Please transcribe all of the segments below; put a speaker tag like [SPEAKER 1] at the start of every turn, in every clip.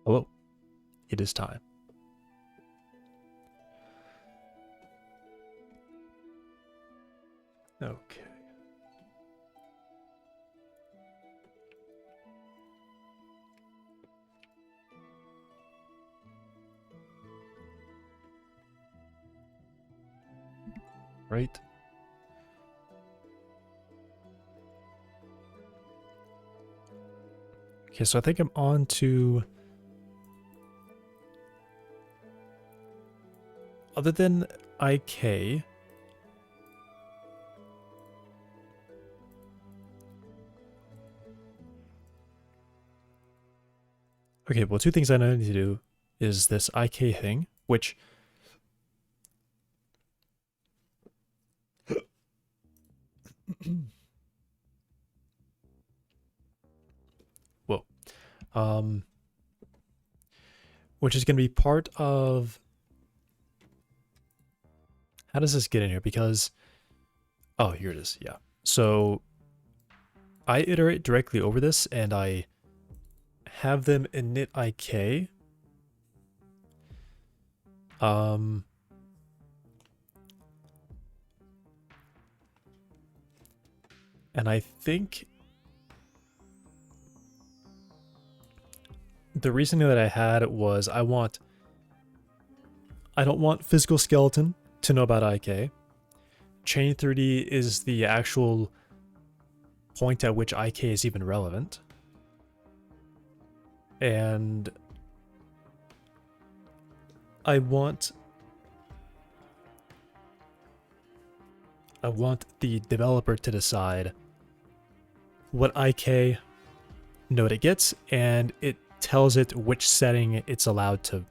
[SPEAKER 1] Hello, it is time. Okay. Right. Okay, so I think I'm on to... Other than IK... Okay, well, two things I need to do is this IK thing, which... Whoa. Which is going to be part of... How does this get in here? Because... Oh, here it is, yeah. So, I iterate directly over this, and I have them init IK. Um, and I think the reasoning that I had was I don't want physical skeleton to know about IK. Chain 3D is the actual point at which IK is even relevant. And I want the developer to decide what IK node it gets, and it tells it which setting it's allowed to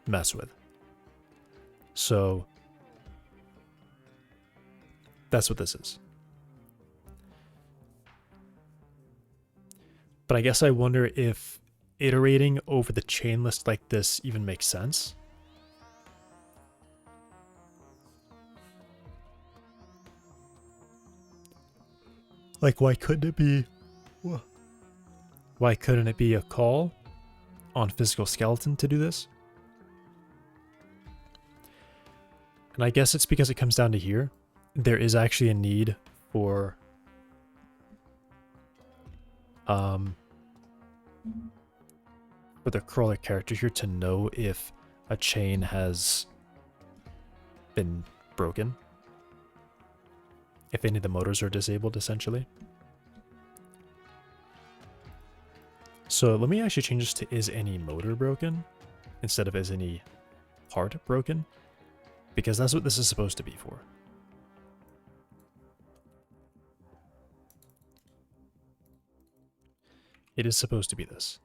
[SPEAKER 1] mess with. So that's what this is. But I guess I wonder if iterating over the chain list like this even makes sense. Like, why couldn't it be a call on physical skeleton to do this? And I guess it's because it comes down to here. There is actually a need for the crawler character here to know if a chain has been broken. If any of the motors are disabled, essentially. So let me actually change this to is any motor broken instead of is any part broken, because that's what this is supposed to be for. It is supposed to be this.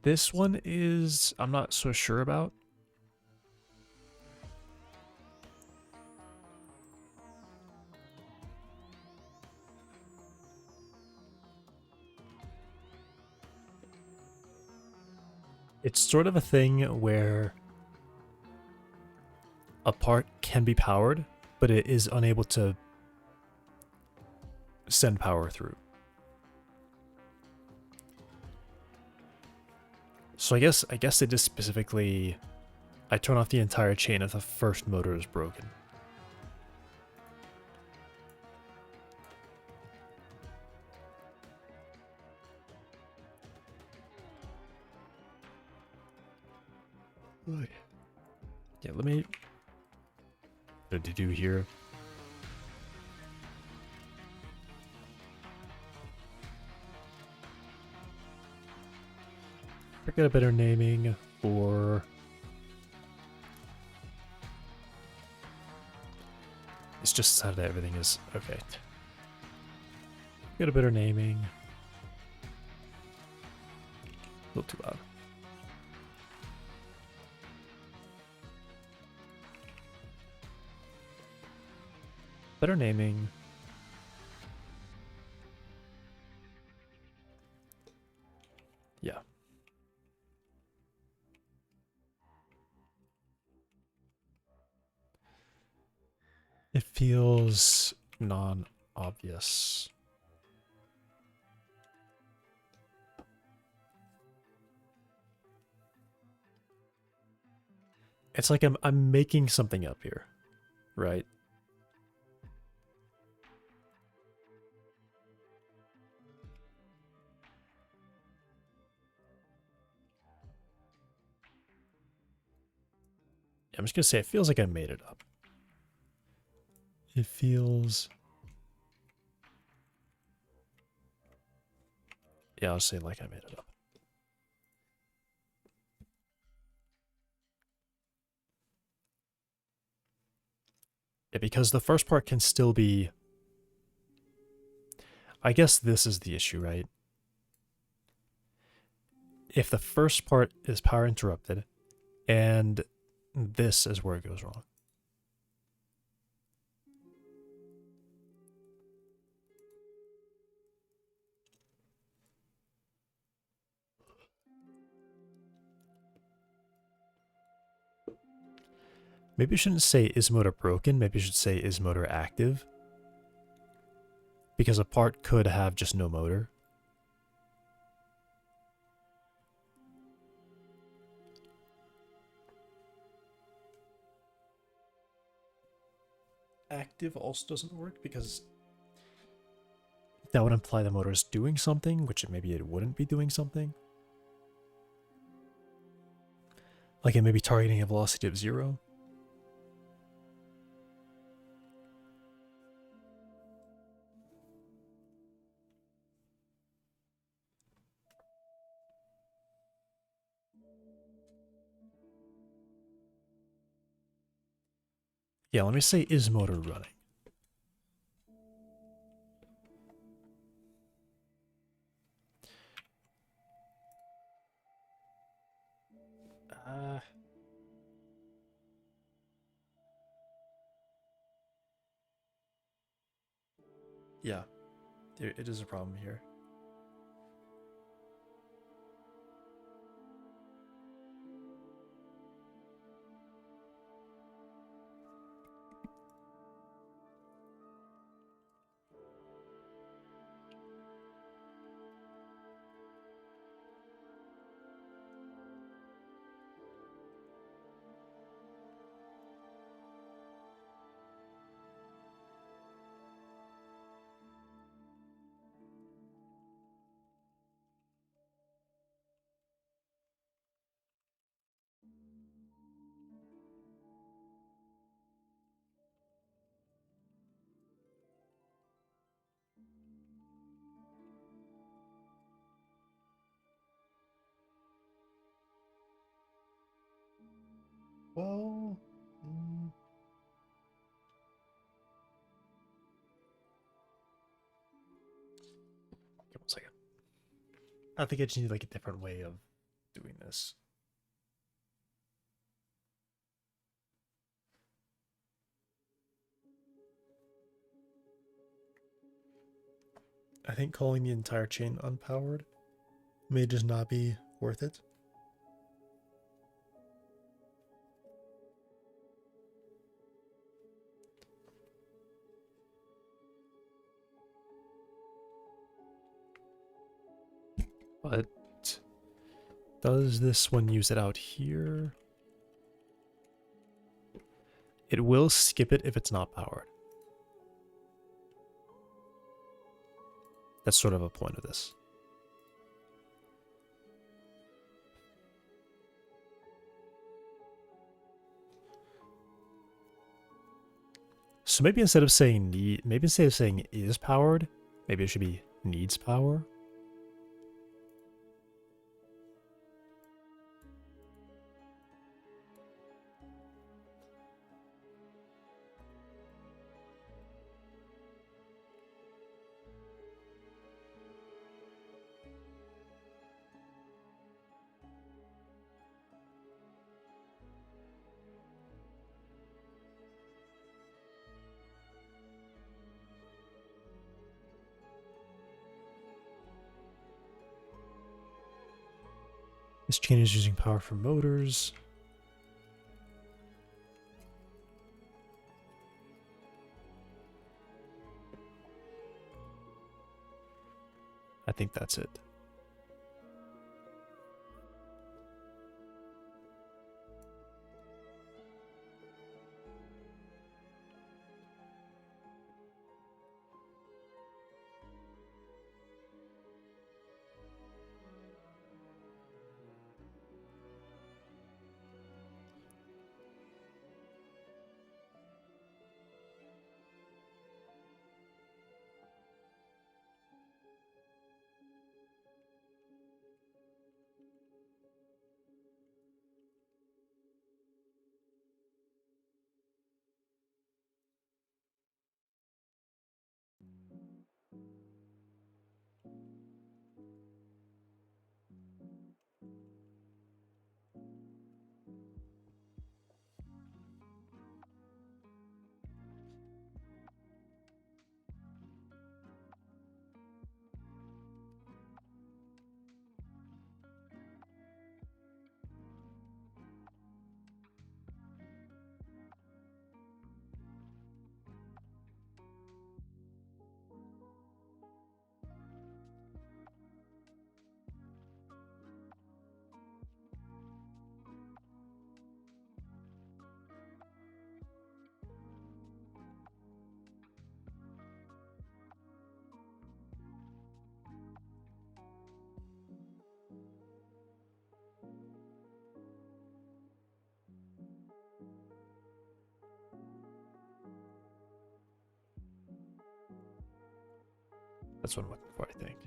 [SPEAKER 1] This one is, I'm not so sure about. It's sort of a thing where a part can be powered, but it is unable to send power through. So I guess they just specifically, I turn off the entire chain if the first motor is broken. Yeah, let me, what to do here? Get a better naming for, it's just sad that everything is okay. Get a better naming. A little too loud. Better naming. Yeah. It feels non-obvious. It's like I'm making something up here, right? I'm just gonna say it feels like I made it up. It feels, yeah, I'll say like I made it up. Yeah, because the first part can still be, I guess this is the issue, right? If the first part is power interrupted, and this is where it goes wrong. Maybe I shouldn't say is motor broken, maybe I should say is motor active. Because a part could have just no motor. Active also doesn't work because that would imply the motor is doing something, which maybe it wouldn't be doing something. Like it may be targeting a velocity of 0. Yeah, let me say is motor running. Uh, yeah, it is a problem here. Well, give me 1 second. I think I just need like a different way of doing this. I think calling the entire chain unpowered may just not be worth it. But does this one use it out here? It will skip it if it's not powered. That's sort of a point of this. So maybe instead of saying maybe instead of saying is powered, maybe it should be needs power. This chain is using power from motors. I think that's it. That's what I'm looking for, I think.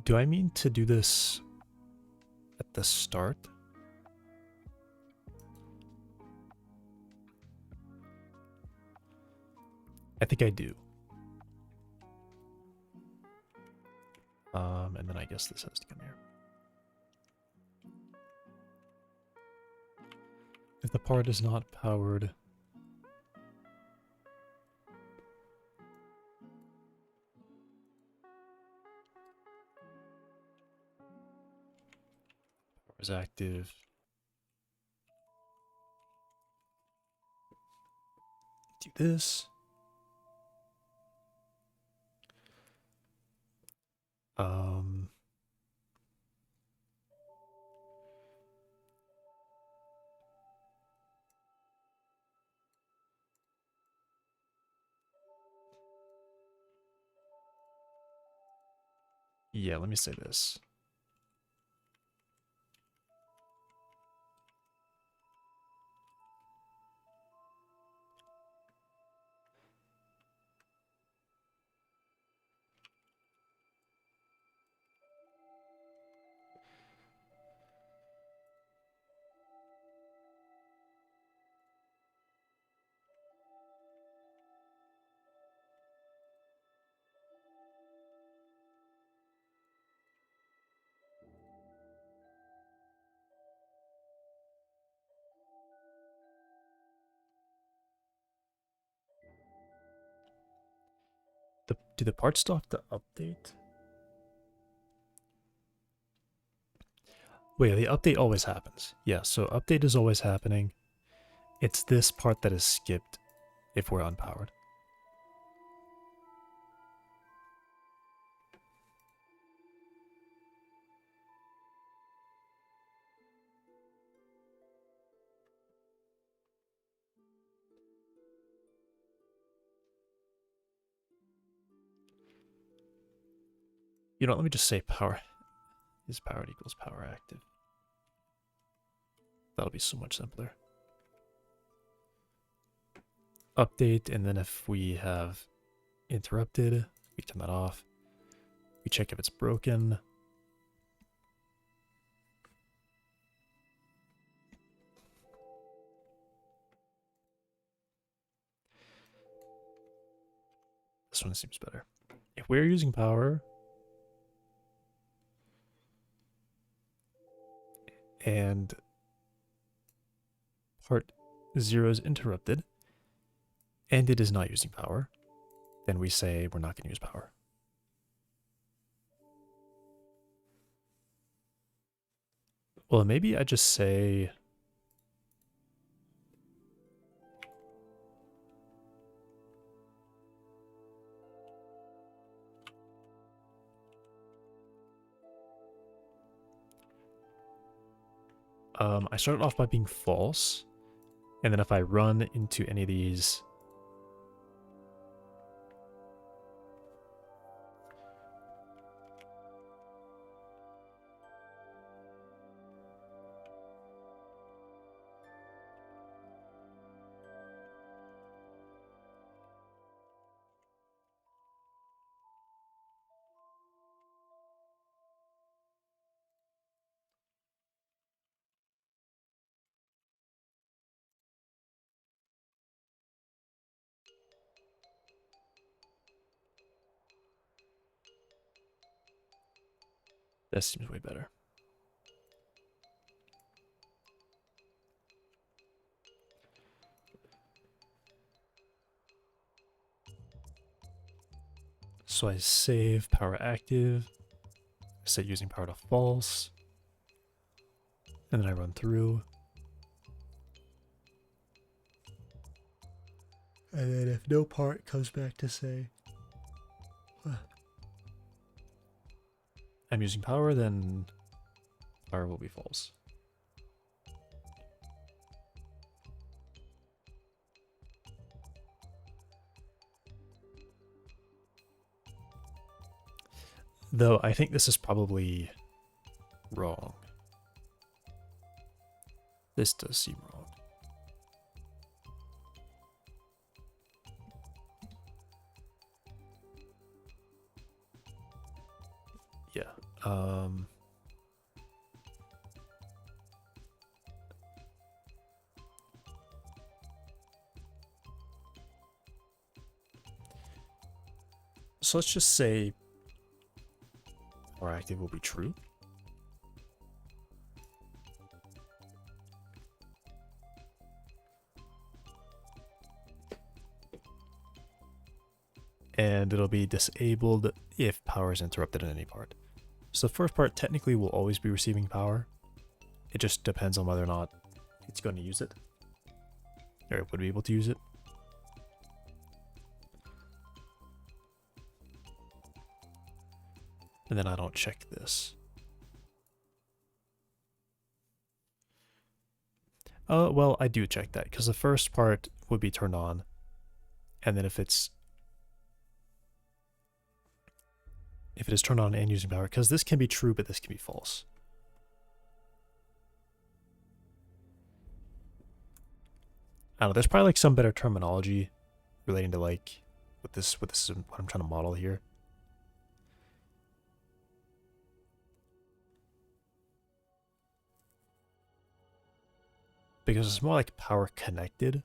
[SPEAKER 1] Do I mean to do this at the start? I think I do. And then I guess this has to come here. If the part is not powered, power is active. Do this. Yeah, let me say this. Do the parts still have to update? Wait, the update always happens. Yeah, so update is always happening. It's this part that is skipped if we're unpowered. You know, let me just say power is powered equals power active. That'll be so much simpler. Update, and then if we have interrupted, we turn that off. We check if it's broken. This one seems better. If we're using power and part 0 is interrupted and it is not using power, then we say we're not going to use power. Well, maybe I just say I started off by being false, and then if I run into any of these that seems way better. So I save power active, set using power to false, and then I run through. And then if no part comes back to say I'm using power, then power will be false. Though I think this is probably wrong. This does seem wrong. Yeah. So let's just say power active will be true. And it'll be disabled if power is interrupted in any part. So the first part technically will always be receiving power. It just depends on whether or not it's going to use it, or it would be able to use it. And then I don't check this. Well, I do check that, because the first part would be turned on, and then if it is turned on and using power, because this can be true, but this can be false. I don't know, there's probably like some better terminology relating to like what this is what I'm trying to model here. Because it's more like power connected.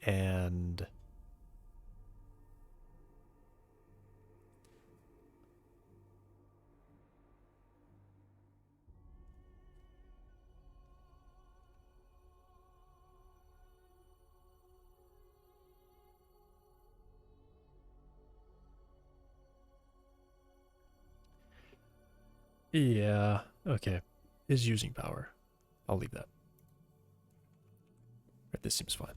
[SPEAKER 1] And yeah, okay. Is using power. I'll leave that. Right, this seems fine.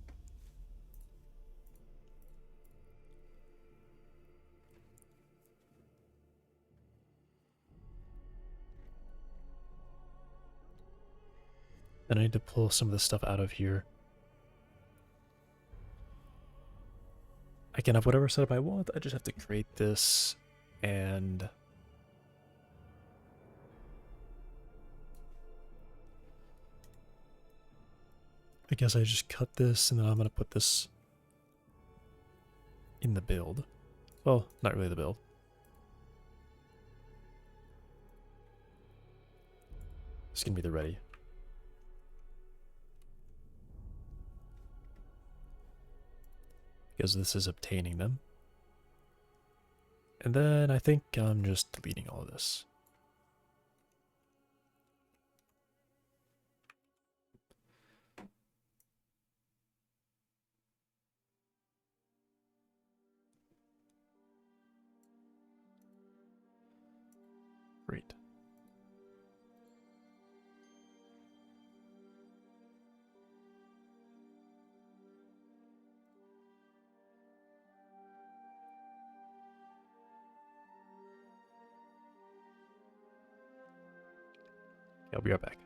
[SPEAKER 1] Then I need to pull some of this stuff out of here. I can have whatever setup I want. I just have to create this, and I guess I just cut this, and then I'm going to put this in the build. Well, not really the build. It's going to be the ready. Because this is obtaining them. And then I think I'm just deleting all of this. Great. I'll be right back.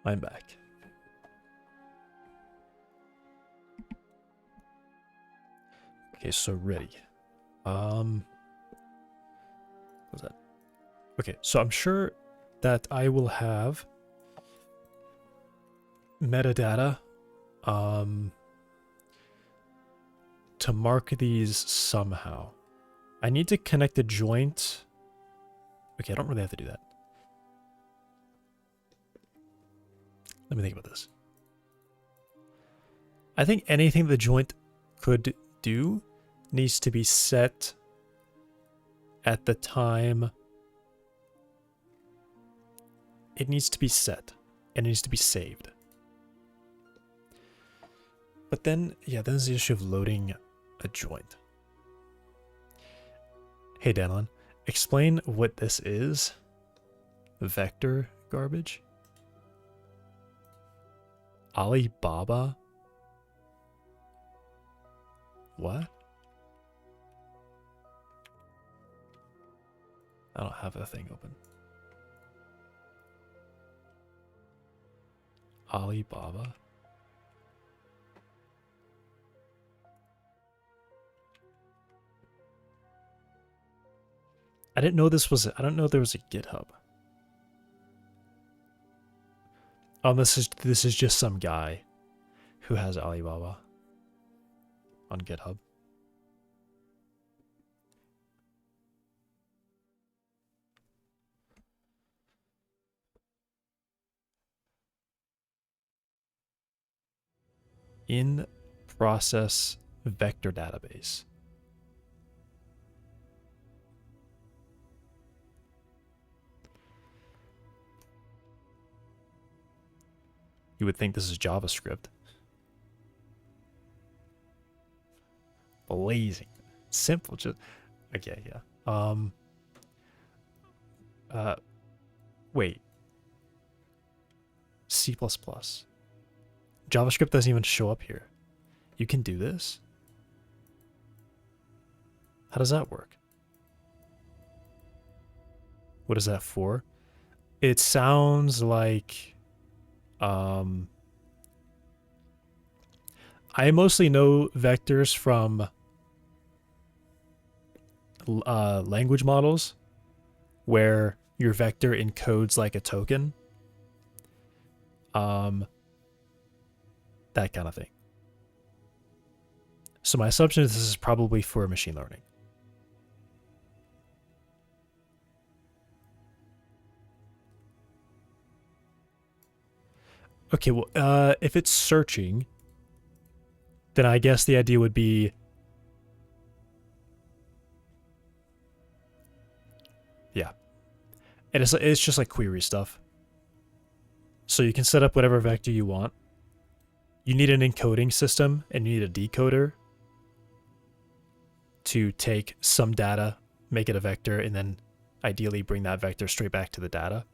[SPEAKER 1] I'm back. Okay, so ready. What was that? Okay, so I'm sure that I will have metadata to mark these somehow. I need to connect a joint. Okay, I don't really have to do that. Let me think about this. I think anything the joint could do needs to be set at the time. It needs to be set and it needs to be saved. But then, yeah, then there's the issue of loading a joint. Hey, Danon, explain what this is. Vector garbage? Alibaba? What? I don't have a thing open. Alibaba? I didn't know this was, I don't know there was a GitHub. This is just some guy who has Alibaba on GitHub. In process vector database. You would think this is JavaScript. Blazing. Simple, just okay, yeah. Wait. C++. JavaScript doesn't even show up here. You can do this? How does that work? What is that for? It sounds like I mostly know vectors from language models where your vector encodes like a token. That kind of thing. So my assumption is this is probably for machine learning. Okay, well, if it's searching, then I guess the idea would be, yeah. And it's just like query stuff. So you can set up whatever vector you want. You need an encoding system and you need a decoder to take some data, make it a vector, and then ideally bring that vector straight back to the data.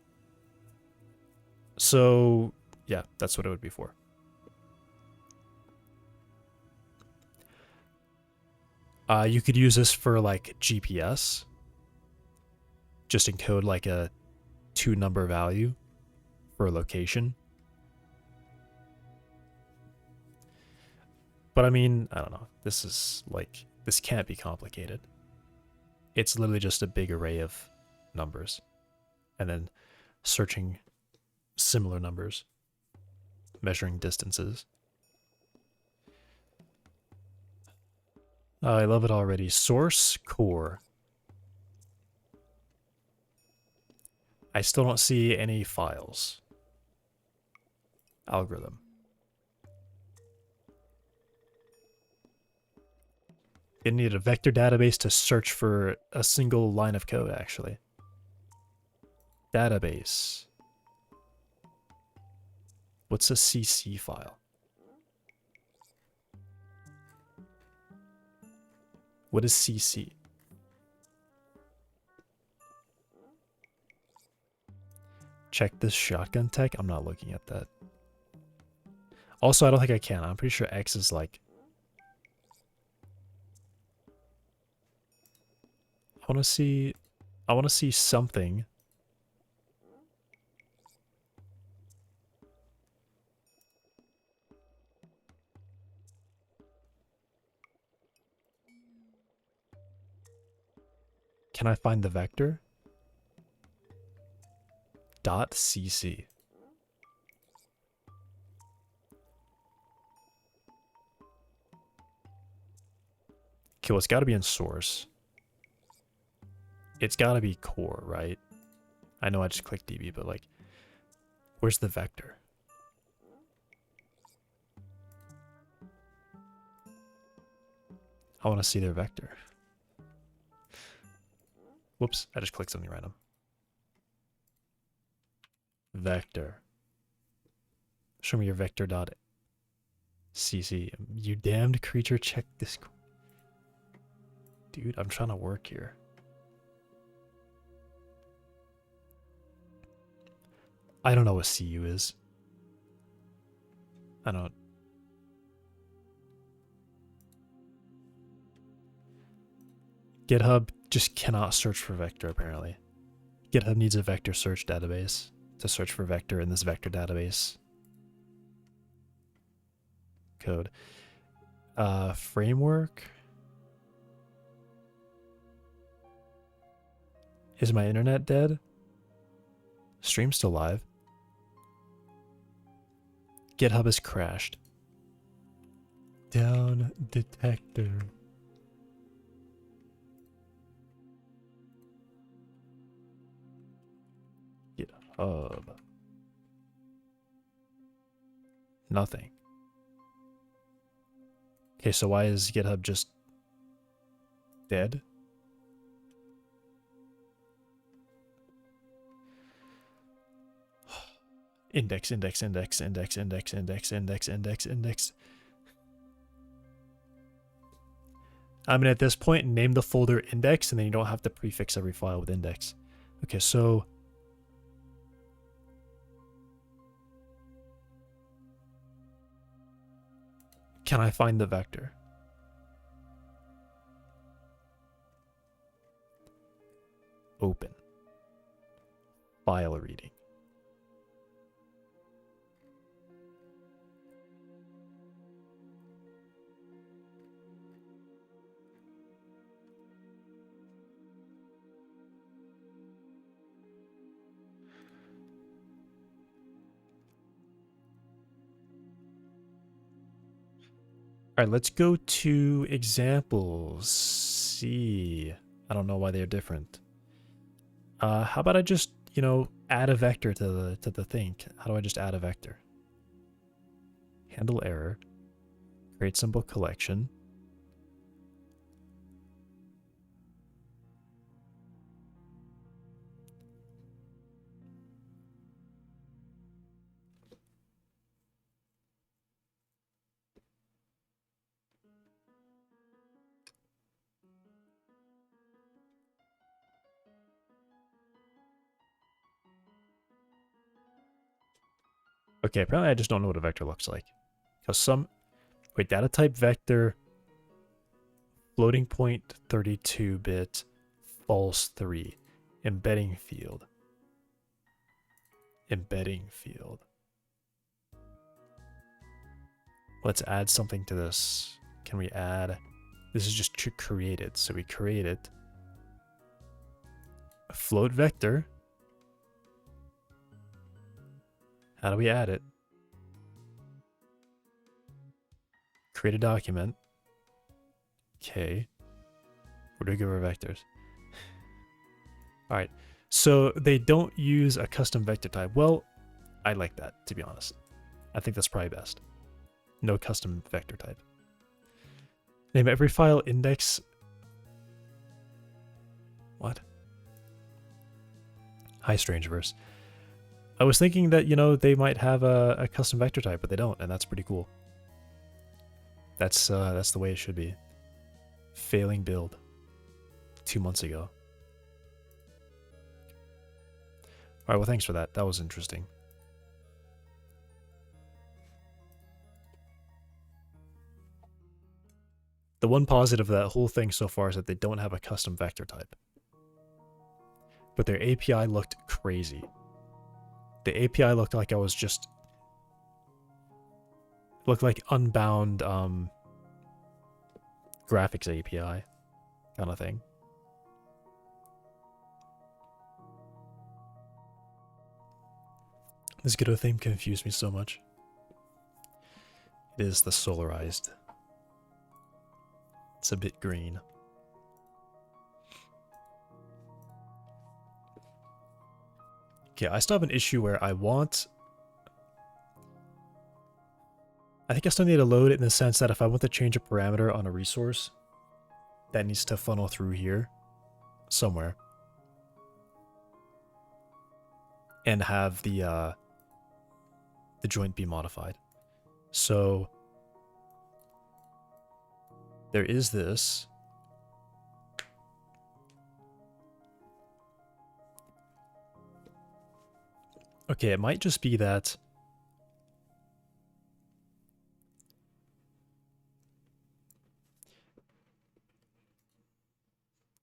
[SPEAKER 1] So yeah, that's what it would be for. You could use this for like GPS. Just encode like a 2-number value for a location. But I mean, I don't know. This is like, this can't be complicated. It's literally just a big array of numbers and then searching similar numbers, measuring distances. I love it already. Source core. I still don't see any files. Algorithm. You need a vector database to search for a single line of code, actually. Database. What's a CC file? What is CC? Check this shotgun tech. I'm not looking at that. Also, I don't think I can. I'm pretty sure X is like... I want to see something. Can I find the vector? .cc. Okay, well, it's got to be in source. It's got to be core, right? I know I just clicked DB, but like, where's the vector? I want to see their vector. Whoops, I just clicked something random. Vector. Show me your vector dot cc. You damned creature, check this. Dude, I'm trying to work here. I don't know what CU is. I don't. GitHub just cannot search for vector, apparently. GitHub needs a vector search database to search for vector in this vector database code. Framework. Is my internet dead? Stream's still live. GitHub has crashed. Down detector. GitHub. Nothing. Okay, so why is GitHub just dead? Index. I mean, at this point, name the folder index, and then you don't have to prefix every file with index. Okay, so can I find the vector? Open. File reading. All right, let's go to examples. See, I don't know why they're different. How about I just, you know, add a vector to the thing? How do I just add a vector? Handle error. Create symbol collection. Okay, apparently I just don't know what a vector looks like. Because wait, data type vector, floating point 32-bit, false 3, embedding field. Embedding field. Let's add something to this. Can we add, this is just created, so we create it. A float vector. How do we add it? Create a document. Okay. Where do we give our vectors? Alright. So they don't use a custom vector type. Well, I like that, to be honest. I think that's probably best. No custom vector type. Name every file index. What? Hi, Strangeverse. I was thinking that, you know, they might have a custom vector type, but they don't, and that's pretty cool. That's the way it should be. Failing build. 2 months ago. Alright, well, thanks for that. That was interesting. The one positive of that whole thing so far is that they don't have a custom vector type. But their API looked crazy. The API looked like I was just... looked like unbound graphics API kind of thing. This Godot theme confused me so much. It is the solarized. It's a bit green. Okay, I still have an issue where I think I still need to load it in the sense that if I want to change a parameter on a resource, that needs to funnel through here somewhere. And have the joint be modified. So there is this. Okay, it might just be that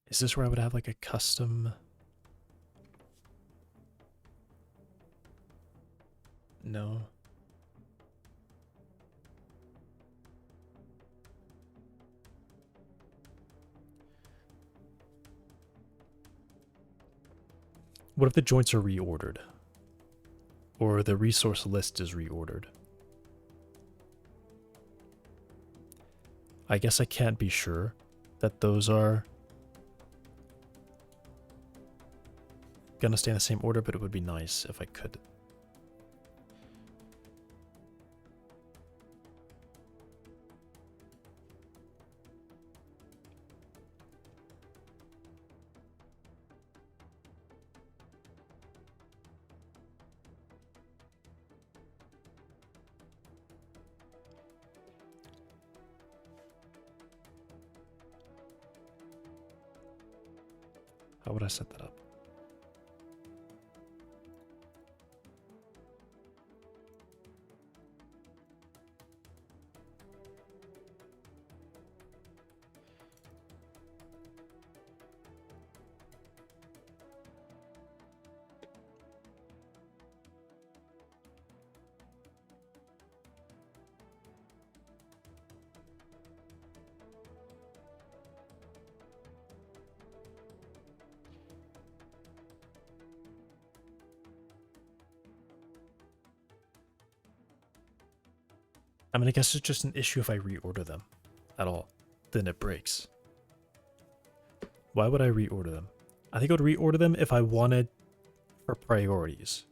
[SPEAKER 1] is this where I would have like a custom? No. What if the joints are reordered? Or the resource list is reordered? I guess I can't be sure that those are gonna stay in the same order, but it would be nice if I could. How would I set that up? I mean, I guess it's just an issue if I reorder them at all. Then it breaks. Why would I reorder them? I think I would reorder them if I wanted for priorities.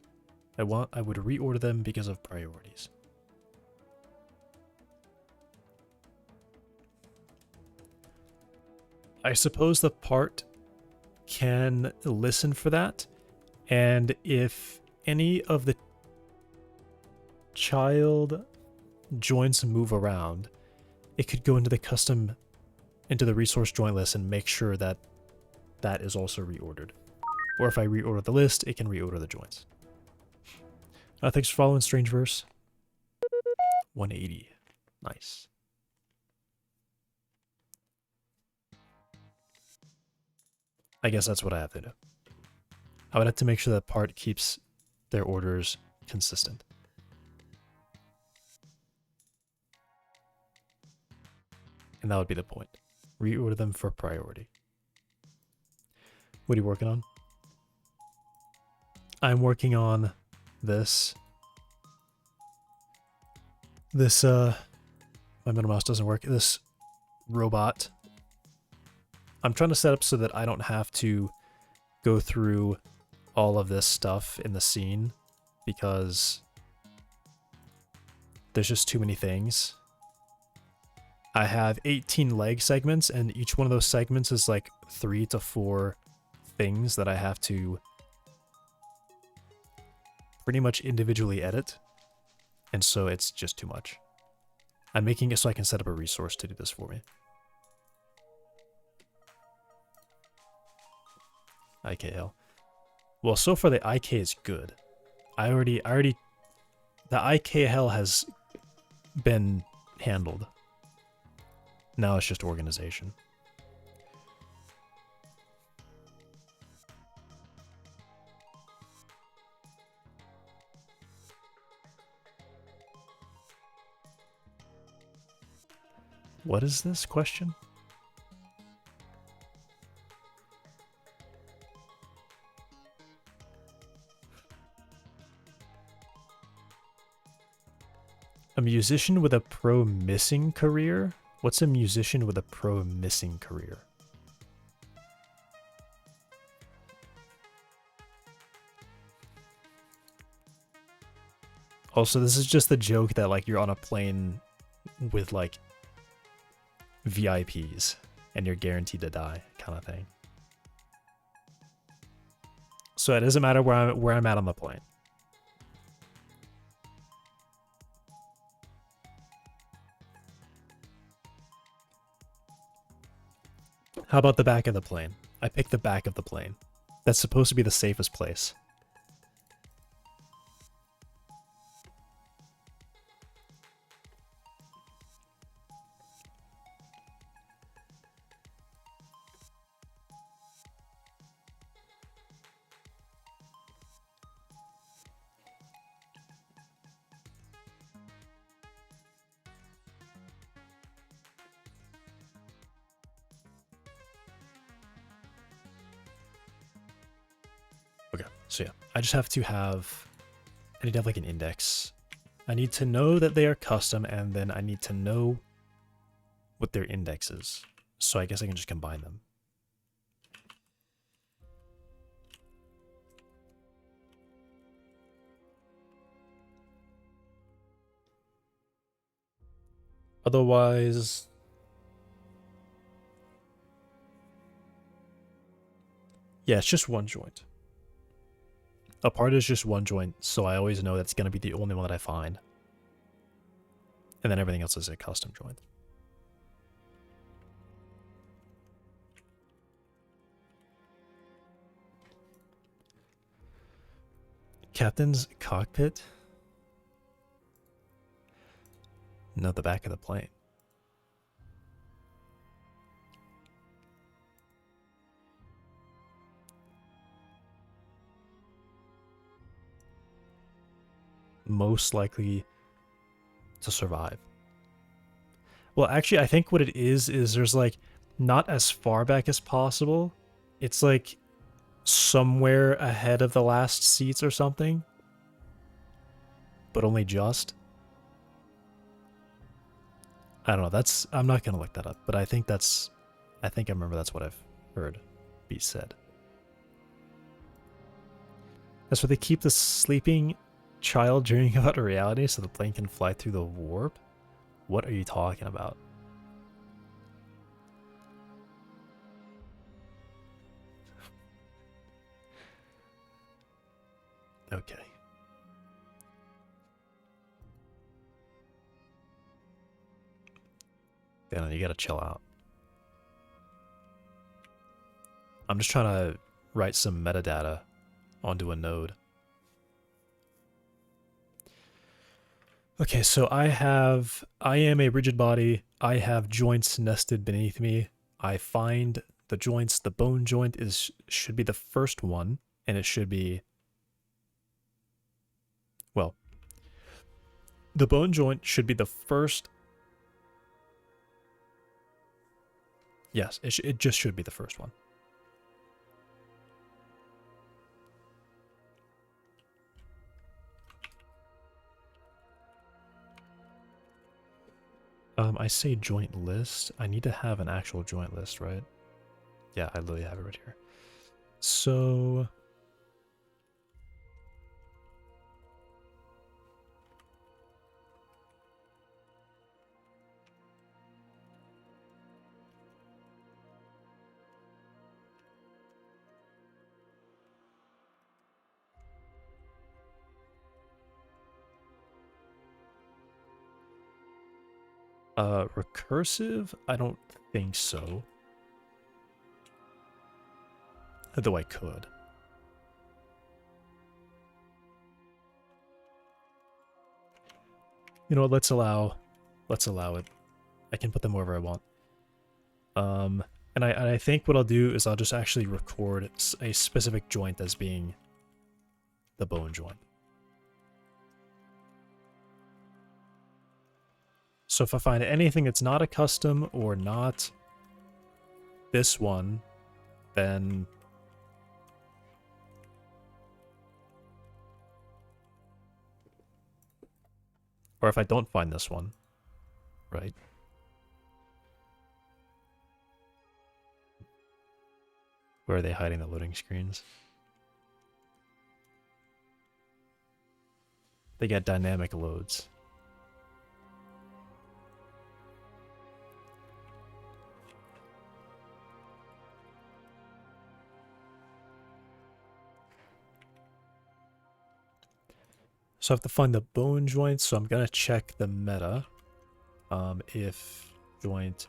[SPEAKER 1] I would reorder them because of priorities. I suppose the part can listen for that, and if any of the child joints move around, it could go into the resource joint list and make sure that that is also reordered. Or if I reorder the list, it can reorder the joints. Thanks for following, Strangeverse. 180. Nice. I guess that's what I have to do. I would have to make sure that part keeps their orders consistent. And that would be the point. Reorder them for priority. What are you working on? I'm working on this. My middle mouse doesn't work. This robot. I'm trying to set up so that I don't have to go through all of this stuff in the scene because there's just too many things. I have 18 leg segments, and each one of those segments is like 3 to 4 things that I have to pretty much individually edit, and so it's just too much. I'm making it so I can set up a resource to do this for me. IKL. Well, so far the IK is good. the IKL has been handled. Now it's just organization. What is this question? A musician with a pro missing career? What's a musician with a pro missing career? Also, this is just the joke that, like, you're on a plane with, like, VIPs and you're guaranteed to die kind of thing. So it doesn't matter where I'm at on the plane. How about the back of the plane? I picked the back of the plane. That's supposed to be the safest place. Okay, so yeah, I just have to have, I need to have like an index. I need to know that they are custom, and then I need to know what their index is. So I guess I can just combine them. Otherwise, yeah, it's just one joint. A part is just one joint, so I always know that's going to be the only one that I find. And then everything else is a custom joint. Captain's cockpit? No, the back of the plane. Most likely to survive. Well, actually, I think what it is there's like not as far back as possible. It's like somewhere ahead of the last seats or something, but only just. I don't know. That's, I'm not gonna look that up, but I think that's, I remember that's what I've heard be said. That's where they keep the sleeping child dreaming about a reality so the plane can fly through the warp? What are you talking about? Okay. Dan, you gotta chill out. I'm just trying to write some metadata onto a node. Okay, so I am a rigid body. I have joints nested beneath me. I find the joints. The bone joint should be the first one, and it should be, well, the bone joint should be the first. Yes, it just should be the first one. I say joint list. I need to have an actual joint list, right? Yeah, I literally have it right here. So recursive? I don't think so. Though I could. You know what, let's allow it. I can put them wherever I want. And I think what I'll do is I'll just actually record a specific joint as being the bone joint. So if I find anything that's not a custom or not this one, then Or if I don't find this one, right? Where are they hiding the loading screens? They get dynamic loads. So I have to find the bone joint, so I'm gonna check the meta. If joint.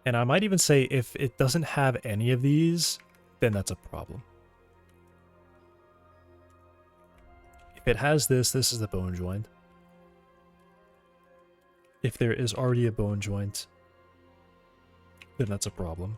[SPEAKER 1] And I might even say if it doesn't have any of these, then that's a problem. If it has this, this is the bone joint. If there is already a bone joint, then that's a problem.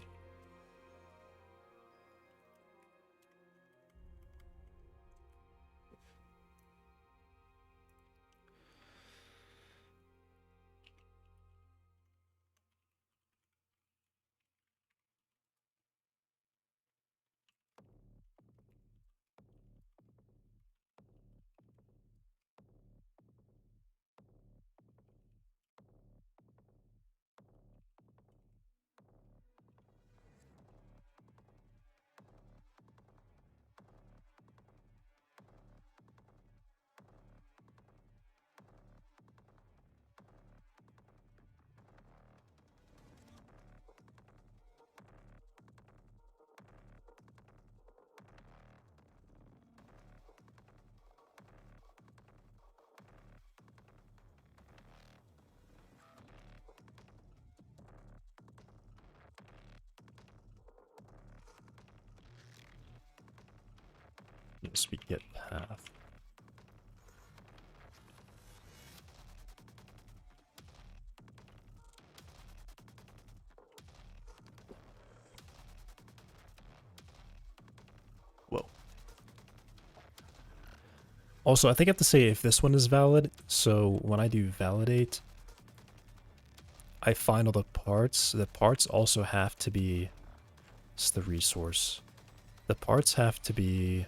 [SPEAKER 1] Yes, we get path. Whoa. Also, I think I have to say if this one is valid, so when I do validate, I find all the parts. The parts also have to be... It's the resource. The parts have to be...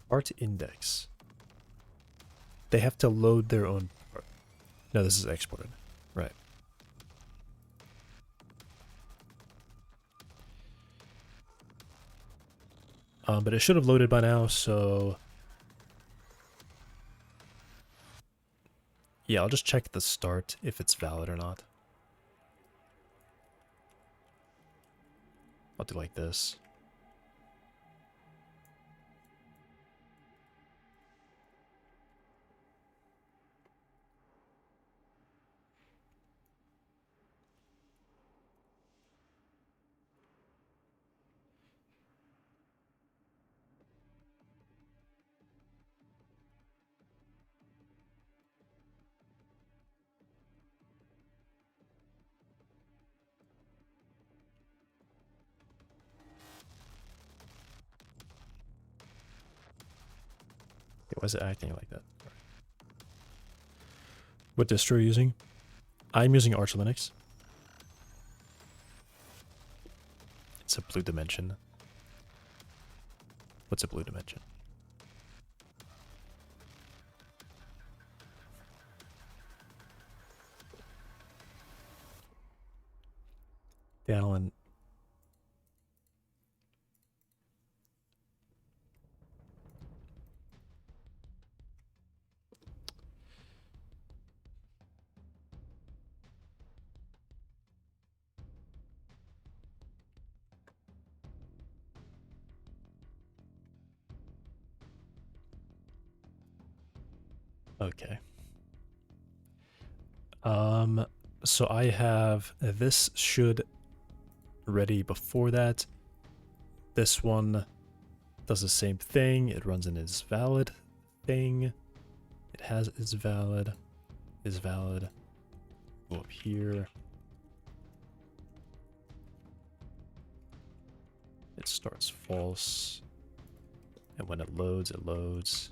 [SPEAKER 1] Part index. They have to load their own part. No, this is exported. Right. But it should have loaded by now, so... Yeah, I'll just check the start if it's valid or not. I'll do like this. Okay, why is it acting like that? What distro are you using? I'm using Arch Linux. It's a blue dimension. What's a blue dimension? Down. Okay. So I have this should ready before that. This one does the same thing. It runs in its valid thing. It has its valid, is valid. Go up here. It starts false. And when it loads, it loads.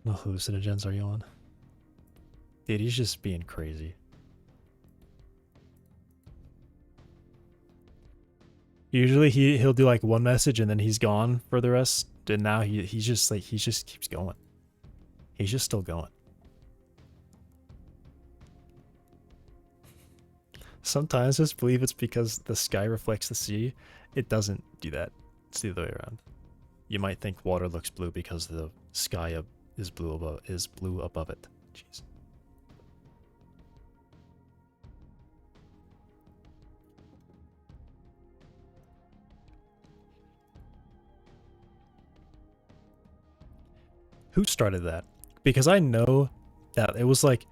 [SPEAKER 1] What hallucinogens are you on? Dude, he's just being crazy. Usually he'll do like one message and then he's gone for the rest. And now he's just like he just keeps going. He's just still going. Sometimes I just believe it's because the sky reflects the sea. It doesn't do that. It's the other way around. You might think water looks blue because the sky is blue above it. Jeez. Who started that? Because I know that it was like,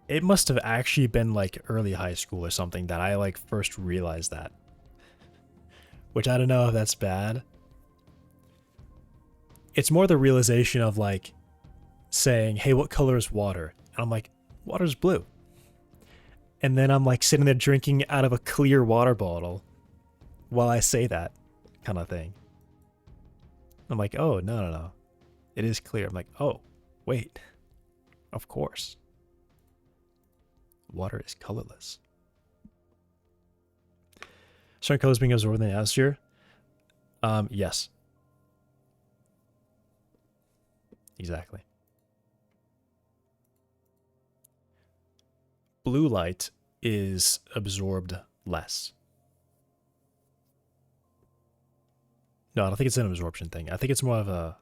[SPEAKER 1] it must have actually been like early high school or something that I like first realized that. Which I don't know if that's bad. It's more the realization of like saying, hey, what color is water? And I'm like, water's blue. And then I'm like sitting there drinking out of a clear water bottle while I say that kind of thing. I'm like, oh, no. It is clear. I'm like, oh, wait. Of course. Water is colorless. Certain colors being absorbed in the atmosphere? Yes. Exactly. Blue light is absorbed less. No, I don't think it's an absorption thing. I think it's more of a...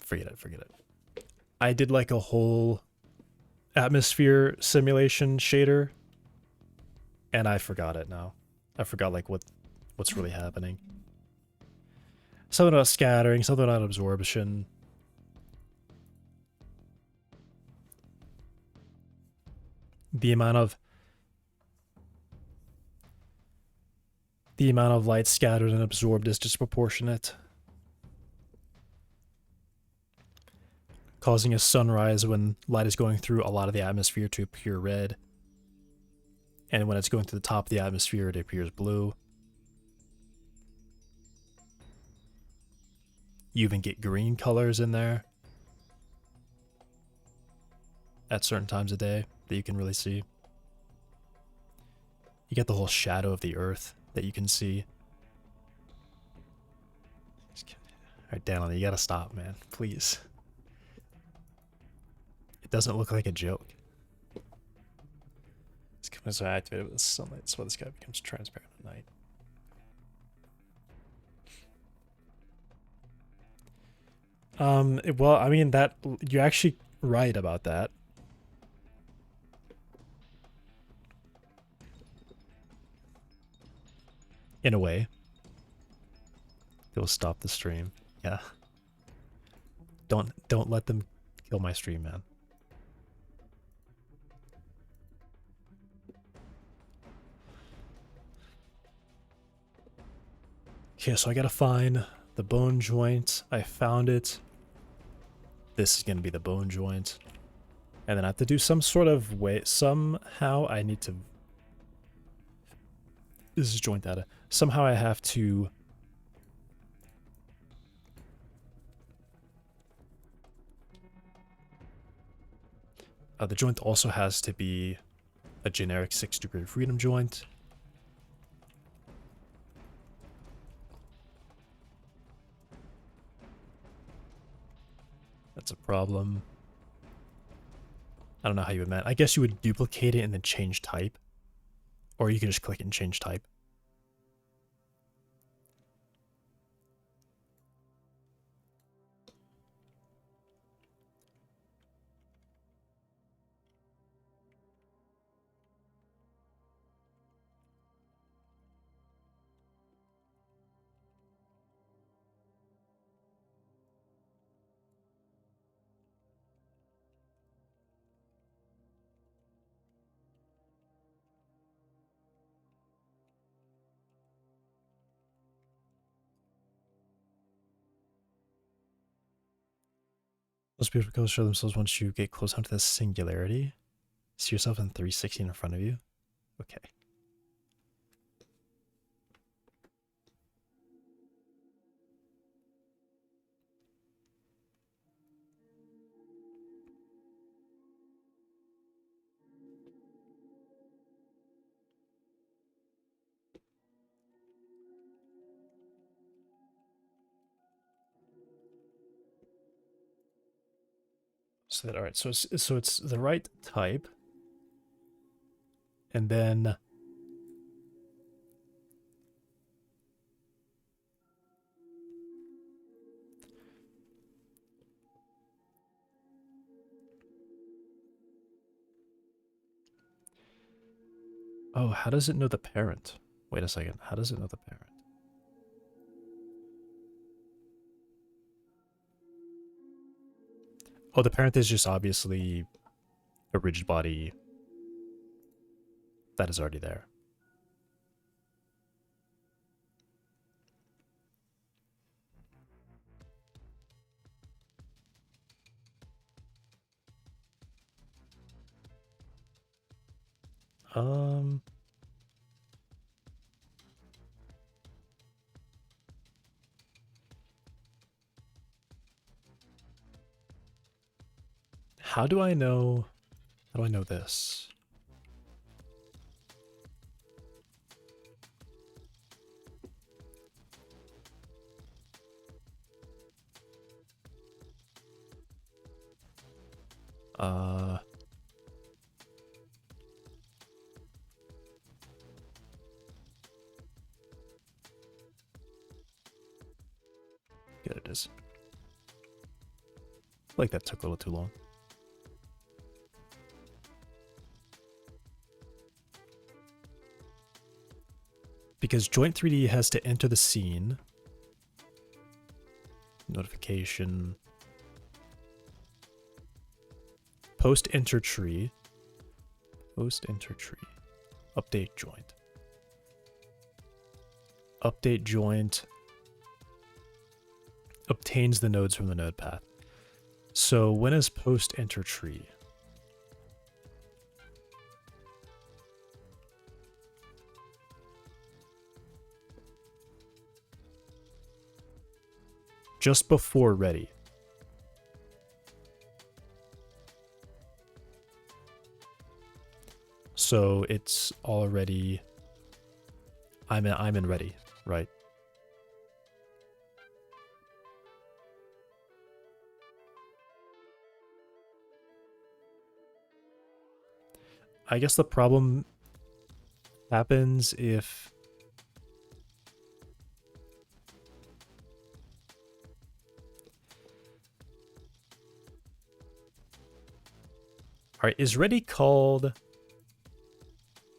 [SPEAKER 1] Forget it. I did like a whole atmosphere simulation shader, and I forgot it now. I forgot like what's really happening. Something about scattering, something about absorption. The amount of light scattered and absorbed is disproportionate, causing a sunrise when light is going through a lot of the atmosphere to appear red, and when it's going through the top of the atmosphere it appears blue. You even get green colors in there at certain times of day that you can really see. You get the whole shadow of the earth that you can see. Alright, Daniel, you gotta stop, man. Please. It doesn't look like a joke. It's coming so activated with the sunlight, so the sky becomes transparent at night. Well, I mean, that you're actually right about that. In a way. They'll stop the stream. Yeah. Don't let them kill my stream, man. Okay, so I gotta find the bone joint. I found it. This is gonna be the bone joint. And then I have to do some sort of way. Somehow I need to... This is joint data. Somehow I have to... the joint also has to be a generic 6-degree of freedom joint. That's a problem. I don't know how you would I guess you would duplicate it and then change type. Or you could just click and change type. Most beautiful colors show themselves once you get close enough to the singularity. See yourself in 360 in front of you. Okay. So that, all right, so it's the right type, and then oh, how does it know the parent? Wait a second, how does it know the parent? Oh, the parent is just obviously a rigid body that is already there. Um, how do I know? How do I know this? Uh, yeah, it is. I feel like that took a little too long. Because Joint 3D has to enter the scene. Notification. Post enter tree. Post enter tree. Update joint. Update joint obtains the nodes from the node path. So when is post enter tree? Just before ready. So it's already I'm in ready, right? I guess the problem happens if alright, is ready called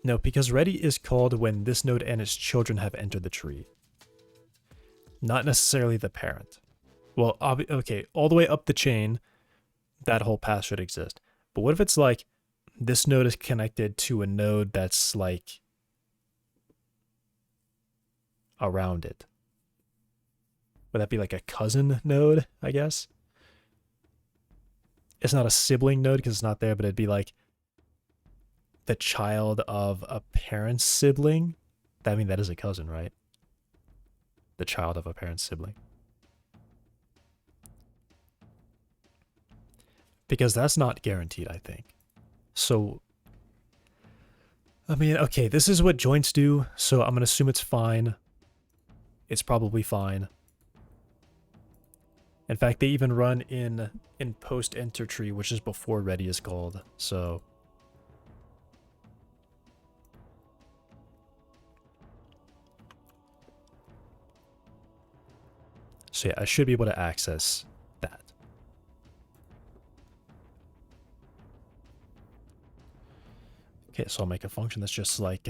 [SPEAKER 1] no, because ready is called when this node and its children have entered the tree. Not necessarily the parent. Well, okay, all the way up the chain, that whole path should exist. But what if it's like this node is connected to a node that's like around it? Would that be like a cousin node, I guess? It's not a sibling node because it's not there, but it'd be like the child of a parent's sibling. I mean, that is a cousin, right? The child of a parent's sibling. Because that's not guaranteed, I think. So, I mean, okay, this is what joints do, so I'm going to assume it's fine. It's probably fine. In fact, they even run in post enter tree, which is before ready is called. So yeah, I should be able to access that. Okay, so I'll make a function that's just like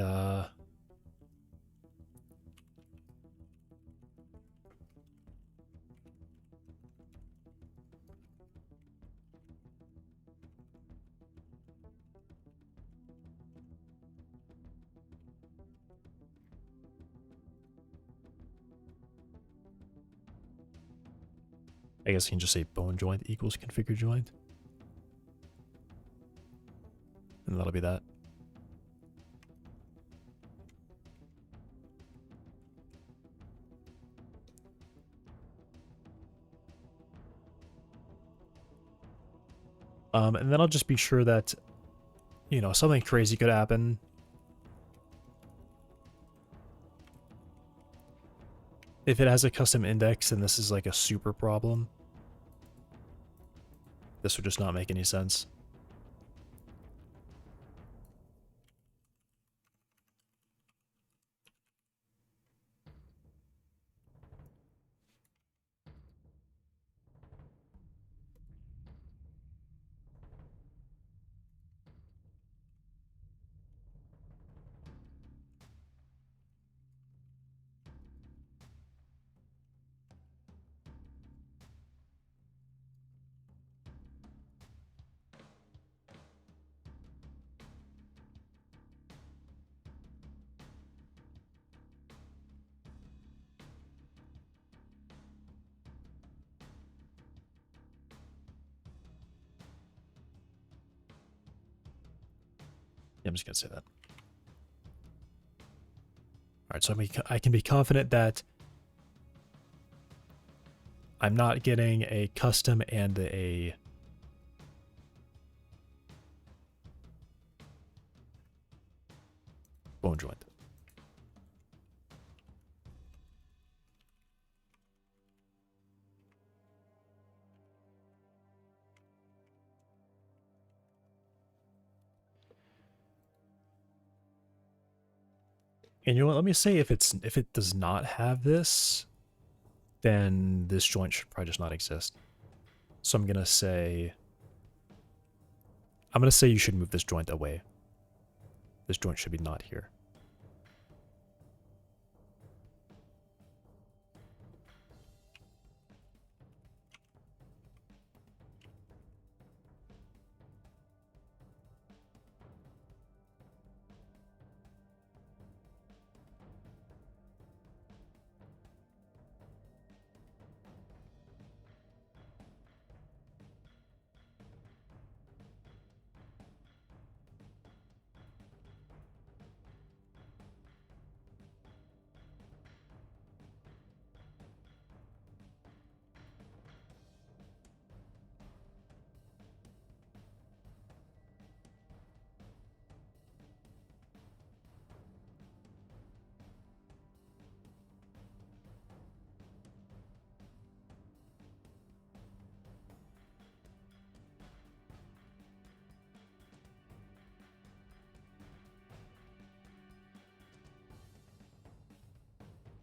[SPEAKER 1] I guess you can just say bone joint equals configure joint. And that'll be that. And then I'll just be sure that, you know, something crazy could happen. If it has a custom index and this is like a super problem, this would just not make any sense. Yeah, I'm just gonna say that. All right, so I can be confident that I'm not getting a custom and a bone joint. And you know what? Let me say if it does not have this, then this joint should probably just not exist. So I'm gonna say you should move this joint away. This joint should be not here.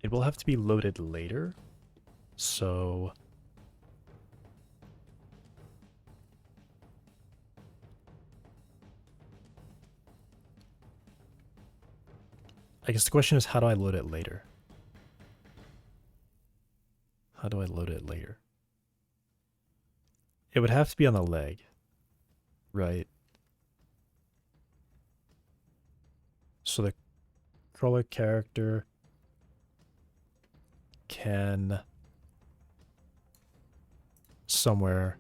[SPEAKER 1] It will have to be loaded later. So I guess the question is, how do I load it later? How do I load it later? It would have to be on the leg, right? So the crawler character can somewhere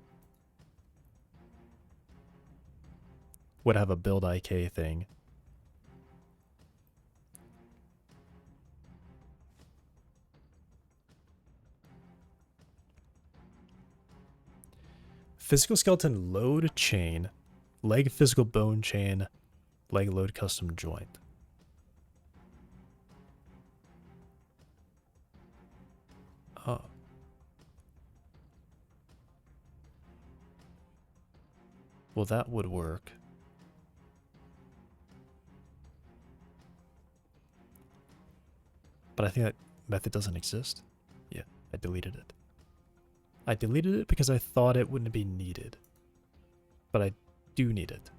[SPEAKER 1] would have a build IK thing. Physical skeleton load chain, leg physical bone chain, leg load custom joint. Oh. Well, that would work. But I think that method doesn't exist. Yeah, I deleted it. I deleted it because I thought it wouldn't be needed. But I do need it.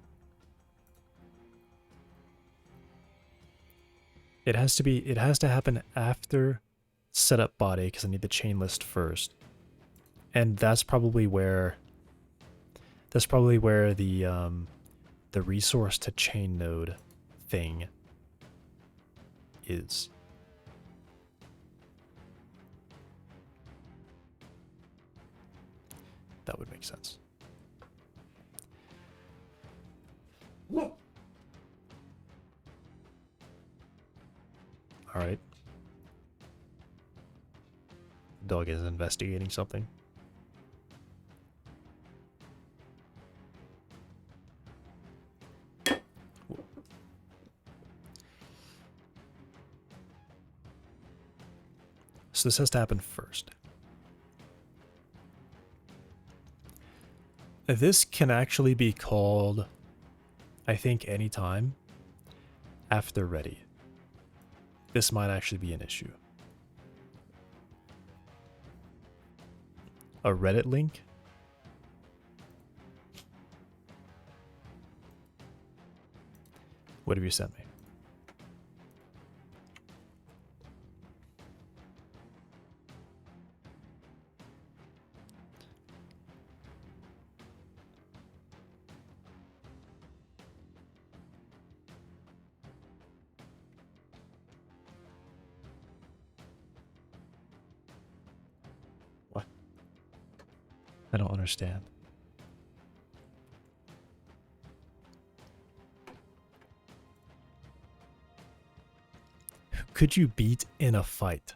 [SPEAKER 1] It has to happen after setup body because I need the chain list first. And that's probably where the resource to chain node thing is. That would make sense. All right. Dog is investigating something. So this has to happen first. This can actually be called, I think, anytime after ready. This might actually be an issue. A Reddit link? What have you sent me? What? I don't understand. Who could you beat in a fight?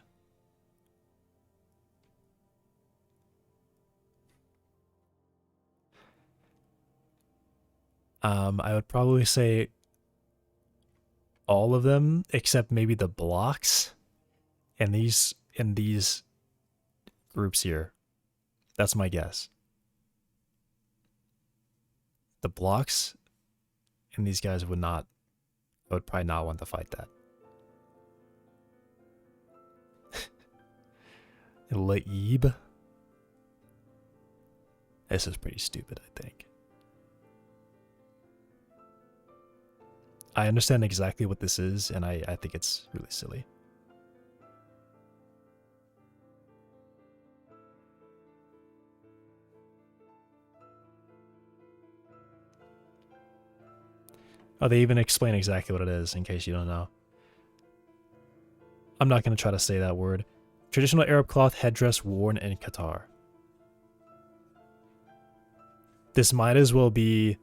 [SPEAKER 1] I would probably say all of them except maybe the blocks and these groups here. That's my guess. The blocks and these guys would not. I would probably not want to fight that. Laib. This is pretty stupid, I think. I understand exactly what this is, and I think it's really silly. Oh, they even explain exactly what it is, in case you don't know. I'm not going to try to say that word. Traditional Arab cloth headdress worn in Qatar. This might as well be...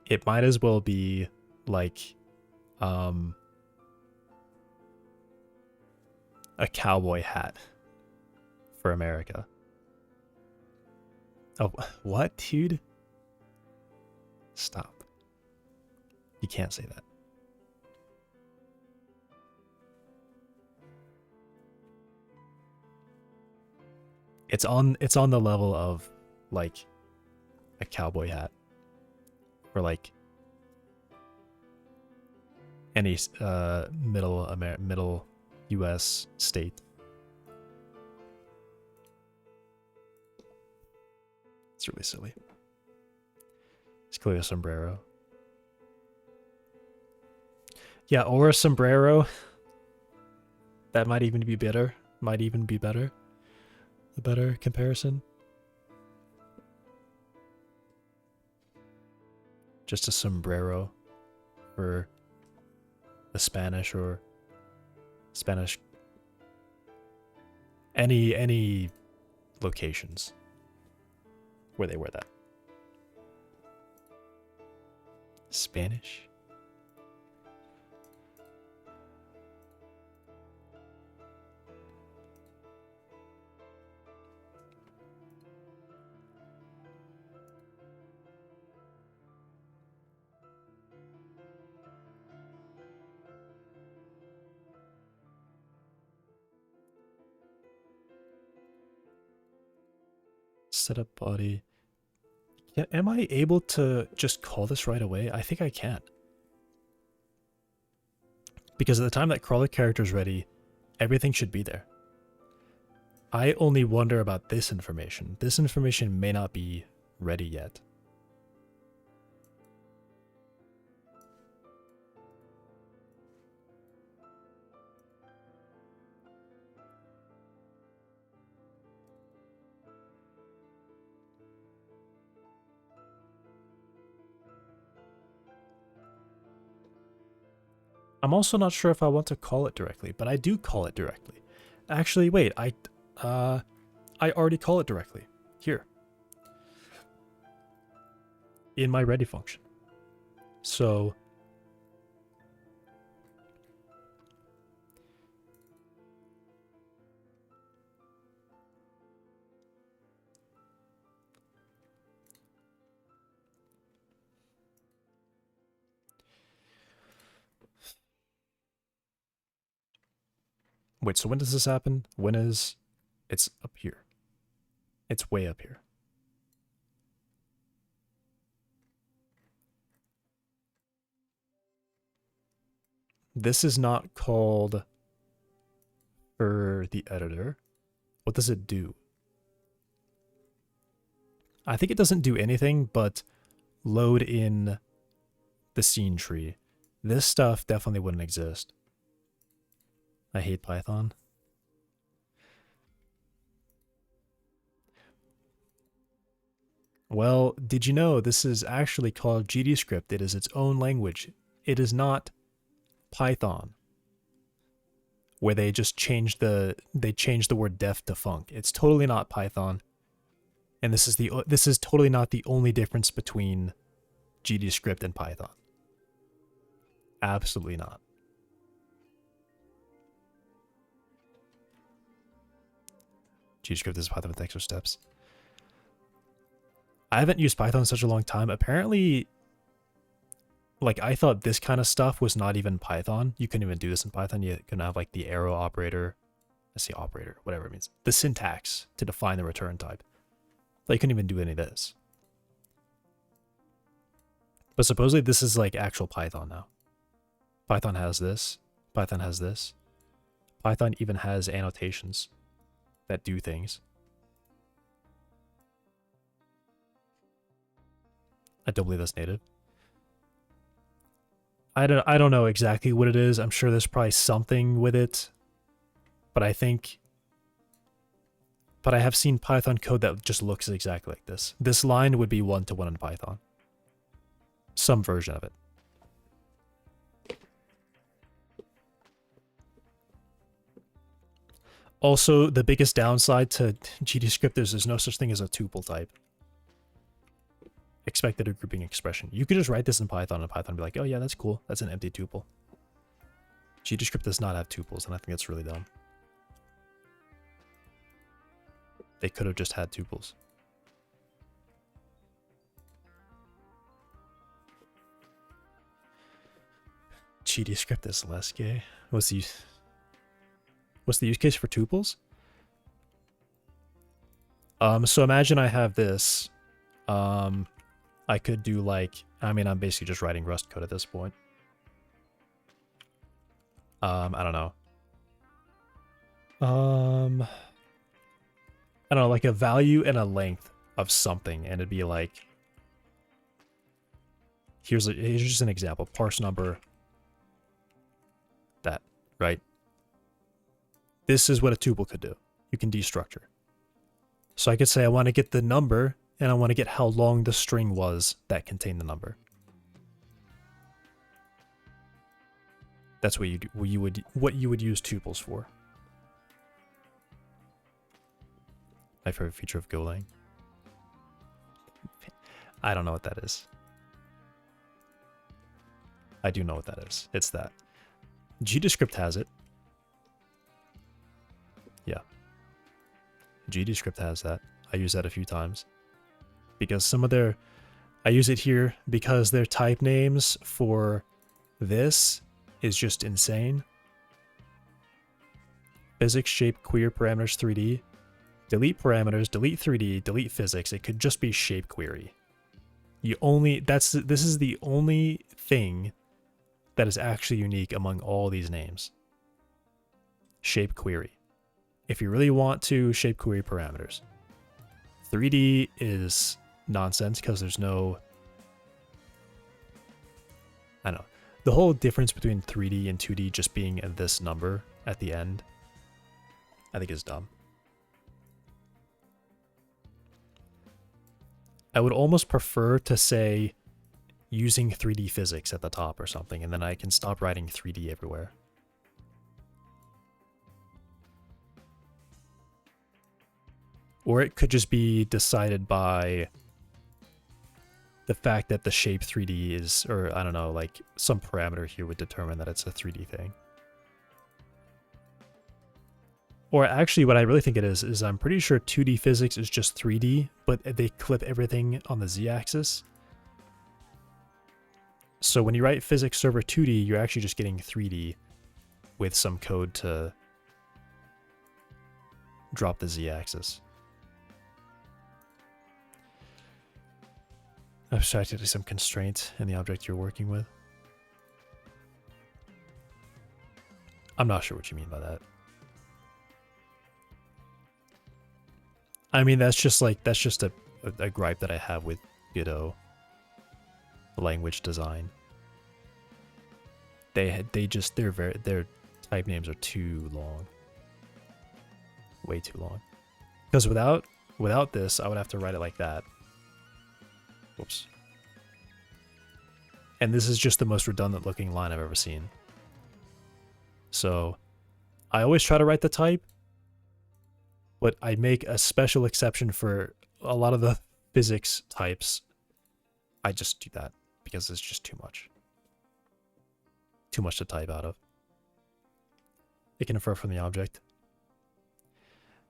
[SPEAKER 1] It might as well be like a cowboy hat for America. Oh, what, dude? Stop. You can't say that. It's on the level of like a cowboy hat. Or like any middle US state. It's really silly. It's clearly a sombrero. Yeah, or a sombrero. That might even be better. Might even be better. A better comparison. Just a sombrero for the Spanish or Spanish. Any locations where they wear that. Spanish? Set up body. Yeah, am I able to just call this right away? I think I can. Because at the time that crawler character is ready, everything should be there. I only wonder about this information. This information may not be ready yet. I'm also not sure if I want to call it directly, but I do call it directly. Actually, wait, I already call it directly here in my ready function. So wait, so when does this happen? When is it's up here? It's way up here. This is not called for the editor. What does it do? I think it doesn't do anything but load in the scene tree. This stuff definitely wouldn't exist. I hate Python. Well, did you know this is actually called GDScript? It is its own language. It is not Python, where they just changed the word def to func. It's totally not Python. And this is totally not the only difference between GDScript and Python. Absolutely not. GDScript is Python with extra steps. I haven't used Python in such a long time. Apparently, like, I thought this kind of stuff was not even Python. You couldn't even do this in Python. You couldn't have, like, the arrow operator. Let's see, operator, whatever it means. The syntax to define the return type. Like, you couldn't even do any of this. But supposedly this is, like, actual Python now. Python has this. Python has this. Python even has annotations that do things. I don't believe that's native. I don't know exactly what it is. I'm sure there's probably something with it. But I have seen Python code that just looks exactly like this. This line would be one-to-one in Python. Some version of it. Also, the biggest downside to GDScript is there's no such thing as a tuple type. Expected or grouping expression. You could just write this in Python and Python would be like, oh yeah, that's cool. That's an empty tuple. GDScript does not have tuples, and I think that's really dumb. They could have just had tuples. GDScript is less gay. What's the use case for tuples? So imagine I have this. I could do like, I mean, I'm basically just writing Rust code at this point. I don't know. I don't know, like a value and a length of something, and it'd be like, here's just an example, parse number, that, right? This is what a tuple could do. You can destructure. So I could say I want to get the number, and I want to get how long the string was that contained the number. That's what you would use tuples for. My favorite feature of Golang. I don't know what that is. I do know what that is. It's that. GDScript has it. Yeah. GDScript has that. I use that a few times. Because some of their... I use it here because their type names for this is just insane. Physics, shape, query, parameters, 3D. Delete parameters, delete 3D, delete physics. It could just be shape query. This is the only thing that is actually unique among all these names. Shape query. If you really want to shape query parameters. 3D is nonsense because there's no... I don't know. The whole difference between 3D and 2D just being this number at the end, I think is dumb. I would almost prefer to say using 3D physics at the top or something, and then I can stop writing 3D everywhere. Or it could just be decided by the fact that the shape 3D is, or I don't know, like some parameter here would determine that it's a 3D thing. Or actually what I really think it is I'm pretty sure 2D physics is just 3D, but they clip everything on the z-axis. So when you write physics server 2D, you're actually just getting 3D with some code to drop the z-axis. Abstracted some constraint in the object you're working with. I'm not sure what you mean by that. I mean, that's just a gripe that I have with Godot language design. Their type names are too long. Way too long. Because without this, I would have to write it like that. Whoops. And this is just the most redundant looking line I've ever seen. So I always try to write the type, but I make a special exception for a lot of the physics types. I just do that because it's just too much. Too much to type out of. It can infer from the object.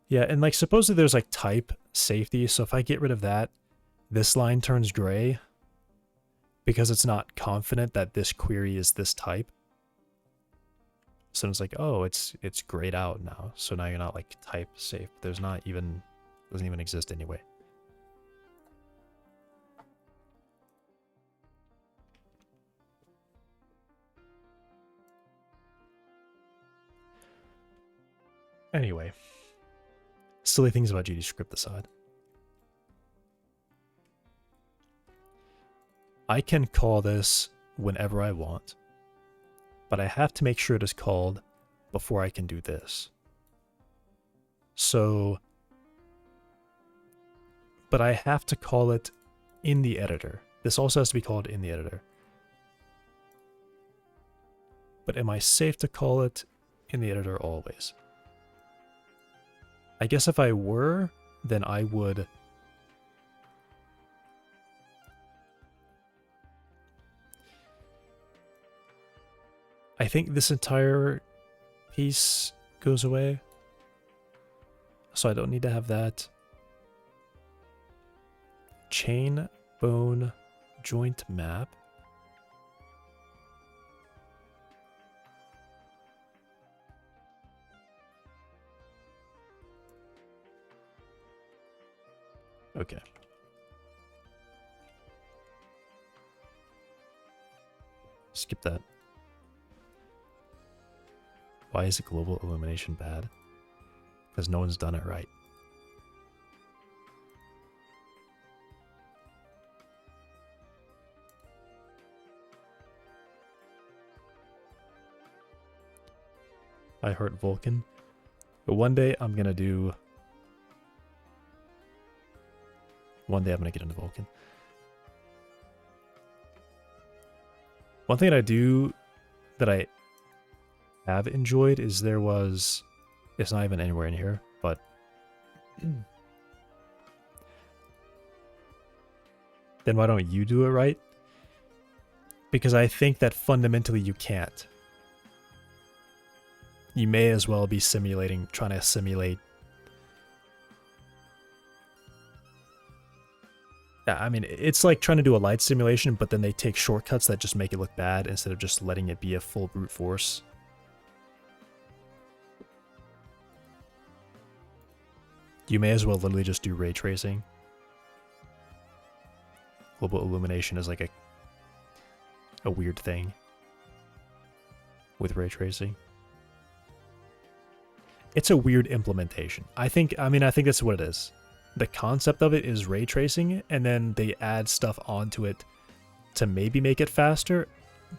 [SPEAKER 1] Yeah, and like supposedly there's like type safety, so if I get rid of that, this line turns gray because it's not confident that this query is this type. So it's like, oh, it's grayed out now. So now you're not like type safe. There's not even, doesn't even exist anyway. Anyway, silly things about GDScript aside. I can call this whenever I want, but I have to make sure it is called before I can do this. So, but I have to call it in the editor. This also has to be called in the editor. But am I safe to call it in the editor always? I guess if I were, then I would... I think this entire piece goes away. So I don't need to have that. Chain, bone, joint map. Okay. Skip that. Why is global illumination bad? Because no one's done it right. I heart Vulcan. But one day I'm gonna do... One day I'm gonna get into Vulcan. One thing that I do that I have enjoyed is there was... It's not even anywhere in here, but... Then why don't you do it right? Because I think that fundamentally you can't. You may as well be simulating, trying to simulate... Yeah, I mean, it's like trying to do a light simulation, but then they take shortcuts that just make it look bad instead of just letting it be a full brute force. You may as well literally just do ray tracing. Global illumination is like a weird thing with ray tracing. It's a weird implementation. I think that's what it is. The concept of it is ray tracing, and then they add stuff onto it to maybe make it faster,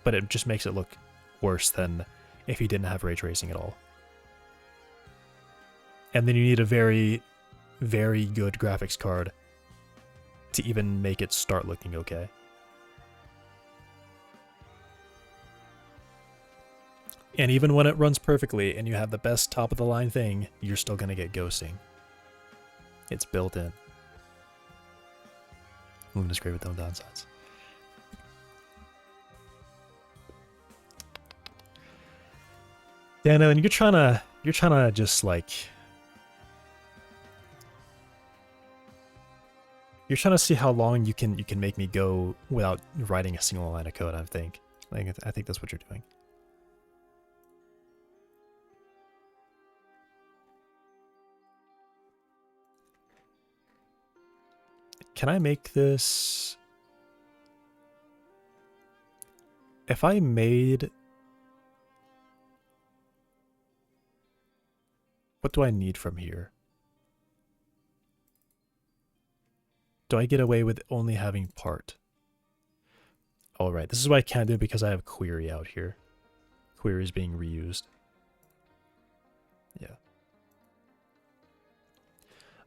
[SPEAKER 1] but it just makes it look worse than if you didn't have ray tracing at all. And then you need a very, very good graphics card to even make it start looking okay. And even when it runs perfectly and you have the best top of the line thing, you're still going to get ghosting. It's built in. Lumen is great with no downsides. Yeah, no, and you're trying to just like, you're trying to see how long you can make me go without writing a single line of code. I think that's what you're doing. Can I make this? If I made, what do I need from here? Do I get away with only having part? All right, this is why I can't do it because I have query out here. Query is being reused. Yeah.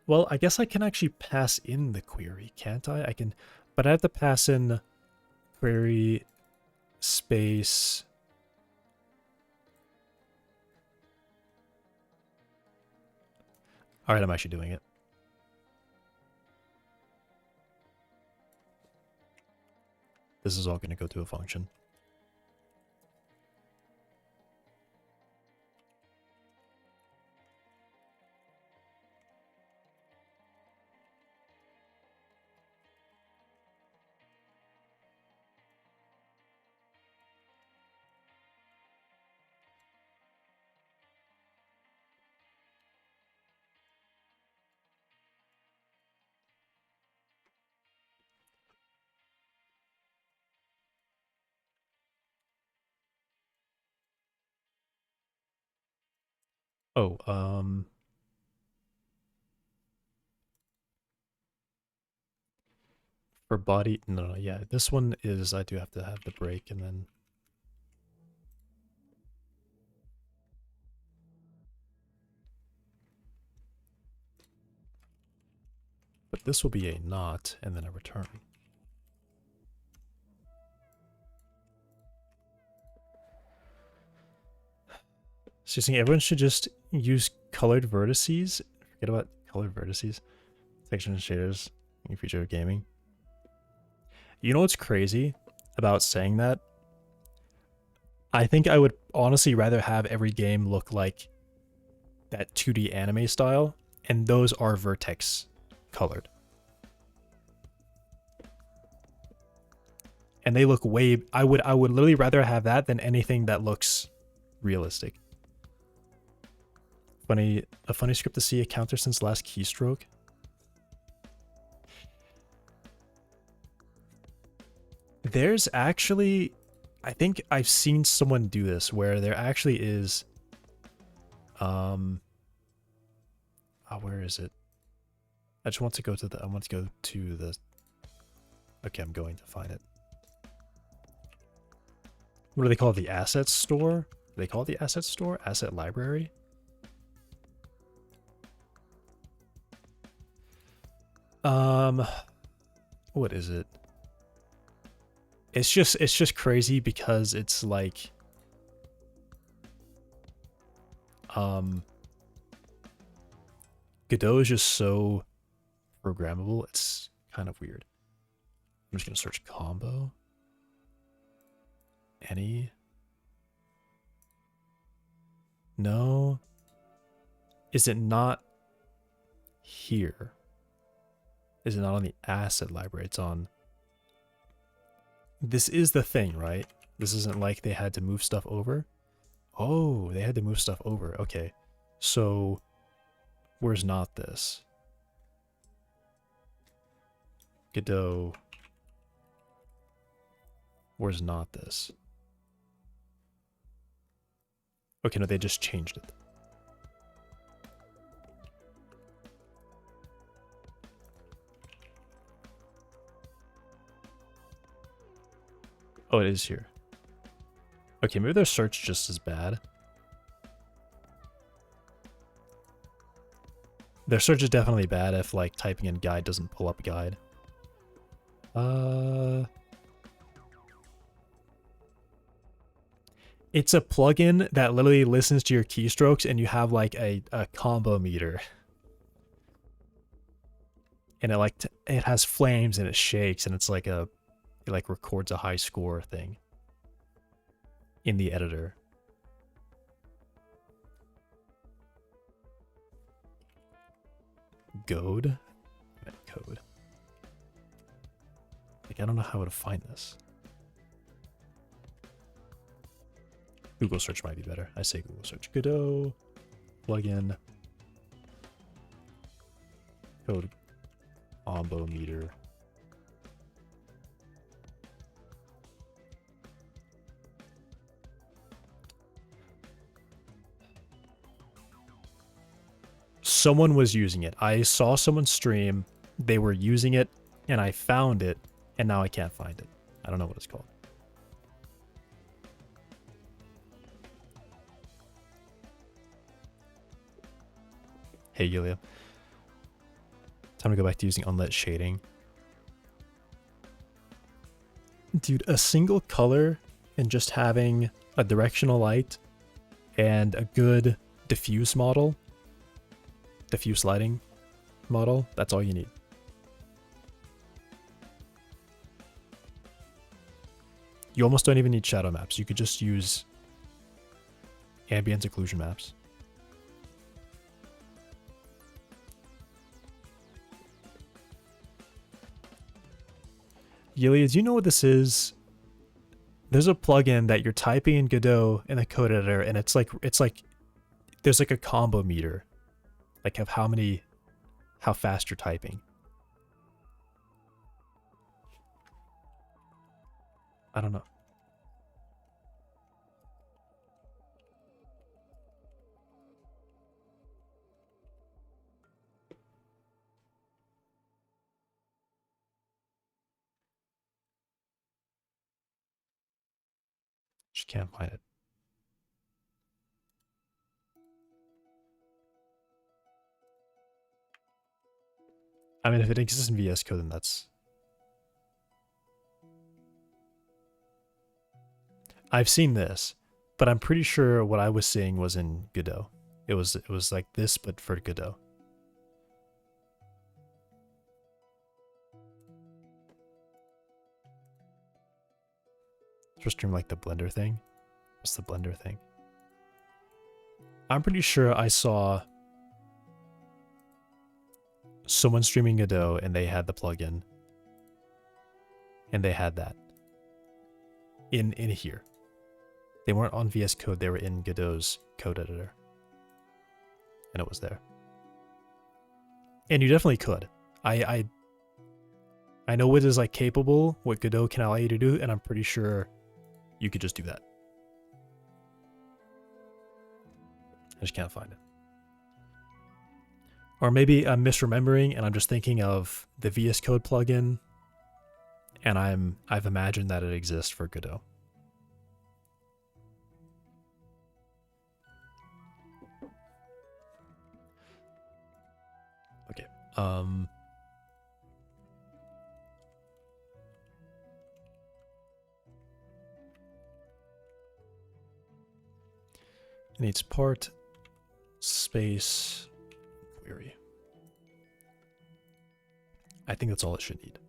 [SPEAKER 1] Well, I guess I can actually pass in the query, can't I? I can, but I have to pass in query space. All right, I'm actually doing it. This is all going to go to a function. Oh, for body, no, yeah, this one is, I do have to have the break and then. But this will be a not and then a return. So you're saying everyone should just use colored vertices? Forget about colored vertices. Textures and shaders in the future of gaming. You know what's crazy about saying that? I think I would honestly rather have every game look like that 2D anime style, and those are vertex colored. And they look way, I would literally rather have that than anything that looks realistic. A funny script to see a counter since last keystroke. There's actually, I think I've seen someone do this where there actually is, where is it? I just want to go to the, okay, I'm going to find it. What do they call it? The asset store? Do they call it the asset store? Asset library? What is it? It's just crazy because it's like, Godot is just so programmable. It's kind of weird. I'm just gonna search combo. Any? No. Is it not here? Is it not on the asset library? It's on. This is the thing, right? This isn't like they had to move stuff over. Oh, they had to move stuff over. Okay. So, where's not this? Godot. Where's not this? Okay, no, they just changed it. Oh, it is here. Okay, maybe their search just as bad. Their search is definitely bad if, like, typing in guide doesn't pull up guide. It's a plugin that literally listens to your keystrokes and you have, like, a combo meter. and it has flames and it shakes, and it's like it like records a high score thing in the editor. Code? Code. Like, I don't know how to find this. Google search might be better. I say Google search. Godot plugin code combo meter. Someone was using it. I saw someone stream. They were using it, and I found it, and now I can't find it. I don't know what it's called. Hey, Yulia. Time to go back to using unlit shading. Dude, a single color and just having a directional light and a good diffuse model, diffuse lighting model, that's all you need. You almost don't even need shadow maps. You could just use ambient occlusion maps. Yulia, do you know what this is? There's a plugin that you're typing in Godot in the code editor, and it's like there's like a combo meter, like of how fast you're typing. I don't know. Just can't find it. I mean, if it exists in VS Code, then that's... I've seen this, but I'm pretty sure what I was seeing was in Godot. It was like this, but for Godot. For stream like the Blender thing. What's the Blender thing? I'm pretty sure I saw someone streaming Godot and they had the plugin. And they had that. In here. They weren't on VS Code, they were in Godot's code editor. And it was there. And you definitely could. I know what is like capable, what Godot can allow you to do, and I'm pretty sure you could just do that. I just can't find it. Or maybe I'm misremembering and I'm just thinking of the VS Code plugin, and I've imagined that it exists for Godot. Okay. It needs part, space, query. I think that's all it should need.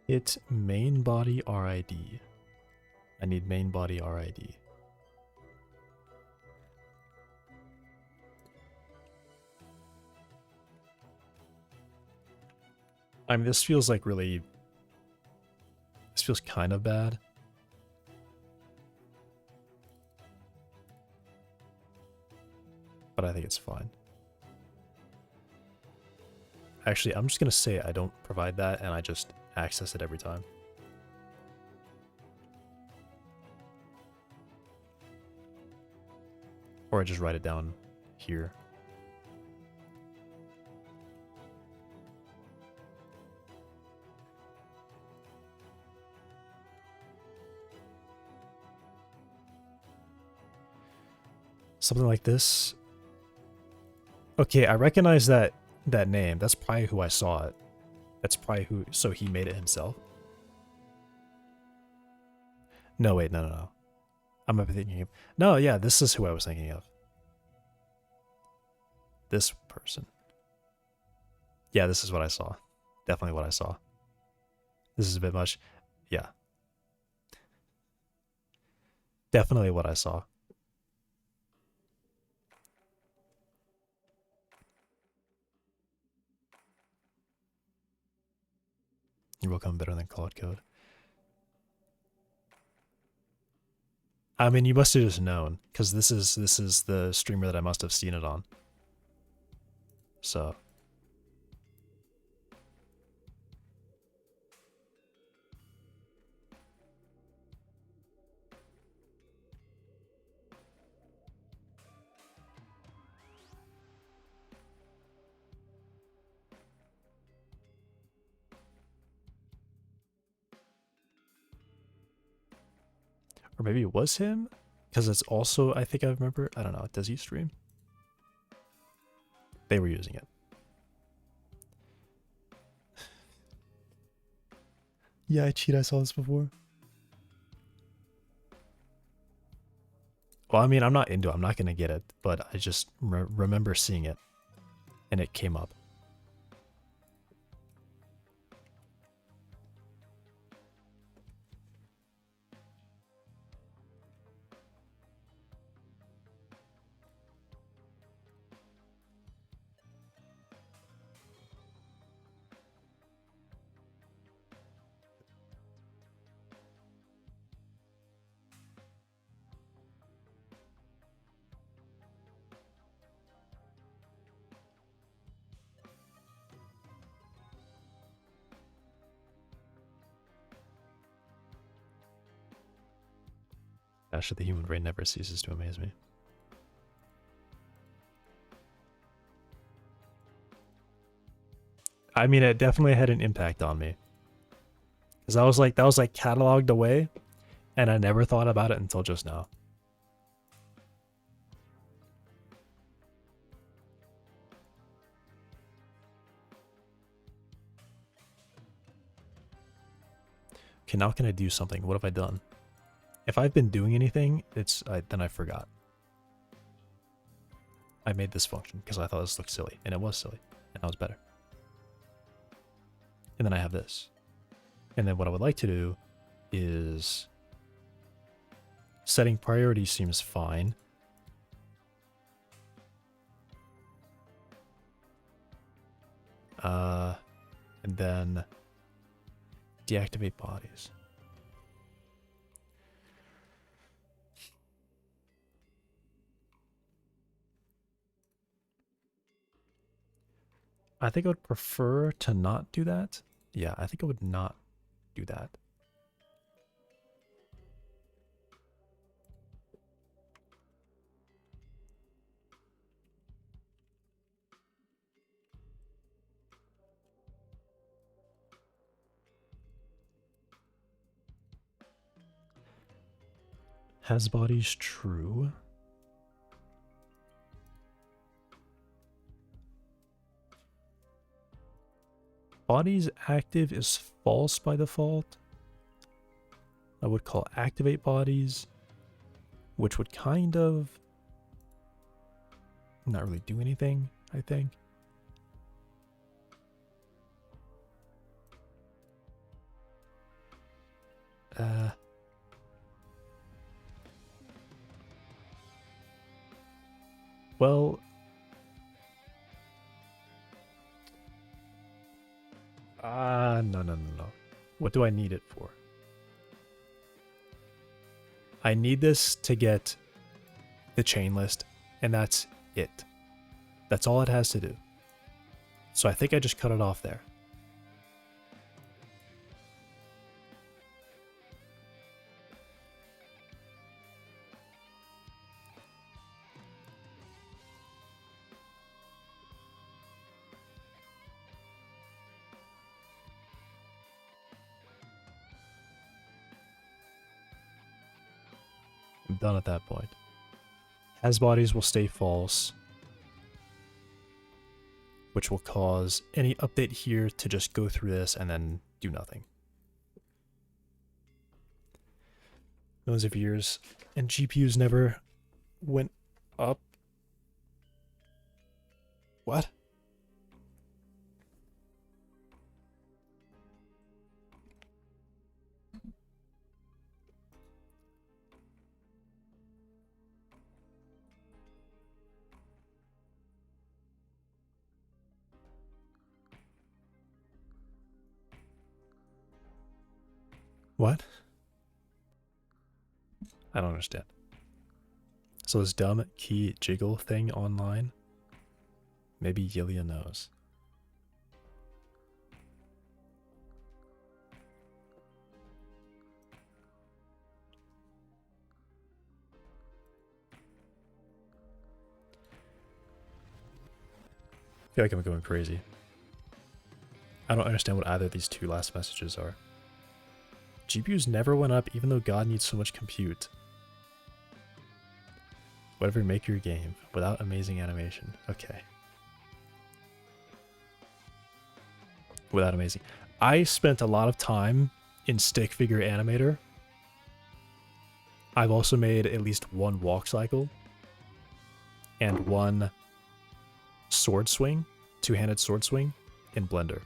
[SPEAKER 1] It's main body RID. I need main body RID. I mean, this feels like really... This feels kind of bad. But I think it's fine. Actually, I'm just going to say I don't provide that and I just access it every time. Or I just write it down here. Something like this. Okay, I recognize that name. That's probably who I saw it. That's probably who, so he made it himself. No, wait, no. I'm not thinking of, no, yeah, this is who I was thinking of. This person. Yeah, this is what I saw. Definitely what I saw. This is a bit much. Yeah. Definitely what I saw. You will come better than Cloud Code. I mean, you must have just known, because this is the streamer that I must have seen it on. So. Or maybe it was him? Because it's also, I think I remember, I don't know, does he stream? They were using it. Yeah, I cheat, I saw this before. Well, I mean, I'm not into it, I'm not going to get it, but I just remember seeing it, and it came up. Actually, the human brain never ceases to amaze me. I mean, it definitely had an impact on me. Because that was like cataloged away, and I never thought about it until just now. Okay, now can I do something? What have I done? If I've been doing anything, then I forgot. I made this function because I thought this looked silly, and it was silly, and I was better. And then I have this. And then what I would like to do is setting priority seems fine. And then deactivate bodies. I think I would prefer to not do that. Yeah, I think I would not do that. Has bodies true? Bodies active is false by default. I would call activate bodies, which would kind of not really do anything, I think. Well, no. What do I need it for? I need this to get the chain list, and that's it. That's all it has to do. So I think I just cut it off there. I'm done at that point. Has bodies will stay false, which will cause any update here to just go through this and then do nothing. Millions of years, and GPUs never went up. What? What? I don't understand. So this dumb key jiggle thing online? Maybe Yilia knows. I feel like I'm going crazy. I don't understand what either of these two last messages are. GPUs never went up even though God needs so much compute. Whatever, make your game without amazing animation. Okay. Without amazing. I spent a lot of time in stick figure animator. I've also made at least one walk cycle and one sword swing, two-handed sword swing in Blender.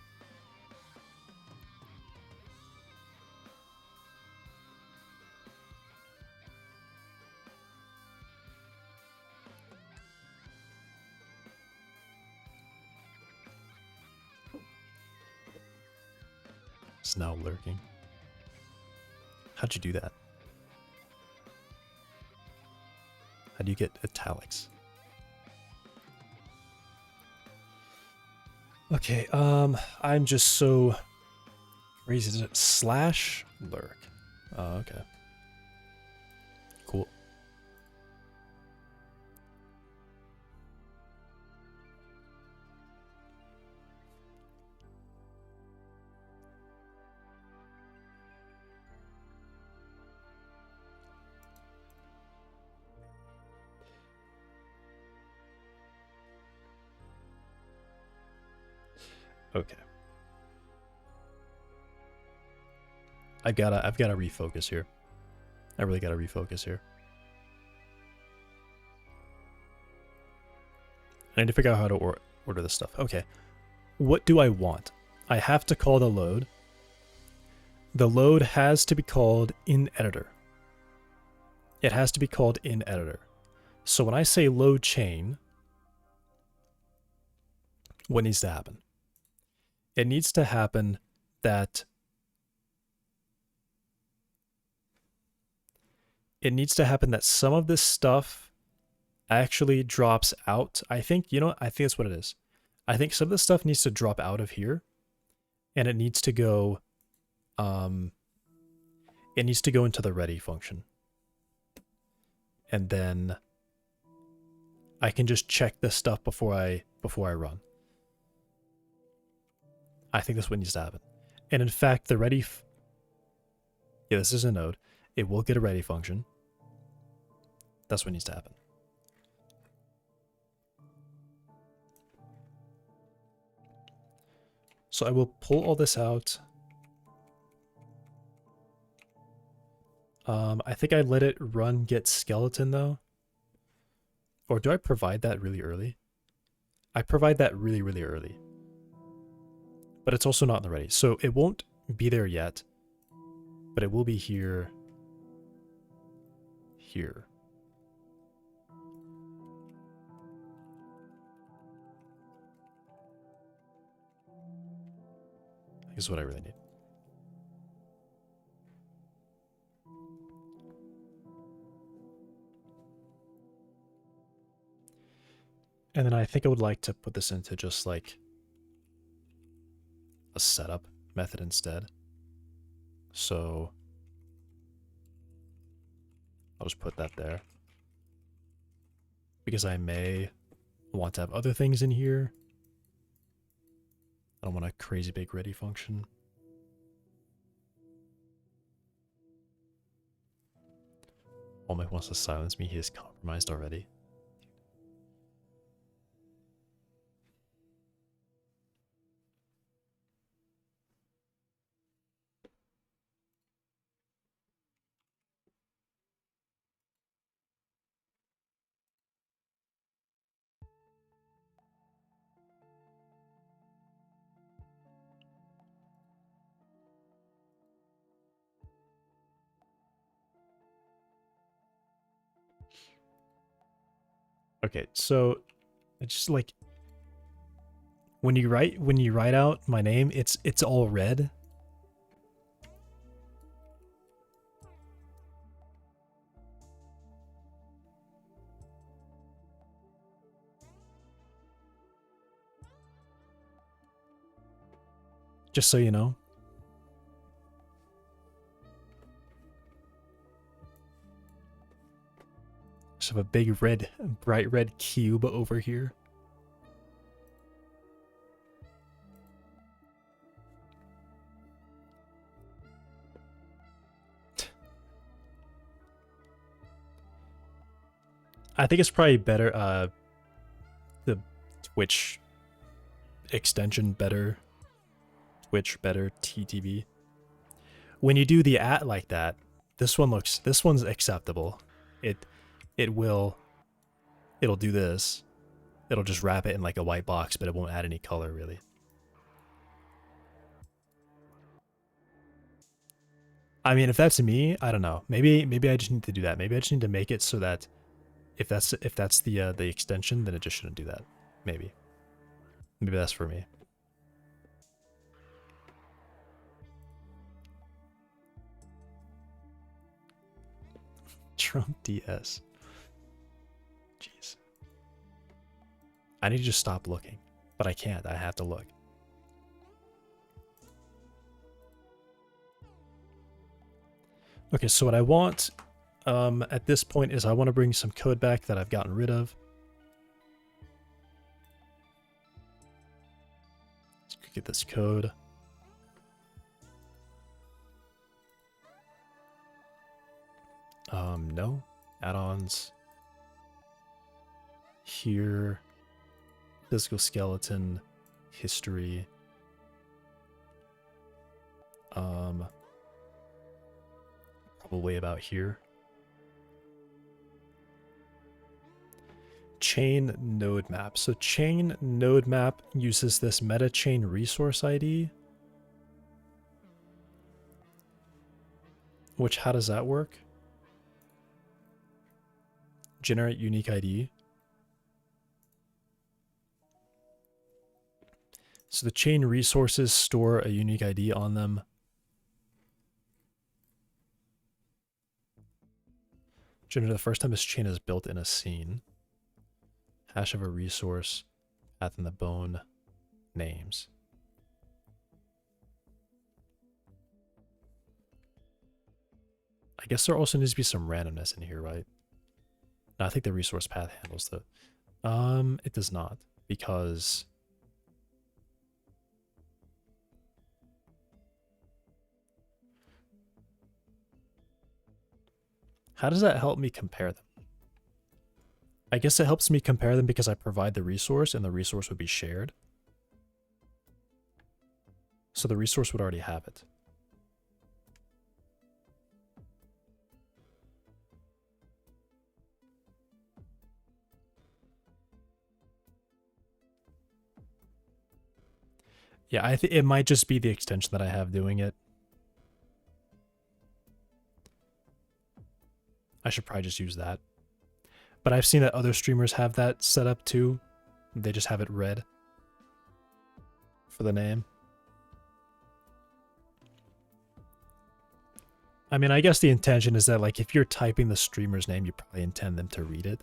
[SPEAKER 1] It's now lurking. How'd you do that? How do you get italics? Okay, I'm just so crazy. Is it slash lurk? Oh, okay. Cool. Okay. I've gotta refocus here. I really gotta refocus here. I need to figure out how to order this stuff. Okay. What do I want? I have to call the load. The load has to be called in editor. It has to be called in editor. So when I say load chain, what needs to happen? It needs to happen that some of this stuff actually drops out. I think, you know what? I think that's what it is. I think some of this stuff needs to drop out of here, and it needs to go into the ready function. And then I can just check this stuff before I run. I think that's what needs to happen. And in fact, the ready... yeah, this is a node. It will get a ready function. That's what needs to happen. So I will pull all this out. I think I let it run get skeleton though. Or do I provide that really early? I provide that really, really early. But it's also not in the ready. So it won't be there yet. But it will be here. Here. I think is what I really need. And then I think I would like to put this into just like a setup method instead. So I'll just put that there. Because I may want to have other things in here. I don't want a crazy big ready function. Olmec wants to silence me. He is compromised already. Okay, so it's just like when you write out my name, it's all red. Just so you know. Just have a big red, bright red cube over here. I think it's probably better, the Twitch extension better. Twitch better, TTV. When you do the @ like that, this one's acceptable. It'll do this. It'll just wrap it in like a white box, but it won't add any color really. I mean, if that's me, I don't know. Maybe I just need to do that. Maybe I just need to make it so that if that's the extension, then it just shouldn't do that. Maybe that's for me. Trump DS. Jeez. I need to just stop looking, but I can't. I have to look. Okay, so what I want at this point is I want to bring some code back that I've gotten rid of. Let's get this code. No. Add-ons. Here. Physical skeleton. History. Probably about here. Chain node map. So chain node map uses this meta chain resource ID. Which, how does that work? Generate unique ID. So the chain resources store a unique ID on them. Generate the first time this chain is built in a scene. Hash of a resource, path in the bone, names. I guess there also needs to be some randomness in here, right? No, I think the resource path handles the... it does not, because... How does that help me compare them? I guess it helps me compare them because I provide the resource and the resource would be shared. So the resource would already have it. Yeah, I think it might just be the extension that I have doing it. I should probably just use that. But I've seen that other streamers have that set up too. They just have it red for the name. I mean, I guess the intention is that, like, if you're typing the streamer's name, you probably intend them to read it.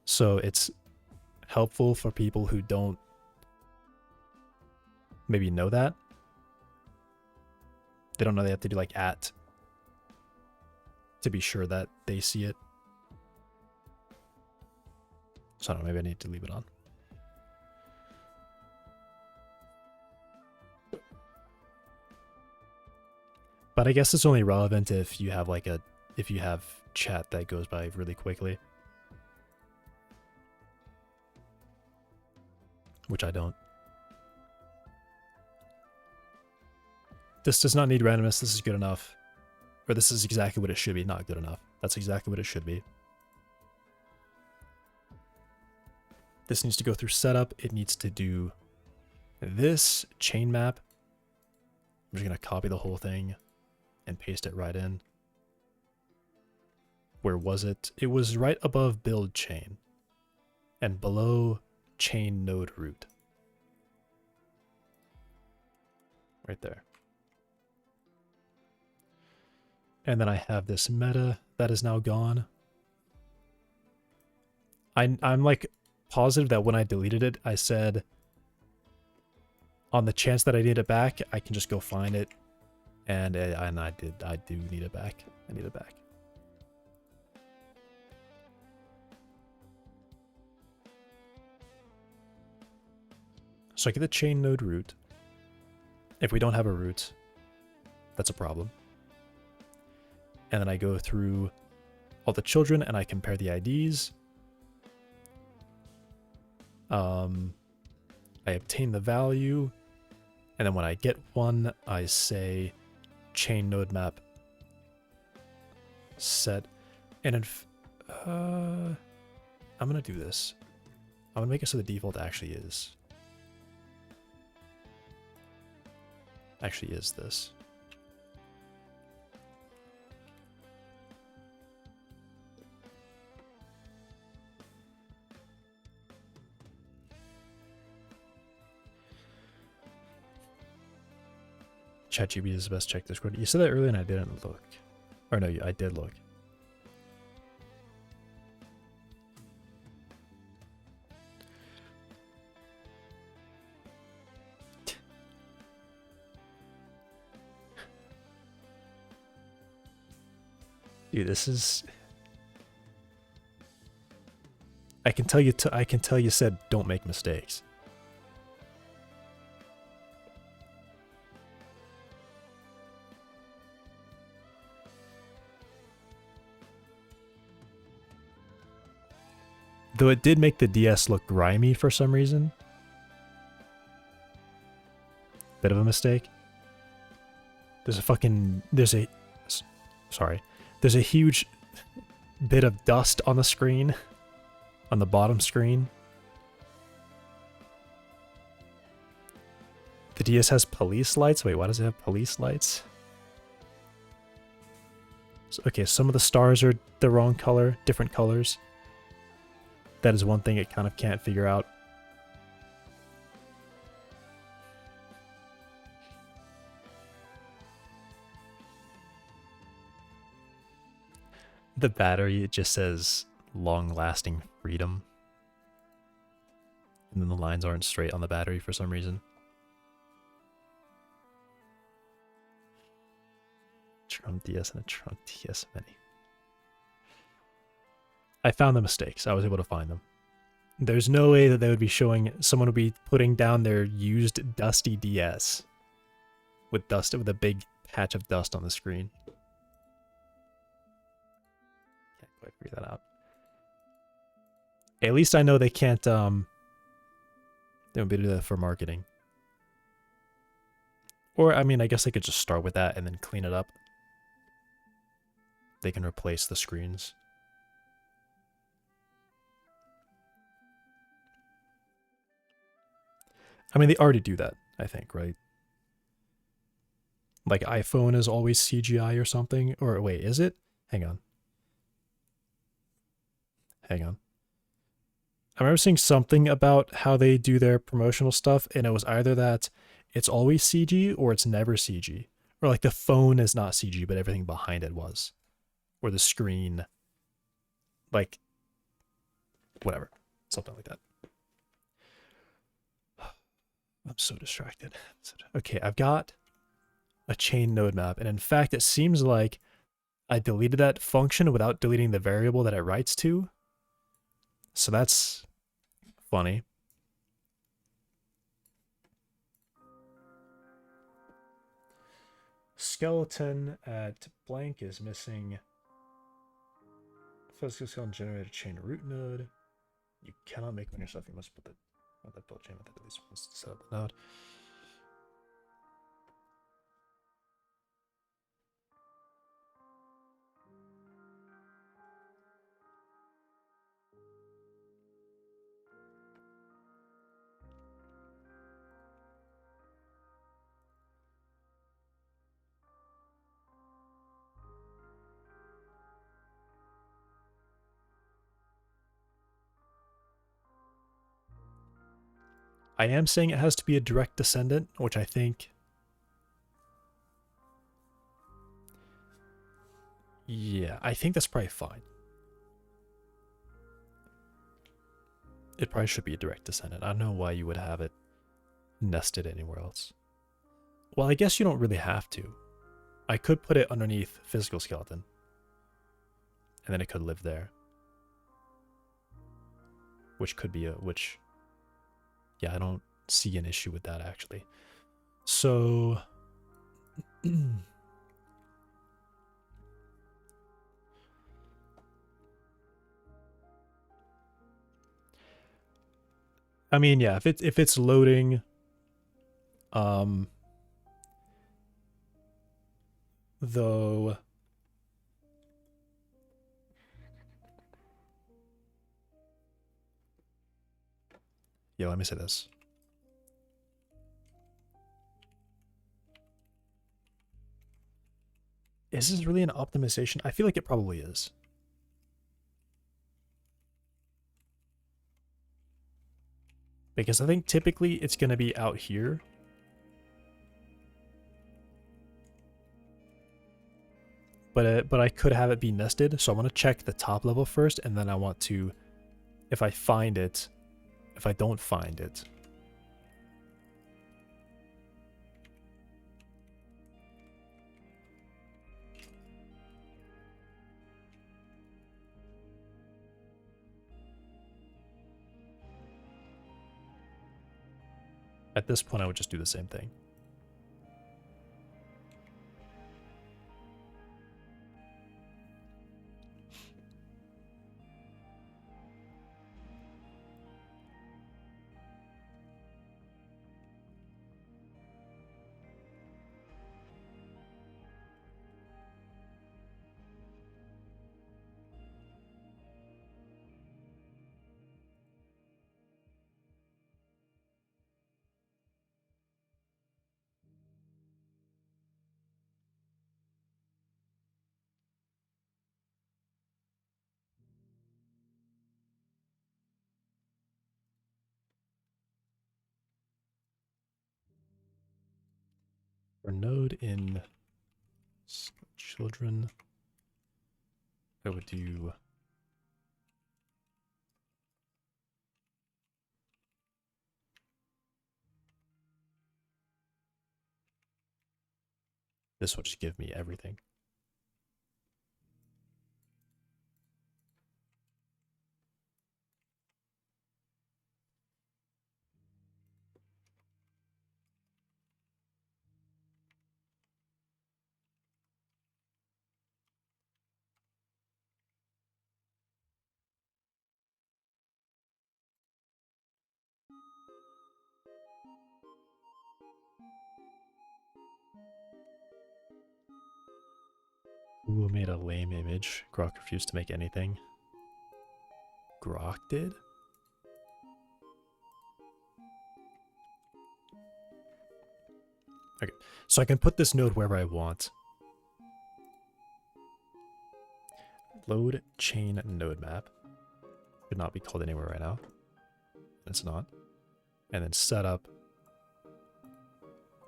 [SPEAKER 1] So it's helpful for people who don't maybe know that. They don't know they have to do, like, @ to be sure that they see it. So I don't know, maybe I need to leave it on. But I guess it's only relevant if you have like if you have chat that goes by really quickly. Which I don't. This does not need randomness. This is good enough. Or this is exactly what it should be. Not good enough. That's exactly what it should be. This needs to go through setup. It needs to do this chain map. I'm just going to copy the whole thing and paste it right in. Where was it? It was right above build chain and below chain node root. Right there. And then I have this meta that is now gone. I'm like positive that when I deleted it, I said on the chance that I need it back, I can just go find it. And I do need it back. I need it back. So I get the chain node root. If we don't have a root, that's a problem. And then I go through all the children and I compare the IDs. I obtain the value. And then when I get one, I say chain node map set. And I'm going to do this. I'm going to make it so the default actually is this. ChatGPT is the best. Check Discord. You said that earlier and I didn't look. Or no, I did look. Dude, this is... I can tell you said don't make mistakes. Though it did make the DS look grimy for some reason. Bit of a mistake. There's a huge bit of dust on the screen. On the bottom screen. The DS has police lights? Wait, why does it have police lights? So, okay, some of the stars are the wrong color, different colors. That is one thing it kind of can't figure out. The battery, it just says long-lasting freedom. And then the lines aren't straight on the battery for some reason. Trump DS and a Trump DS Mini. I found the mistakes. I was able to find them. There's no way that they would be showing, someone would be putting down their used dusty DS with dust, with a big patch of dust on the screen. Can't quite figure that out. At least I know they can't, they won't be able to do that for marketing. Or, I mean, I guess they could just start with that and then clean it up. They can replace the screens. I mean, they already do that, I think, right? Like iPhone is always CGI or something. Or wait, is it? Hang on. Hang on. I remember seeing something about how they do their promotional stuff, and it was either that it's always CG or it's never CG. Or like the phone is not CG, but everything behind it was. Or the screen. Like, whatever. Something like that. I'm so distracted. Okay, I've got a chain node map, and in fact, it seems like I deleted that function without deleting the variable that it writes to. So that's funny. Skeleton at blank is missing Physical skeleton generate a chain root node. You cannot make one yourself. You must put the build chain method at least once to set up the node. I am saying it has to be a direct descendant, which I think... Yeah, I think that's probably fine. It probably should be a direct descendant. I don't know why you would have it nested anywhere else. Well, I guess you don't really have to. I could put it underneath physical skeleton. And then it could live there. Which could be a... Which... Yeah, I don't see an issue with that, actually. So... I mean, yeah, if it's loading... Though... Yeah, let me say this. Is this really an optimization? I feel like it probably is. Because I think typically it's going to be out here. But I could have it be nested, so I want to check the top level first, and then I want to, if I find it, if I don't find it, at this point I would just do the same thing. For node in children, I would do this will just give me everything. Who made a lame image? Grok refused to make anything. Grok did? Okay, so I can put this node wherever I want. Load chain node map. Could not be called anywhere right now. It's not. And then setup.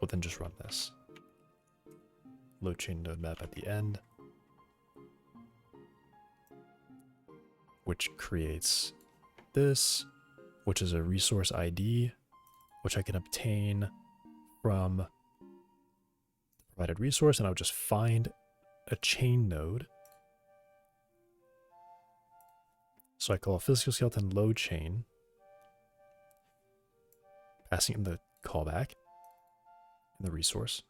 [SPEAKER 1] We'll then just run this. Load chain node map at the end. Which creates this, which is a resource ID, which I can obtain from the provided resource, and I'll just find a chain node. So I call a physical skeleton load chain, passing in the callback in the resource.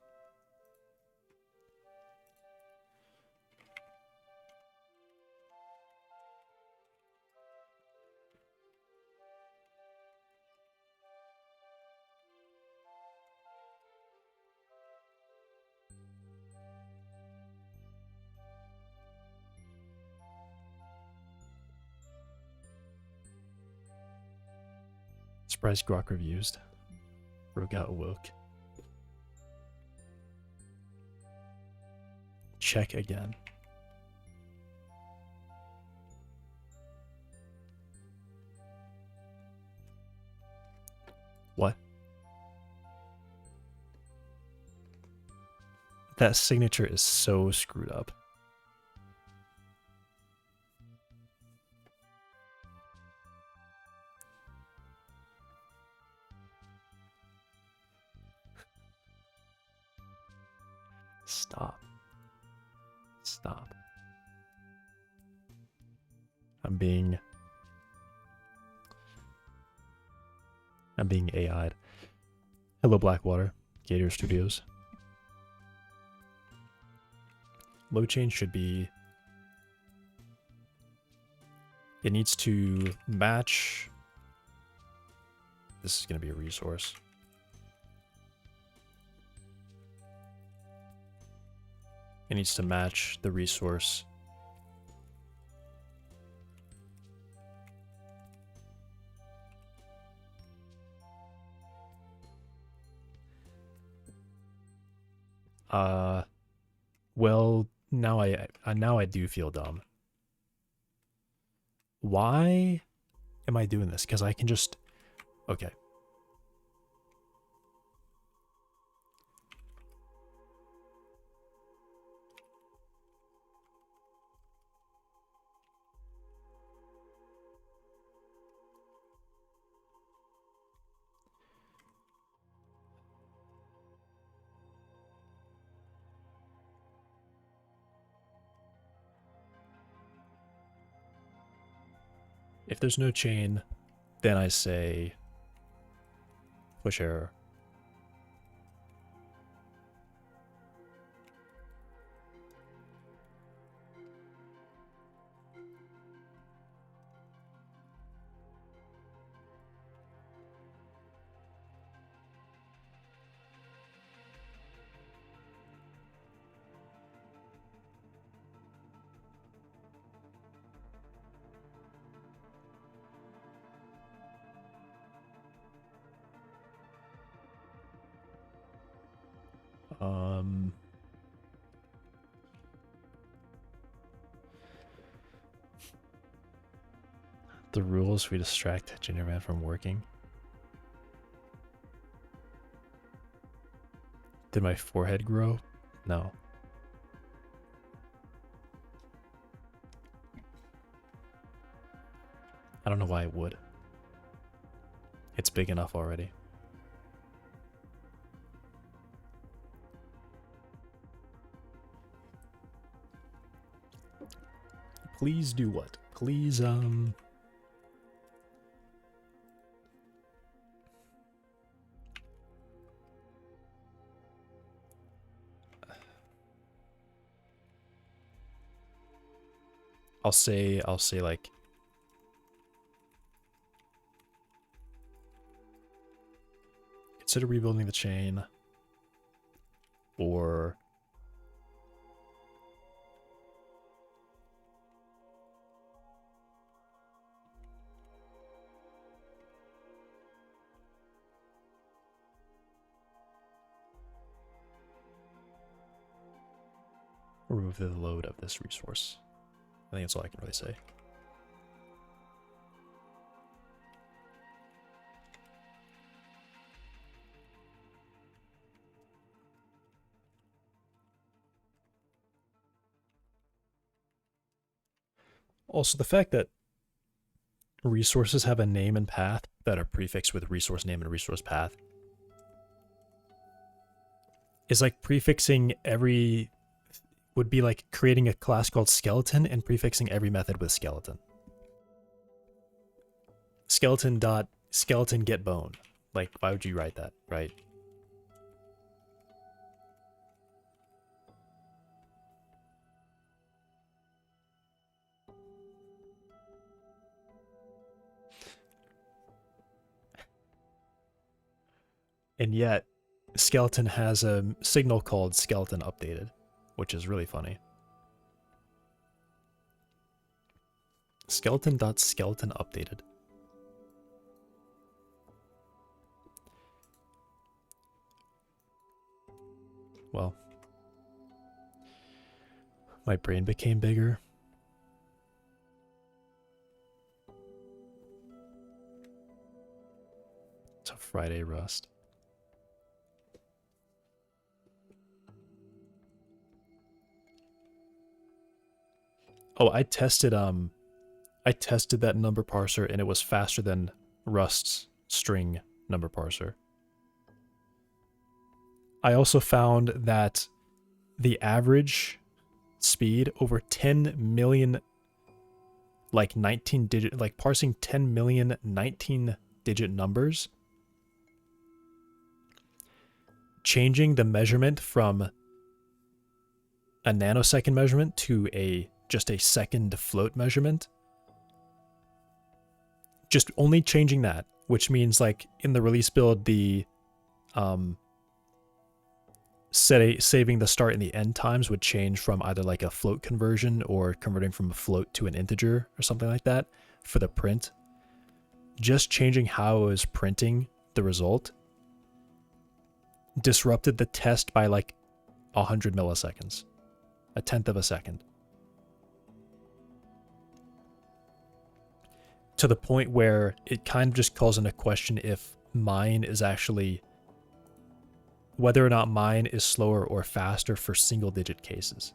[SPEAKER 1] surprised Grok refused. Rogout awoke. Check again. What? That signature is so screwed up. Stop. Stop. I'm being AI'd. Hello, Blackwater. Gator Studios. Load chain should be... It needs to match... This is going to be a resource. It needs to match the resource. Well, now I do feel dumb. Why am I doing this? Because I can just... Okay. If there's no chain, then I say push error. The rules we distract Gingerman from working. Did my forehead grow? No. I don't know why it would. It's big enough already. Please do what? Please, I'll say like consider rebuilding the chain or remove the load of this resource. I think that's all I can really say. Also, the fact that resources have a name and path that are prefixed with resource name and resource path is like prefixing every... would be like creating a class called skeleton and prefixing every method with skeleton. Skeleton dot skeleton get bone. Like, why would you write that, right? And yet, skeleton has a signal called skeleton updated, which is really funny. Skeleton dot skeleton updated. well, my brain became bigger. It's a Friday Rust. Oh, I tested that number parser and it was faster than Rust's string number parser. I also found that the average speed over 10 million like 19 digit, like parsing 10 million 19 digit numbers, changing the measurement from a nanosecond measurement to just a second float measurement, just only changing that, which means like in the release build, the saving the start and the end times would change from either like a float conversion or converting from a float to an integer or something like that for the print. Just changing how it was printing the result disrupted the test by like 100 milliseconds, a tenth of a second. To the point where it kind of just calls into question if mine is actually, whether or not mine is slower or faster for single digit cases.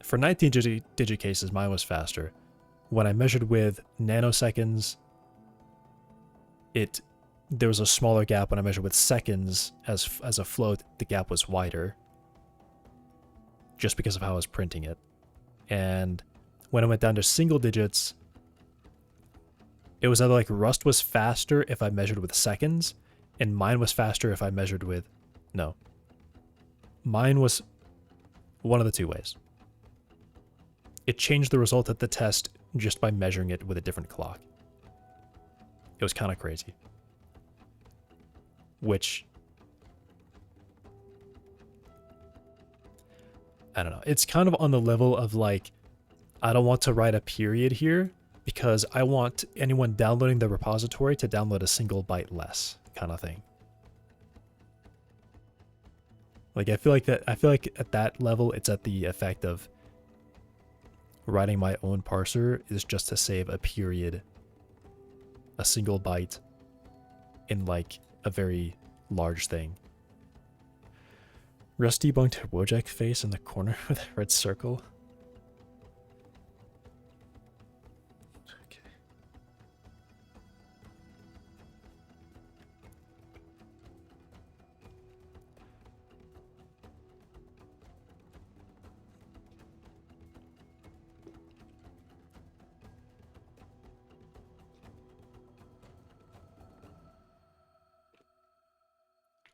[SPEAKER 1] For 19 digit cases, mine was faster. When I measured with nanoseconds, there was a smaller gap. When I measured with seconds as a float, the gap was wider, just because of how I was printing it. And when I went down to single digits, it was either like Rust was faster if I measured with seconds, and mine was faster if I measured with... No. Mine was one of the two ways. It changed the result of the test just by measuring it with a different clock. It was kind of crazy. Which... I don't know. It's kind of on the level of like, I don't want to write a period here because I want anyone downloading the repository to download a single byte less kind of thing. Like I feel like at that level it's at the effect of writing my own parser is just to save a period, a single byte in like a very large thing. Rust debunked Wojak face in the corner with a red circle.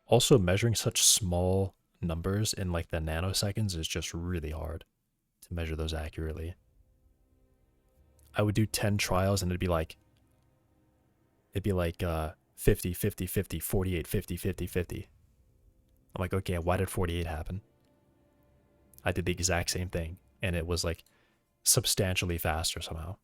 [SPEAKER 1] Also, measuring such small numbers in like the nanoseconds is just really hard to measure those accurately. I would do 10 trials and it'd be like 50, 50, 50, 48, 50, 50, 50. I'm like, okay, why did 48 happen? I did the exact same thing and it was like substantially faster somehow.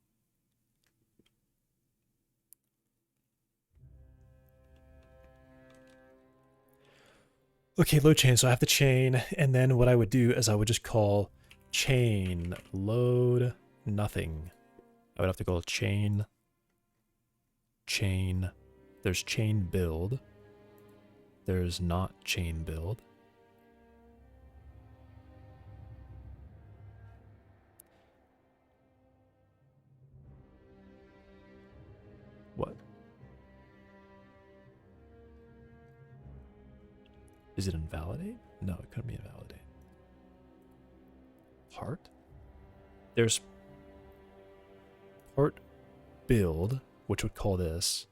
[SPEAKER 1] Okay, load chain. So I have to chain, and then what I would do is I would just call chain load nothing. I would have to call chain. There's chain build. There's not chain build. What? Is it invalidate? No, it couldn't be invalidate. Part? There's part build, which would call this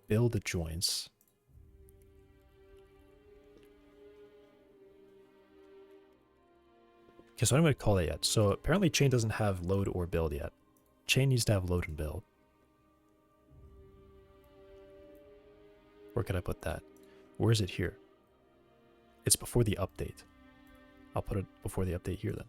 [SPEAKER 1] build the joints. Okay, so I'm going to call that yet. So apparently chain doesn't have load or build yet. Chain needs to have load and build. Where could I put that? Where is it here? It's before the update. I'll put it before the update here then.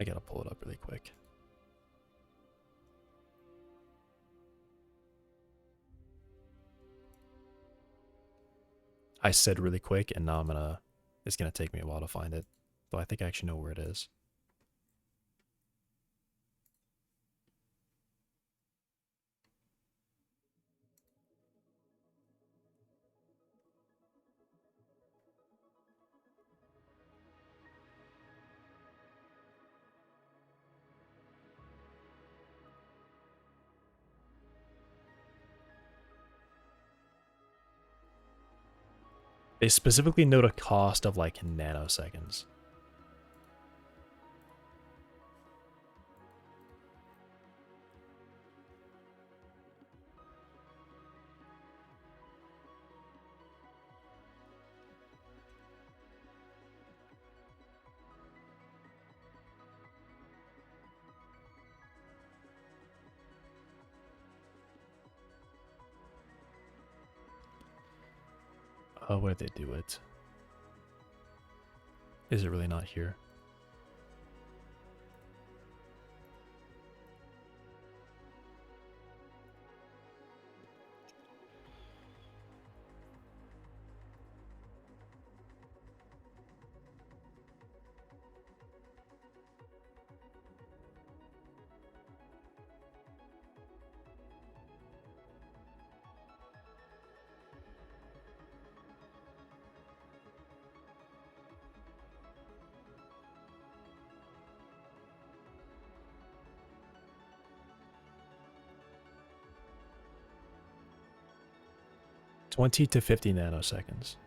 [SPEAKER 1] I gotta pull it up really quick. I said really quick, and now it's gonna take me a while to find it. Though I think I actually know where it is. They specifically note a cost of like nanoseconds. Oh, where did they do it? Is it really not here? $20 to 50 nanoseconds.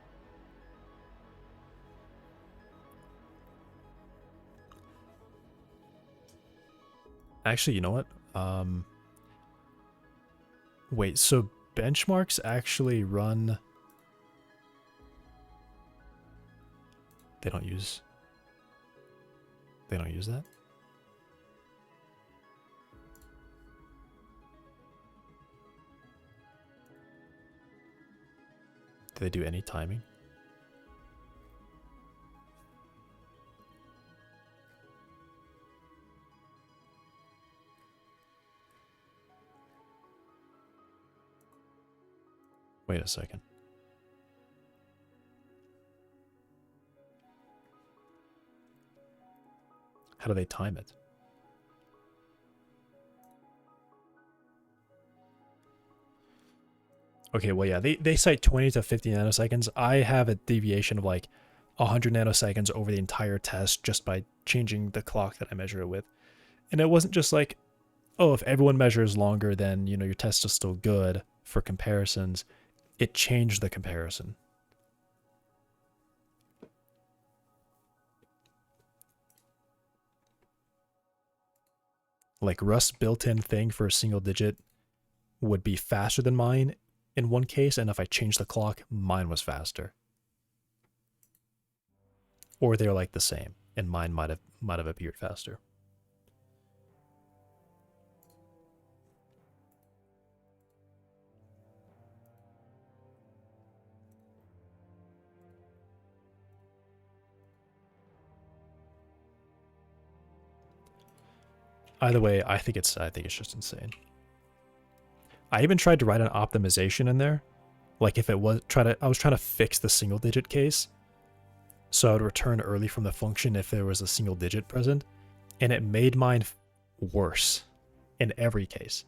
[SPEAKER 1] Actually, you know what? Wait, so benchmarks actually run... They don't use that? Do they do any timing? Wait a second. How do they time it? Okay, well, yeah, they cite 20 to 50 nanoseconds. I have a deviation of like 100 nanoseconds over the entire test just by changing the clock that I measure it with. And it wasn't just like, oh, if everyone measures longer, then, you know, your test is still good for comparisons. It changed the comparison. Like Rust's built-in thing for a single digit would be faster than mine in one case, and if I changed the clock, mine was faster. Or they're like the same, and mine might have appeared faster. Either way, I think it's just insane. I even tried to write an optimization in there. Like if it was I was trying to fix the single digit case. So I would return early from the function if there was a single digit present, and it made mine worse in every case.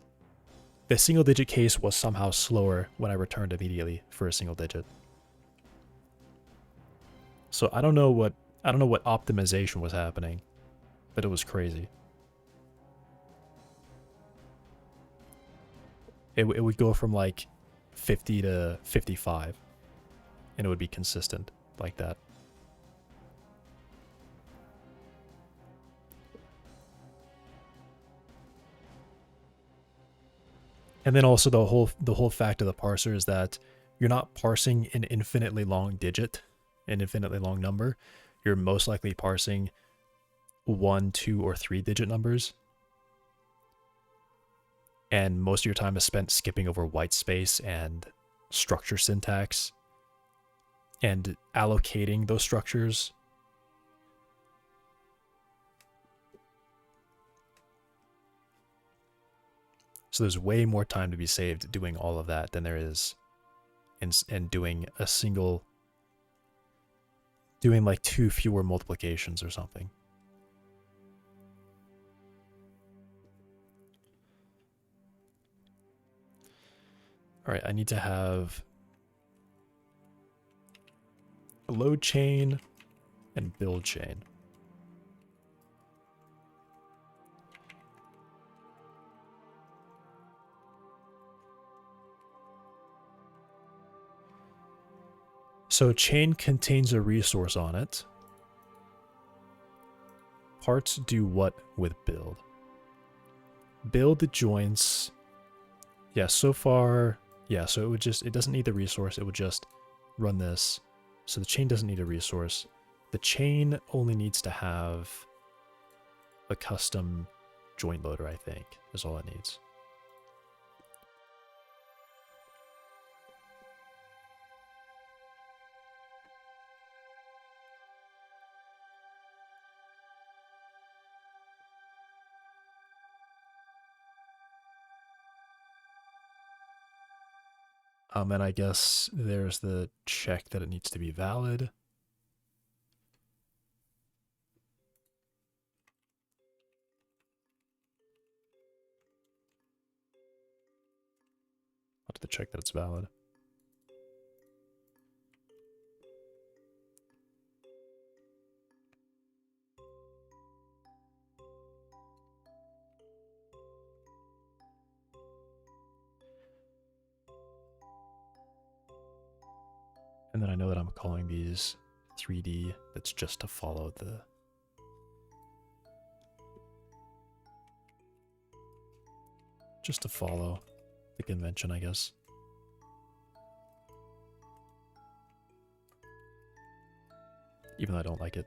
[SPEAKER 1] The single digit case was somehow slower when I returned immediately for a single digit. So I don't know what optimization was happening, but it was crazy. It would go from like 50 to 55, and it would be consistent like that. And then also the whole fact of the parser is that you're not parsing an infinitely long digit, an infinitely long number. You're most likely parsing 1, 2, or 3 digit numbers. And most of your time is spent skipping over white space and structure syntax and allocating those structures. So there's way more time to be saved doing all of that than there is in doing a single, doing like 2 fewer multiplications or something. All right, I need to have a load chain and build chain. So chain contains a resource on it. Parts do what with build? Build the joints. Yeah, so far, yeah, so it doesn't need the resource, it would just run this. So the chain doesn't need a resource. The chain only needs to have a custom joint loader, I think, is all it needs. And I guess there's the check that it needs to be valid. I'll do the check that it's valid. And then I know that I'm calling these 3D. That's just to follow the... Just to follow the convention, I guess. Even though I don't like it.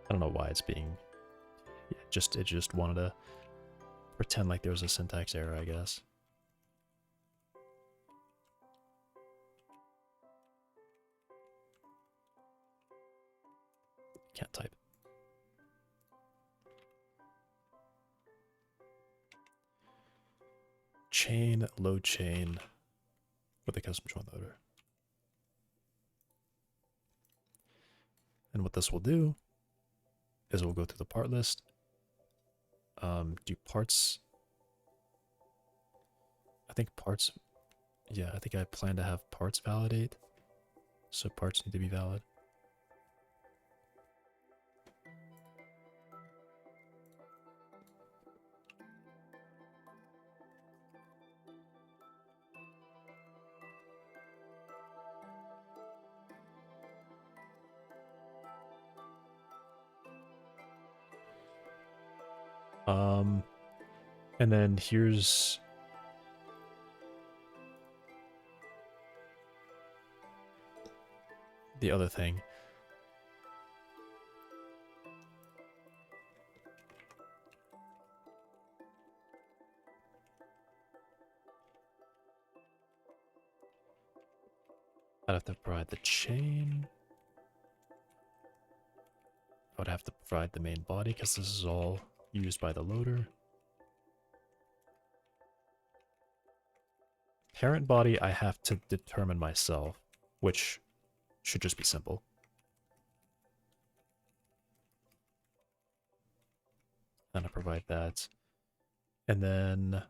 [SPEAKER 1] I don't know why it's being... Yeah, it just wanted to pretend like there was a syntax error, I guess. Can't type. Chain, load chain with a custom joint loader. And what this will do is we'll go through the part list, do parts. I think parts, yeah, I think I plan to have parts validate. So parts need to be valid. And then here's the other thing. I'd have to provide the chain. I would have to provide the main body because this is all used by the loader. Parent body I have to determine myself, which should just be simple. Then I provide that. And then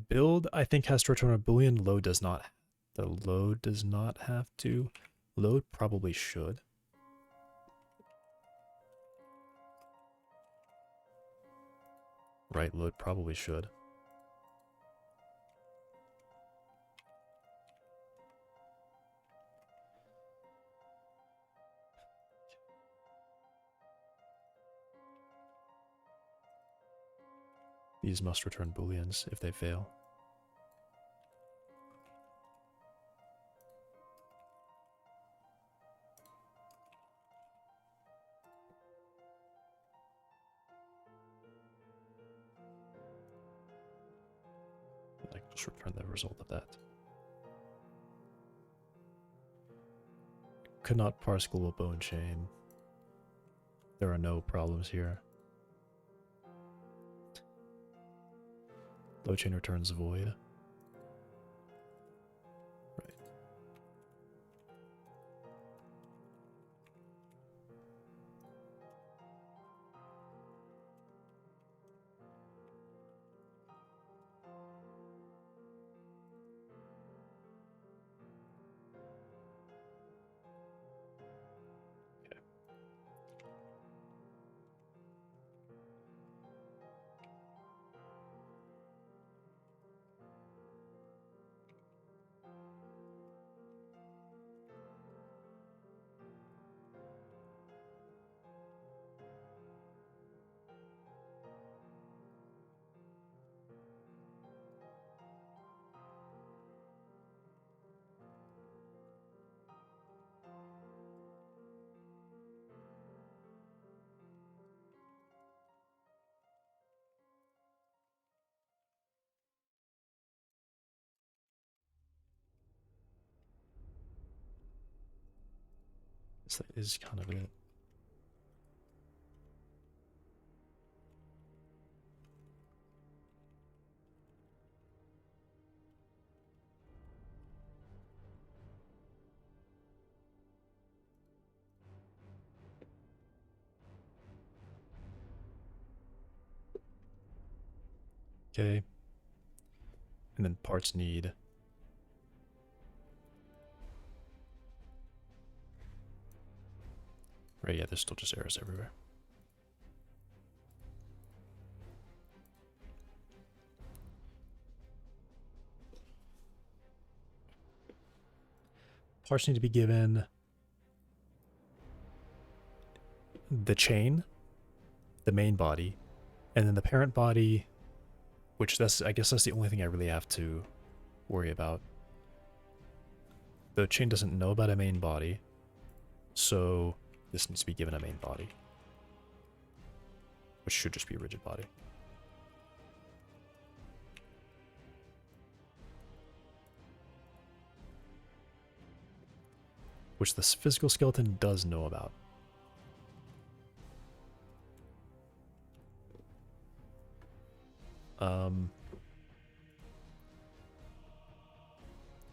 [SPEAKER 1] build, I think, has to return a Boolean. Load does not. The load does not have to. Load probably should. Right, load probably should. These must return booleans if they fail. Like, just return the result of that. Could not parse global bone chain. There are no problems here. Load chain returns void. Right. Okay. That is kind of it. Okay. And then parts need. Right, yeah, there's still just errors everywhere. Parts need to be given the chain, the main body, and then the parent body, which I guess that's the only thing I really have to worry about. The chain doesn't know about a main body, so this needs to be given a main body, which should just be a rigid body. Which the physical skeleton does know about.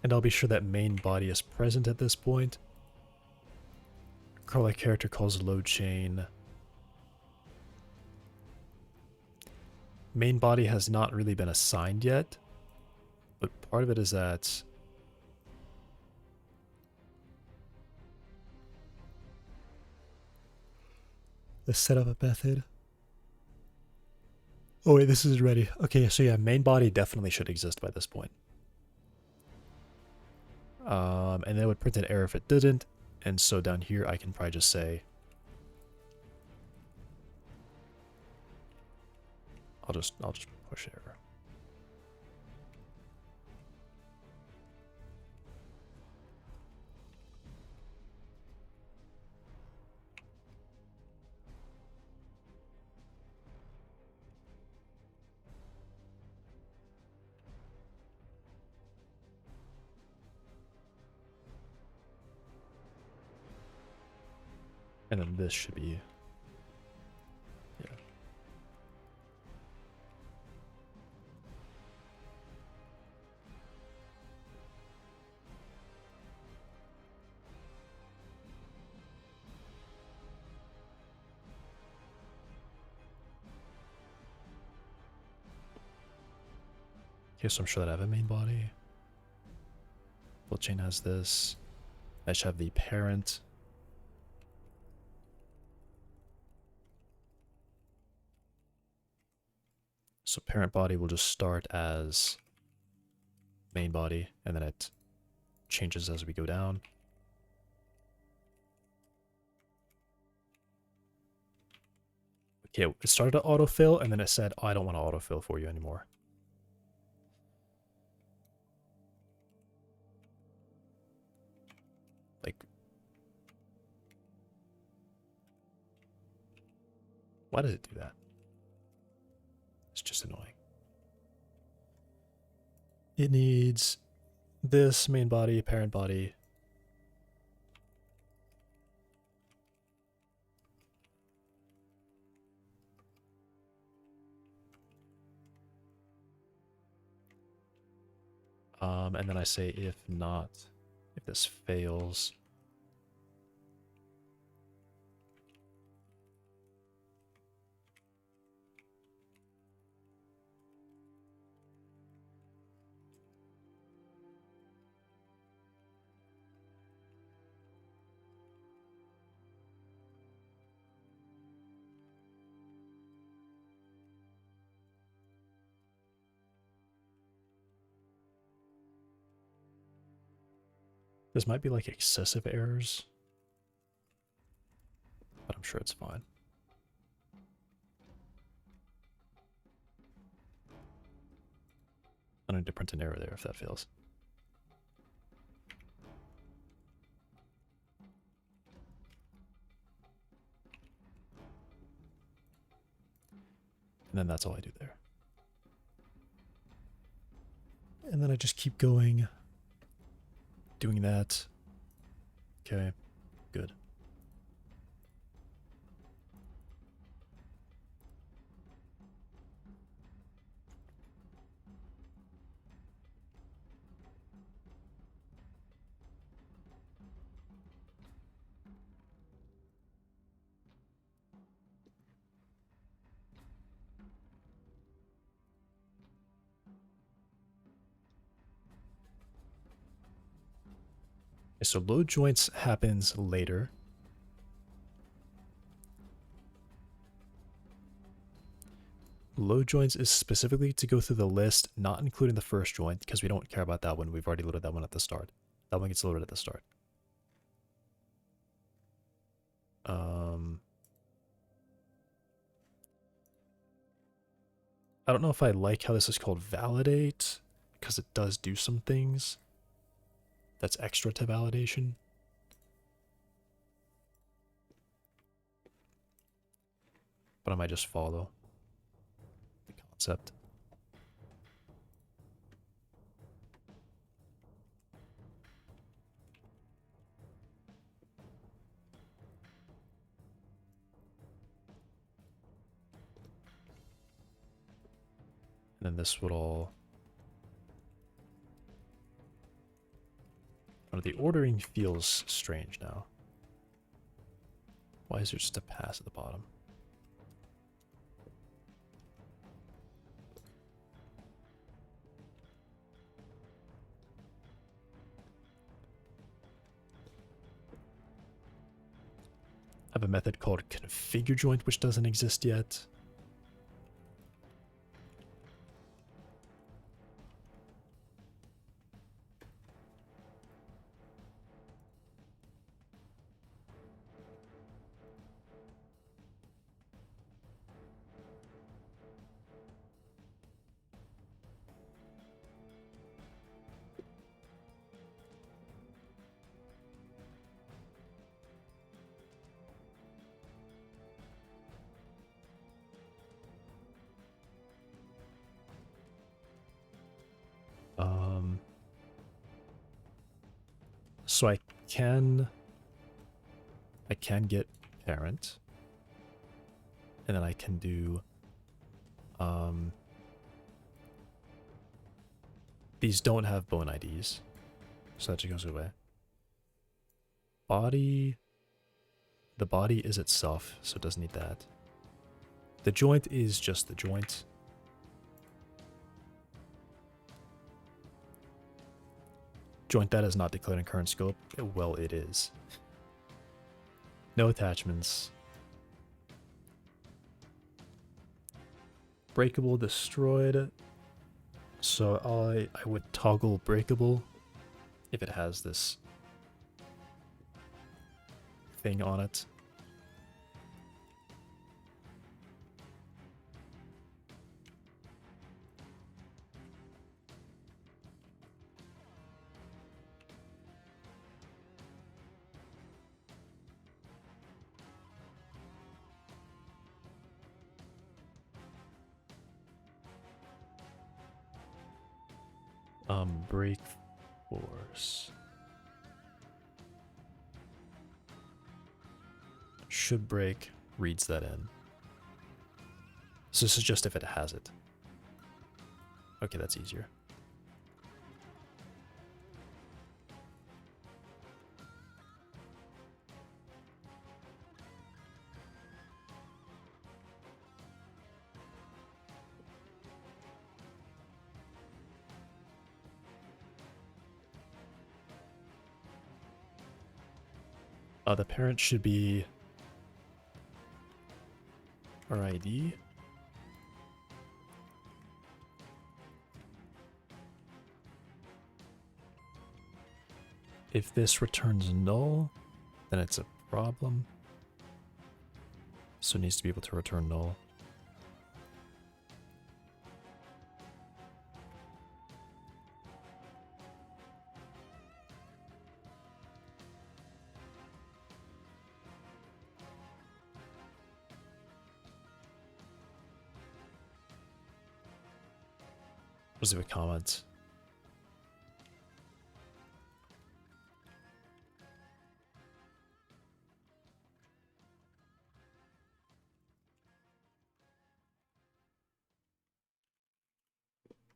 [SPEAKER 1] And I'll be sure that main body is present at this point. Call a character calls load chain. Main body has not really been assigned yet, but part of it is that the setup method. Oh wait, this is ready. Okay, so yeah, main body definitely should exist by this point. And then it would print an error if it didn't. And so down here, I can probably just say, I'll just push error. And then this should be, yeah. Okay, so I'm sure that I have a main body. Build chain has this. I should have the parent. So parent body will just start as main body, and then it changes as we go down. Okay, it started to autofill, and then it said, oh, I don't want to autofill for you anymore. Like, why does it do that? It's just annoying. It needs this main body, parent body. And then I say if not, if this fails. This might be like excessive errors, but I'm sure it's fine. I don't need to print an error there if that fails. And then that's all I do there. And then I just keep going, doing that. Okay, good. Okay, so load joints happens later. Load joints is specifically to go through the list, not including the first joint, because we don't care about that one. We've already loaded that one at the start. That one gets loaded at the start. I don't know if I like how this is called validate, because it does do some things that's extra to validation. But I might just follow the concept. And then this would all... Oh, the ordering feels strange now. Why is there just a pass at the bottom? I have a method called configure joint, which doesn't exist yet. So I can get parent, and then I can do these don't have bone IDs, so that just goes away. Body, the body is itself, so it doesn't need that. The joint is just the joint. Joint that is not declared in current scope. Well, it is. No attachments. Breakable destroyed. So I would toggle breakable if it has this thing on it. Break force. Should break, reads that in. So this is just if it has it. Okay, that's easier. The parent should be our ID. If this returns null, then it's a problem. So it needs to be able to return null. Let's leave a comment.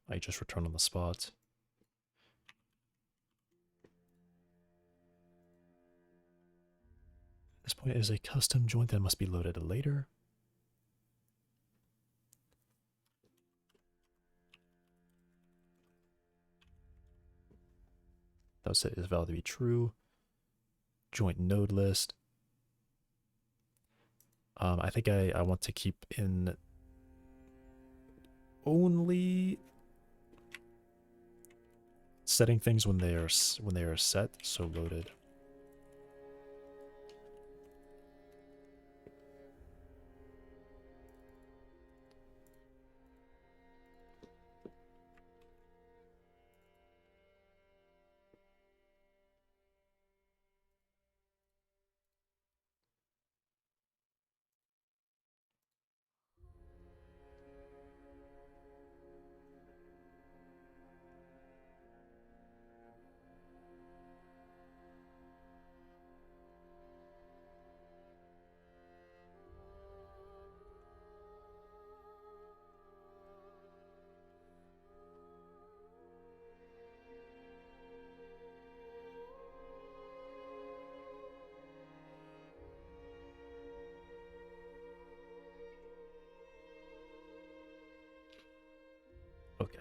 [SPEAKER 1] I just return on the spot. This point is a custom joint that must be loaded later. That set is valid to be true. Joint node list. I think I want to keep in only setting things when they are set, so loaded. Okay.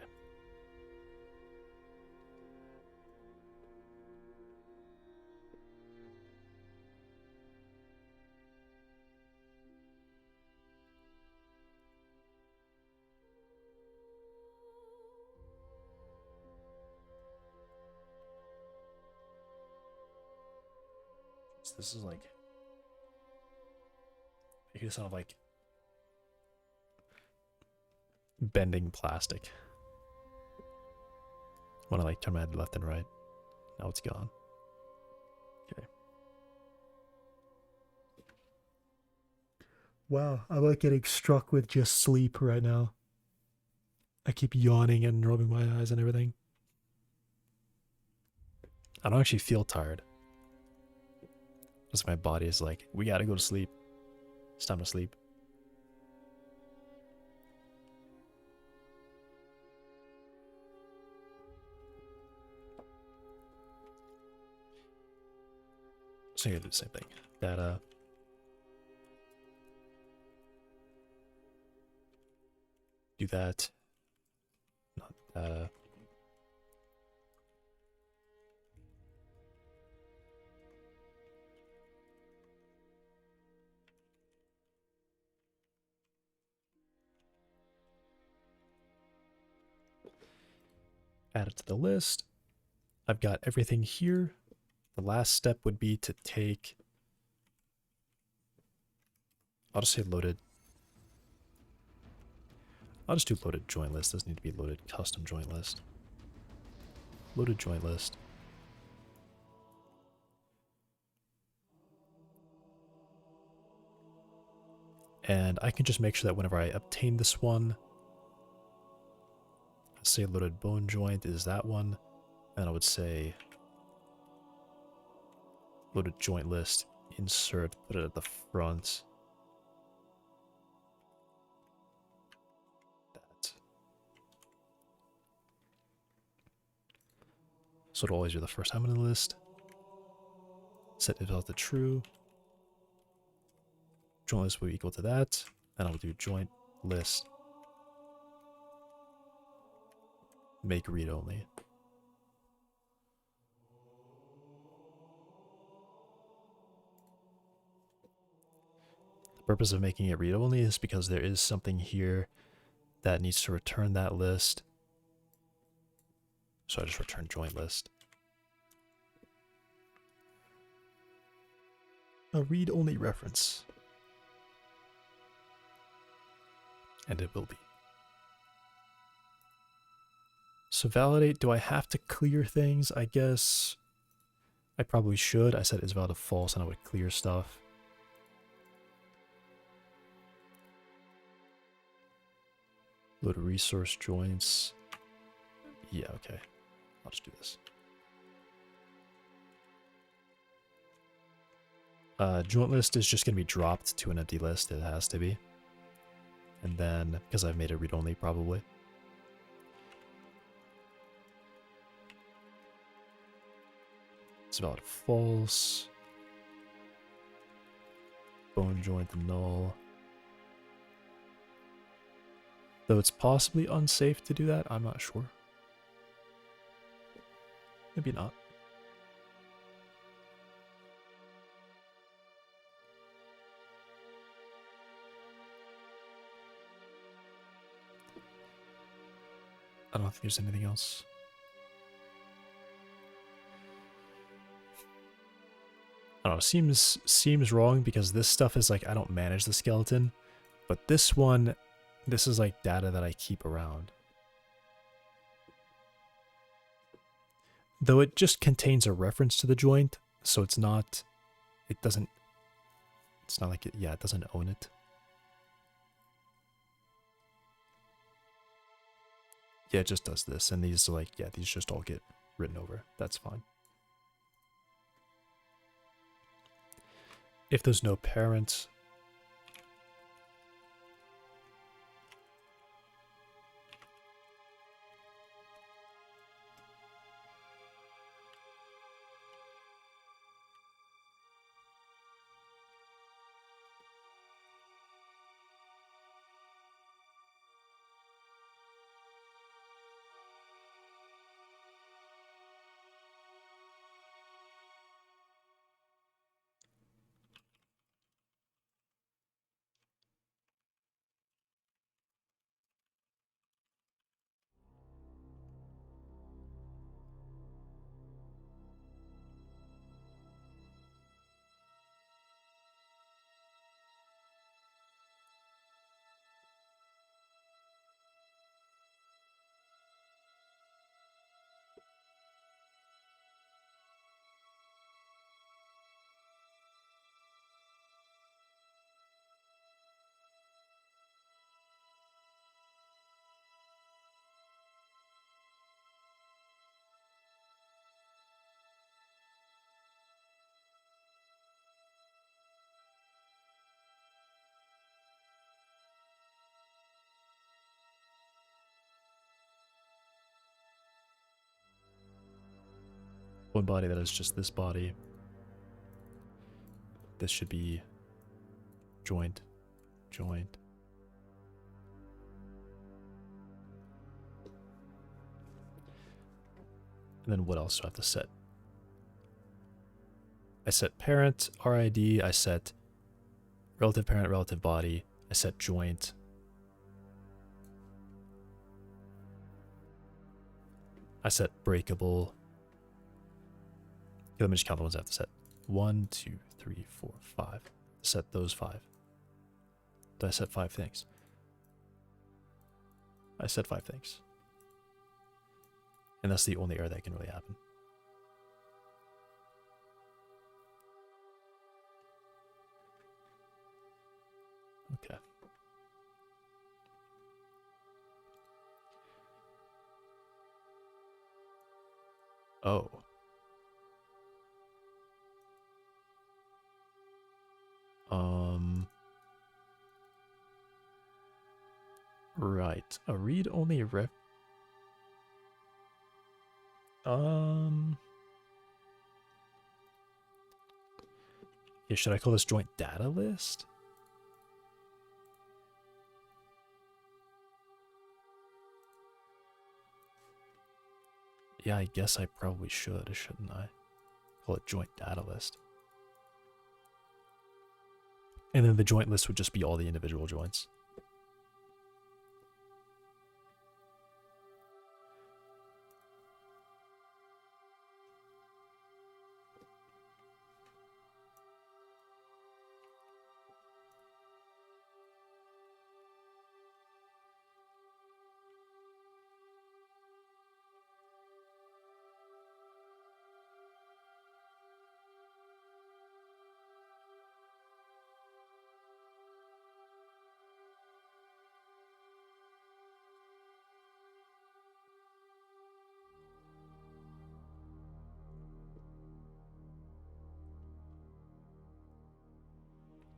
[SPEAKER 1] So this is like, you hear the sound of like bending plastic when I like turn my head left and right. Now it's gone. Okay. Wow, I'm like getting struck with just sleep right now. I keep yawning and rubbing my eyes and everything. I don't actually feel tired. Just my body is like, we gotta go to sleep. It's time to sleep. So you do the same thing. Data. Do that. Not data. Add it to the list. I've got everything here. The last step would be to take, I'll just say loaded. I'll just do loaded joint list. Doesn't need to be loaded custom joint list. Loaded joint list. And I can just make sure that whenever I obtain this one, say loaded bone joint is that one. And I would say loaded joint list, insert, put it at the front. That. So it'll always be the first time in the list. Set if equal to true. Joint list will be equal to that. And I'll do joint list. Make read only. The purpose of making it read only is because there is something here that needs to return that list. So I just return joint list. A read only reference. And it will be. So validate, do I have to clear things? I guess I probably should. I set is valid to false and I would clear stuff. Load resource joints. Yeah, okay. I'll just do this. Joint list is just going to be dropped to an empty list. It has to be. And then, because I've made it read-only probably. It's valid false. Bone joint null. Though it's possibly unsafe to do that, I'm not sure. Maybe not. I don't think there's anything else. I don't know, seems wrong because this stuff is like, I don't manage the skeleton, but this one, this is like data that I keep around. Though it just contains a reference to the joint, so it's not, it's not like it, yeah, it doesn't own it. Yeah, it just does this, and these like, yeah, these just all get written over. That's fine. If there's no parent, one body that is just this body. This should be joint, joint. And then what else do I have to set? I set parent, RID, I set relative parent, relative body, I set joint. I set breakable. Okay, let me just count the ones I have to set. 1, 2, 3, 4, 5. Set those 5. Did I set 5 things? I set 5 things. And that's the only error that can really happen. Okay. Oh. Right. A read-only ref. Yeah, should I call this joint data list? Yeah, I guess I probably should, shouldn't I? Call it joint data list. And then the joint list would just be all the individual joints.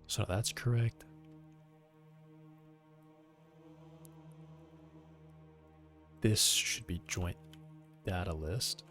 [SPEAKER 1] So that's correct. This should be joint data list.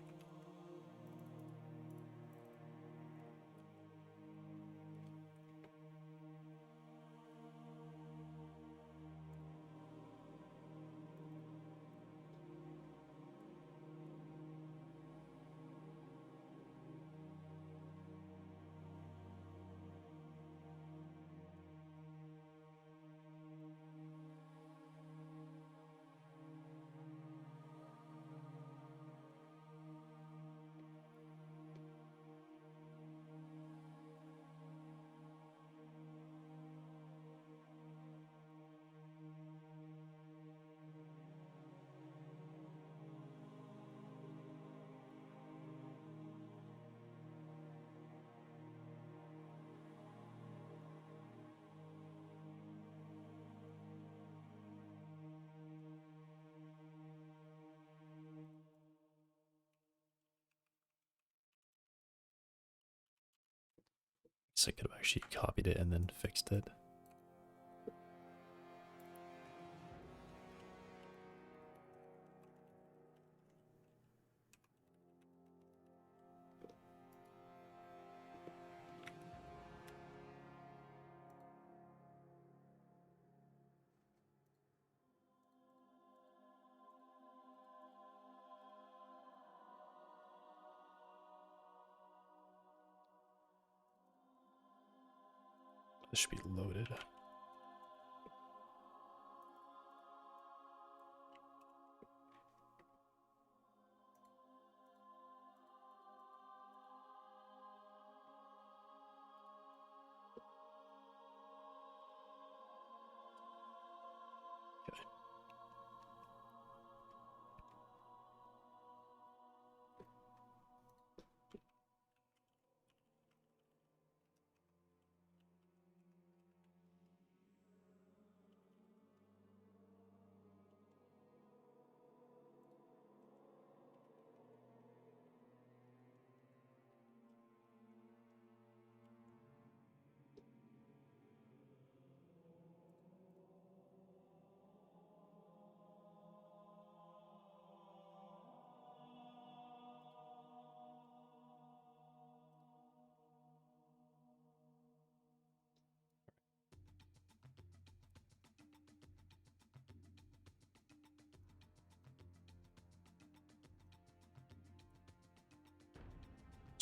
[SPEAKER 1] So I could have actually copied it and then fixed it. This should be loaded. Okay.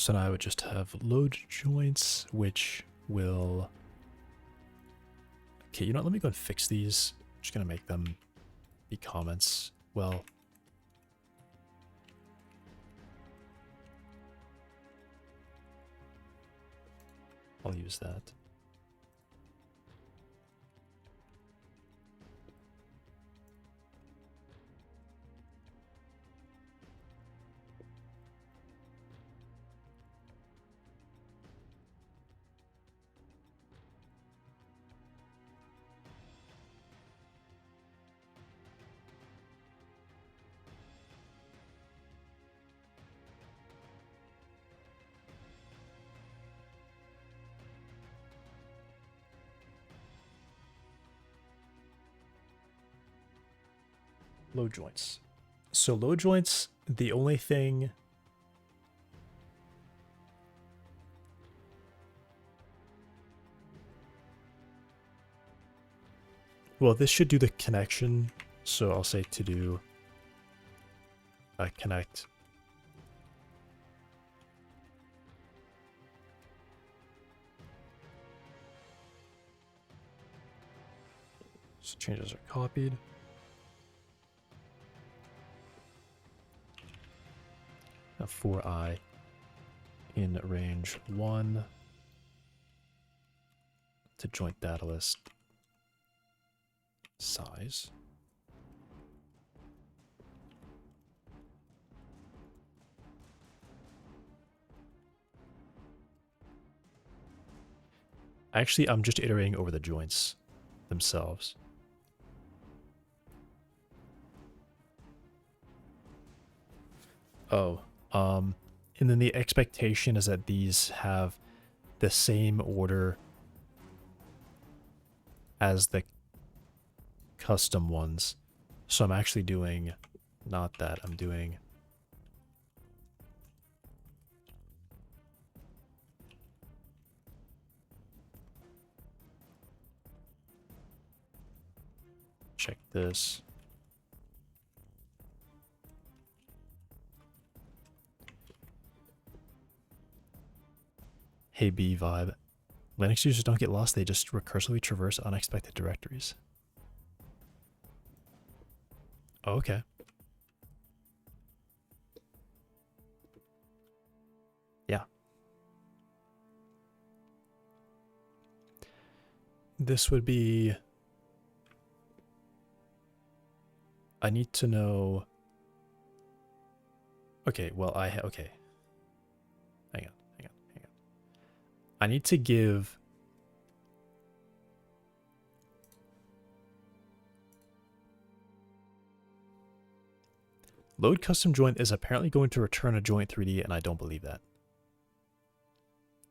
[SPEAKER 1] So now I would just have load joints, which will... Okay, you know what? Let me go and fix these. I'm just going to make them be comments. Well... I'll use that. Load joints. So load joints, the only thing... Well, this should do the connection. So I'll say to do connect. So changes are copied. Now for I in range 1 to joint data list size. Actually, I'm just iterating over the joints themselves. Oh, and then the expectation is that these have the same order as the custom ones. So I'm actually doing not that, I'm doing check this. Hey B vibe. Linux users don't get lost, they just recursively traverse unexpected directories. Oh, okay. Yeah. This would be... I need to know... Okay, well, okay. Hang on. I need to give... Load custom joint is apparently going to return a joint 3D, and I don't believe that.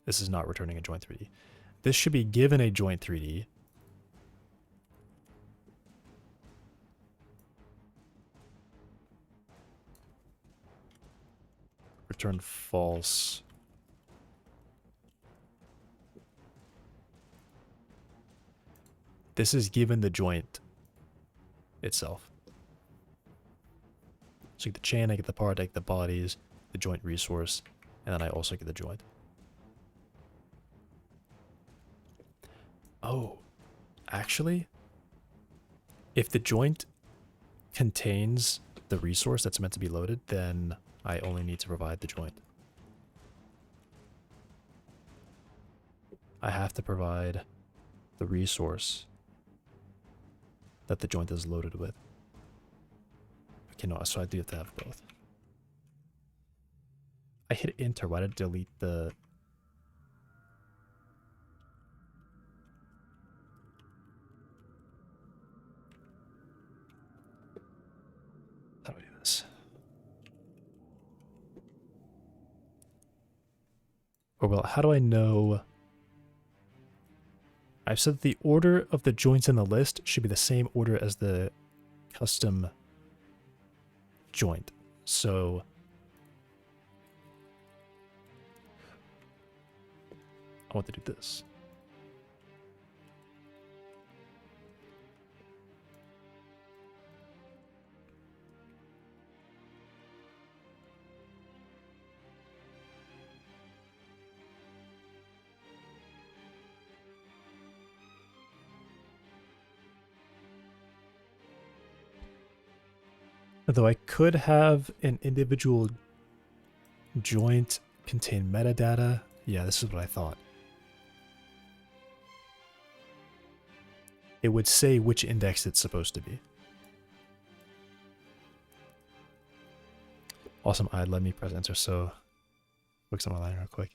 [SPEAKER 1] This is not returning a joint 3D. This should be given a joint 3D. Return false. This is given the joint itself. So I get the chain, I get the part, I get the bodies, the joint resource, and then I also get the joint. Oh, actually, if the joint contains the resource that's meant to be loaded, then I only need to provide the joint. I have to provide the resource that the joint is loaded with. Okay, no, so I do have to have both. I hit enter, why did it delete the... How do I do this? Or well, how do I know... I've said that the order of the joints in the list should be the same order as the custom joint. So I want to do this. Though I could have an individual joint contain metadata. Yeah, this is what I thought. It would say which index it's supposed to be. Awesome, let me press enter, so focus on my line real quick.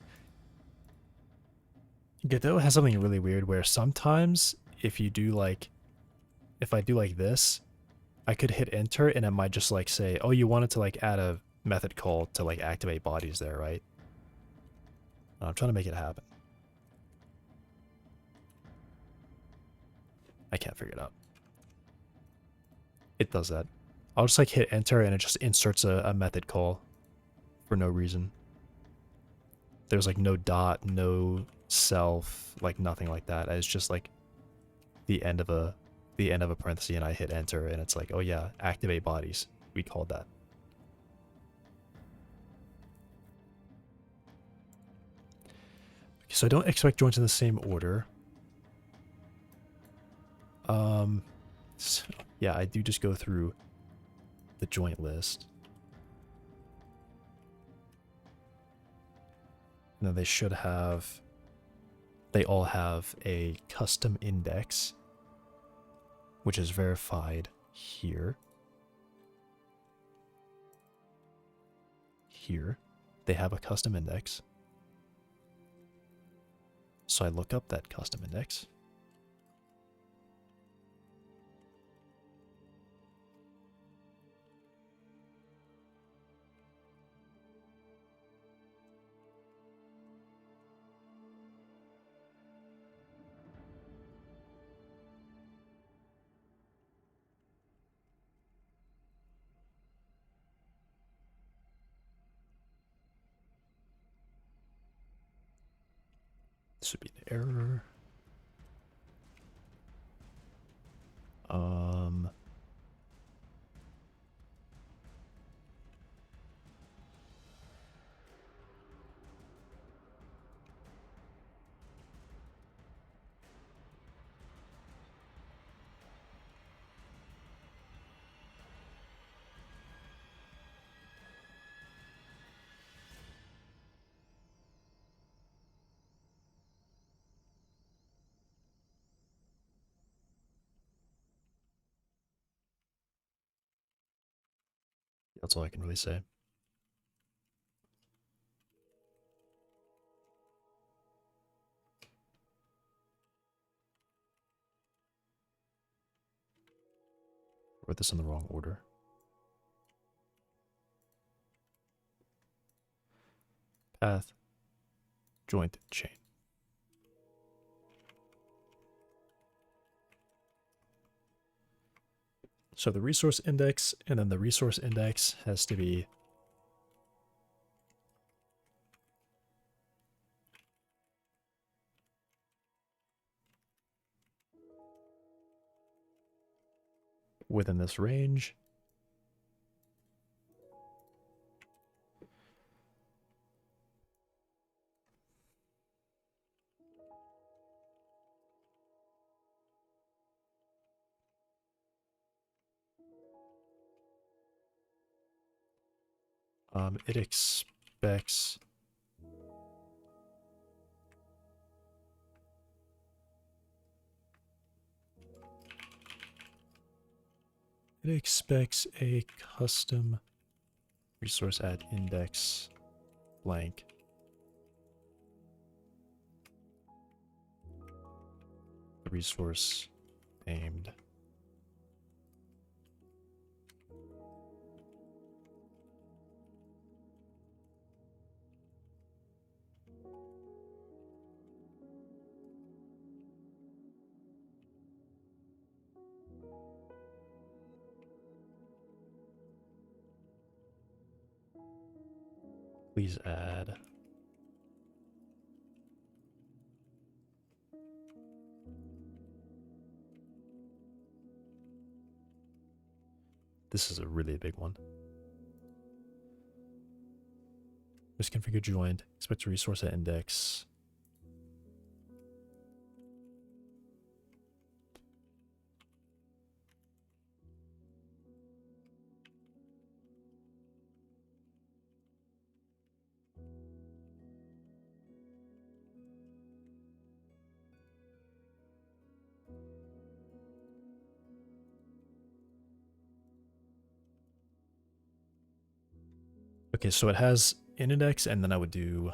[SPEAKER 1] Godot has something really weird where sometimes if you do like, if I do like this, I could hit enter and it might just like say, oh, you wanted to like add a method call to like activate bodies there, right? I'm trying to make it happen. I can't figure it out. It does that. I'll just like hit enter and it just inserts a method call for no reason. There's like no dot, no self, like nothing like that. It's just like the end of a parenthesis and I hit enter and it's like, oh yeah, activate bodies. We called that. Okay, so I don't expect joints in the same order. So, yeah, I do just go through the joint list. And then they should have, they all have a custom index, which is verified here. Here, they have a custom index. So I look up that custom index. This would be an error. That's all I can really say. Wrote this in the wrong order. Path, joint, chain. So the resource index, and then the resource index has to be within this range. It expects a custom resource at index blank. The resource named please add this is a really big one. Just configure joint, expect a resource at index. Okay, so it has an index, and then I would do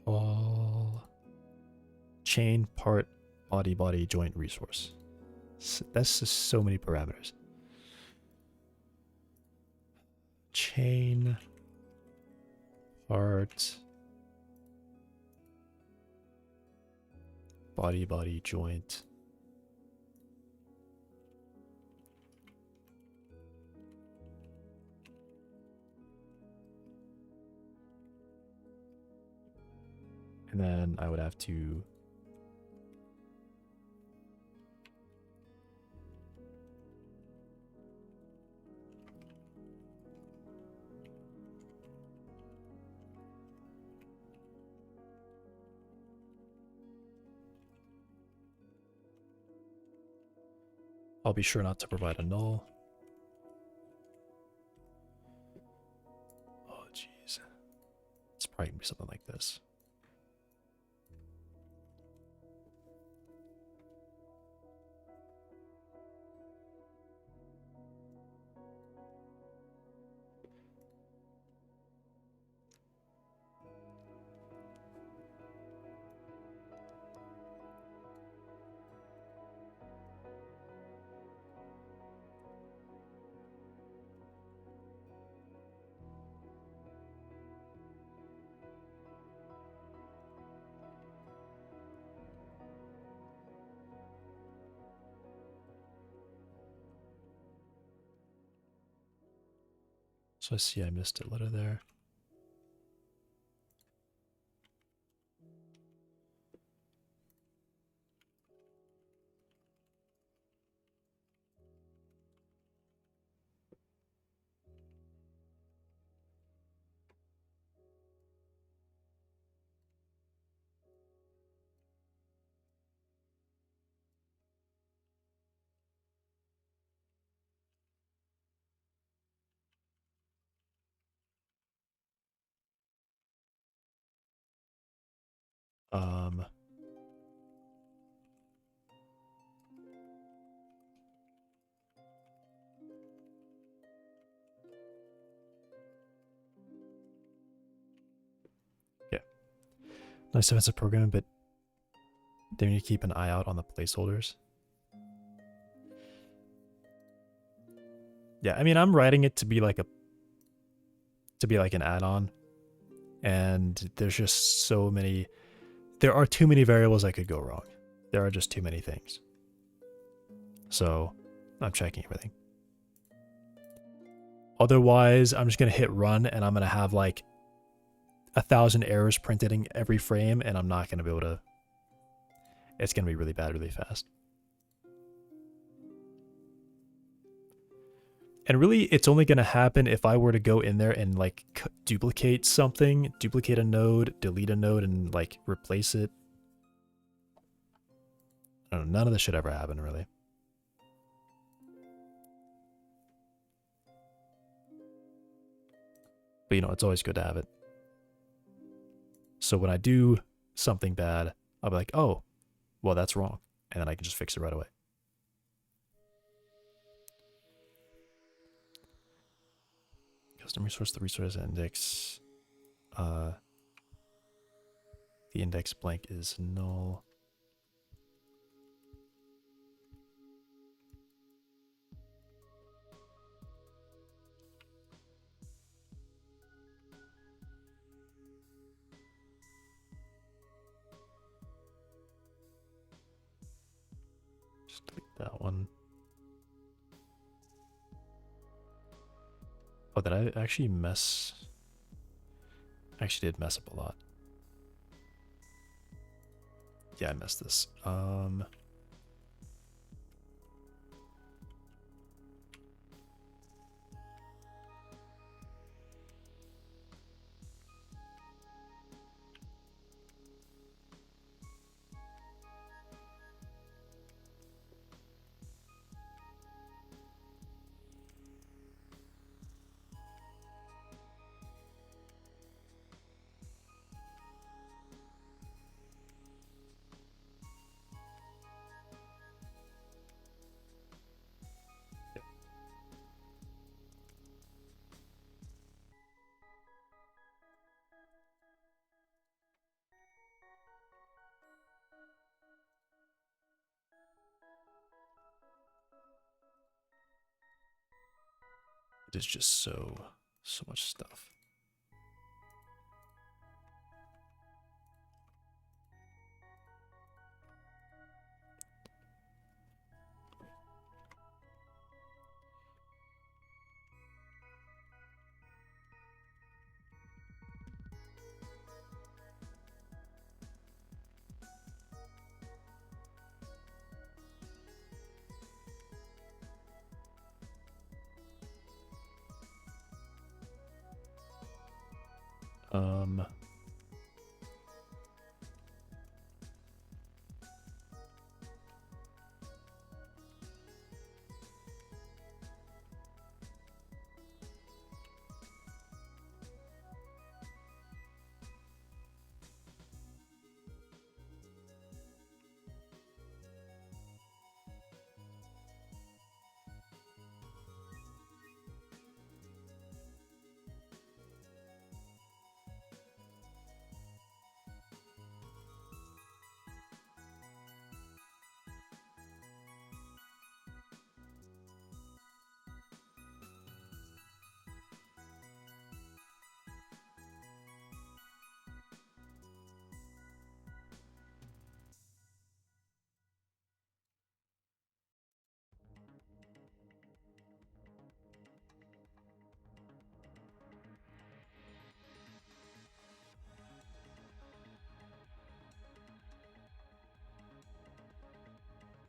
[SPEAKER 1] call chain part body joint resource. That's just so many parameters. Chain part body joint. And then I would have to I'll be sure not to provide a null. Oh, jeez. It's probably gonna be something like this. So I see I missed a letter there. Um, yeah. Nice defensive programming, but they need to keep an eye out on the placeholders. Yeah, I mean, I'm writing it to be like an add-on, and there's just so many. There are too many variables that could go wrong. There are just too many things. So I'm checking everything. Otherwise, I'm just gonna hit run, and I'm gonna have like 1,000 errors printed in every frame, and I'm not gonna be able to. It's gonna be really bad, really fast. And really, it's only going to happen if I were to go in there and like duplicate something, duplicate a node, delete a node, and like replace it. I don't know, none of this should ever happen, really. But you know, it's always good to have it. So when I do something bad, I'll be like, oh, well, that's wrong. And then I can just fix it right away. Custom resource, the resource index. The index blank is null. Just delete that one. Oh, did I actually mess? I actually did mess up a lot. Yeah, I messed this. It is just so much stuff. Um,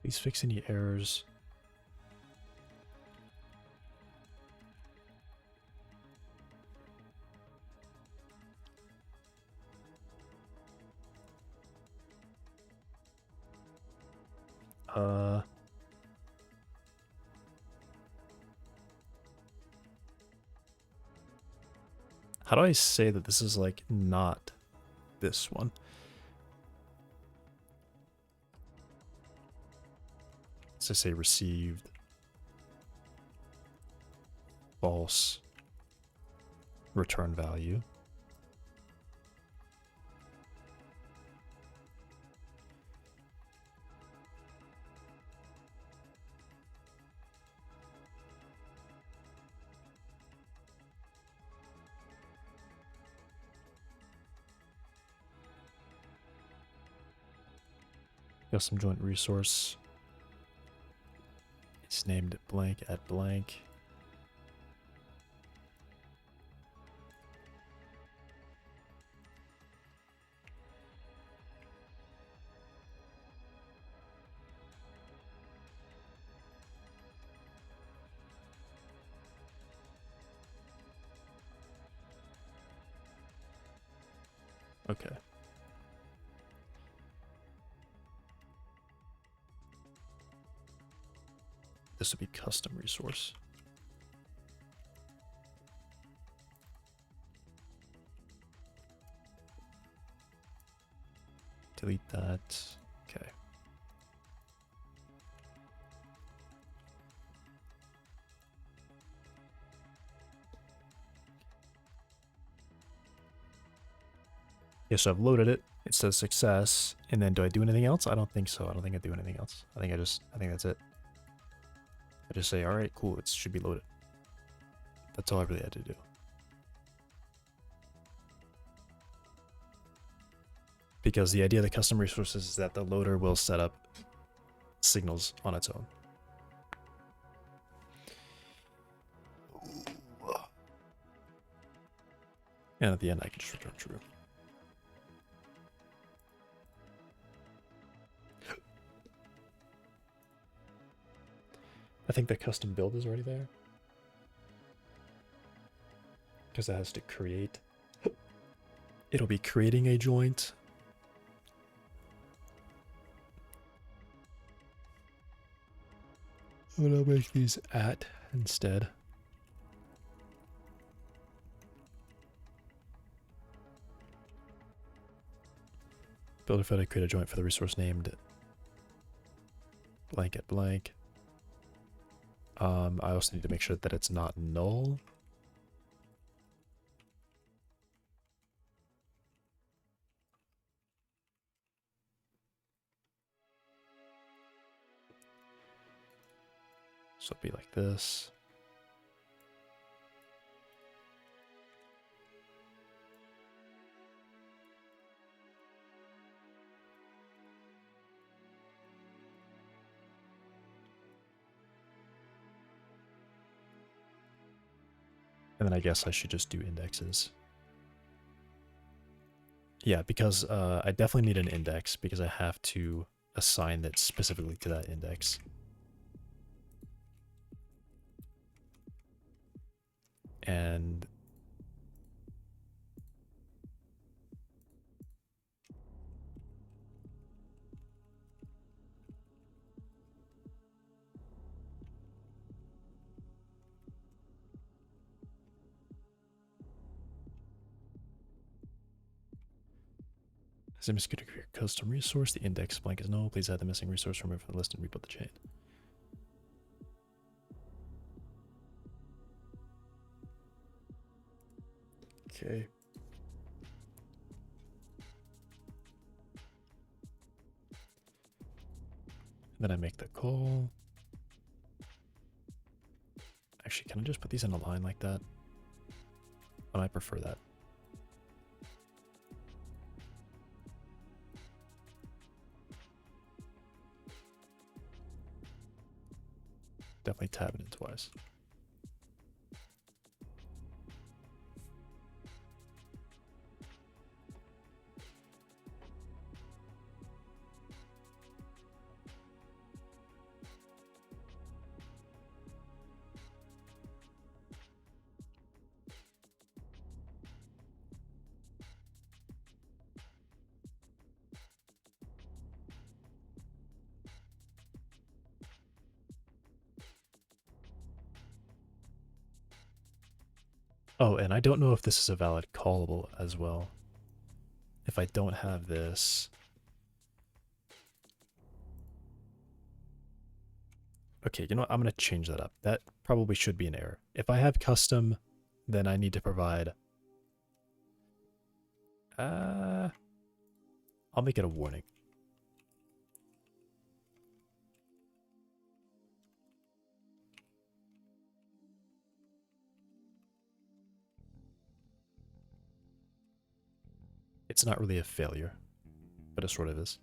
[SPEAKER 1] please fix any errors. How do I say that this is like not this one? Let's just say received false return value. Custom joint resource. It's named blank at blank. Okay. This would be custom resource. Delete that. Okay. Yeah, so I've loaded it. It says success. And then do I do anything else? I don't think so. I don't think I do anything else. I think that's it. I just say, all right, cool. It should be loaded. That's all I really had to do. Because the idea of the custom resources is that the loader will set up signals on its own. And at the end, I can just return true. I think the custom build is already there. Because it has to create. It'll be creating a joint. I'm gonna make these at instead. Builder failed to create a joint for the resource named blank at blank. I also need to make sure that it's not null. So it'll be like this. And then I guess I should just do indexes. Yeah, because I definitely need an index because I have to assign it specifically to that index. And Is it missing a custom resource? The index blank is no. Please add the missing resource removed from the list and rebuild the chain. Okay. Then I make the call. Actually, can I just put these in a line like that? I might prefer that. Definitely tab it in twice. Oh, and I don't know if this is a valid callable as well. If I don't have this. Okay, you know what? I'm going to change that up. That probably should be an error. If I have custom, then I need to provide... I'll make it a warning. It's not really a failure, but it sort of is.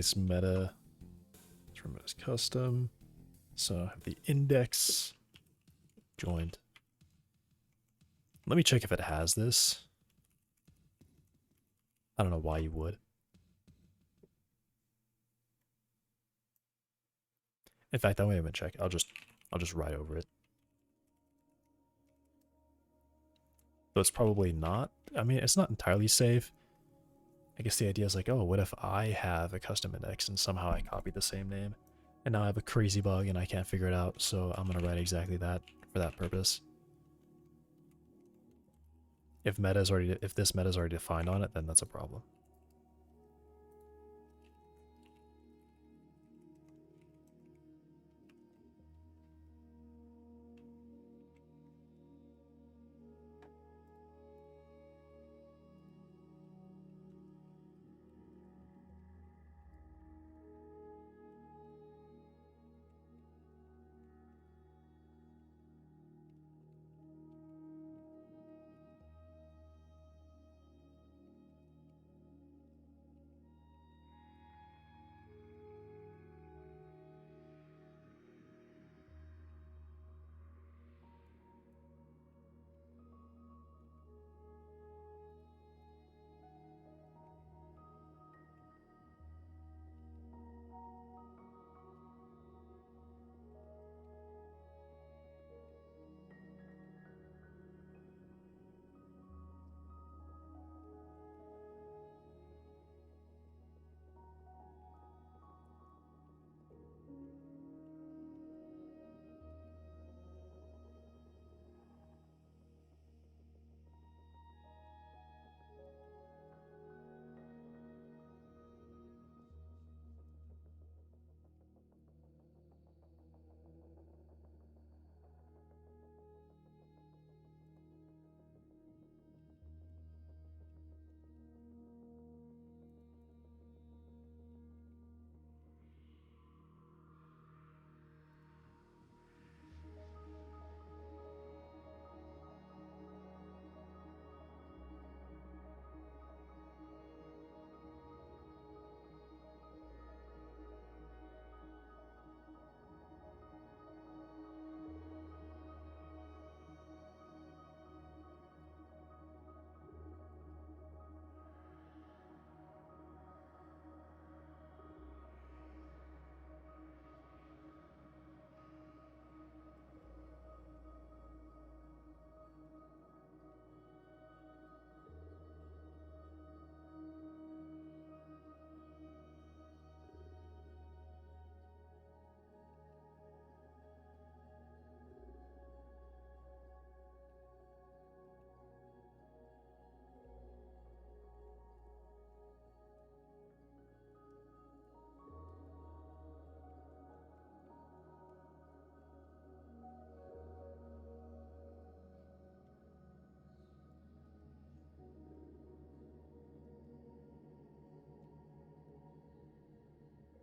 [SPEAKER 1] Place meta. Let's remove as custom. So I have the index joined. Let me check if it has this. I don't know why you would. In fact, I won't even check. I'll just write over it. Though it's probably not. I mean, it's not entirely safe. I guess the idea is like, oh, what if I have a custom index and somehow I copied the same name, and now I have a crazy bug and I can't figure it out, so I'm gonna write exactly that for that purpose. If this meta is already defined on it, then that's a problem.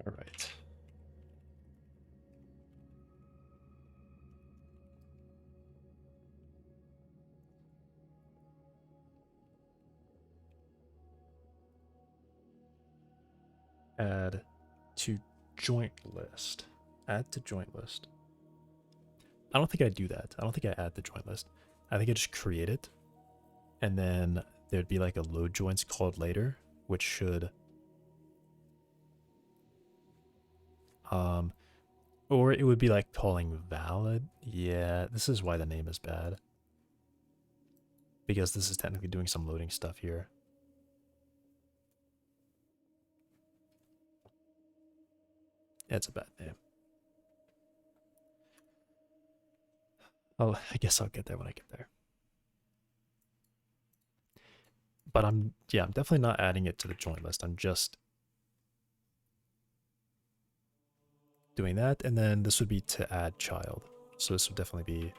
[SPEAKER 1] All right. Add to joint list. Add to joint list. I don't think I do that. I don't think I add the joint list. I think I just create it, and then there'd be like a load joints called later, which should or it would be like calling valid. Yeah, this is why the name is bad, because this is technically doing some loading stuff here. It's a bad name. Oh, I guess I'll get there when I get there. But I'm definitely not adding it to the joint list. I'm just doing that, and then this would be to add child. So this would definitely be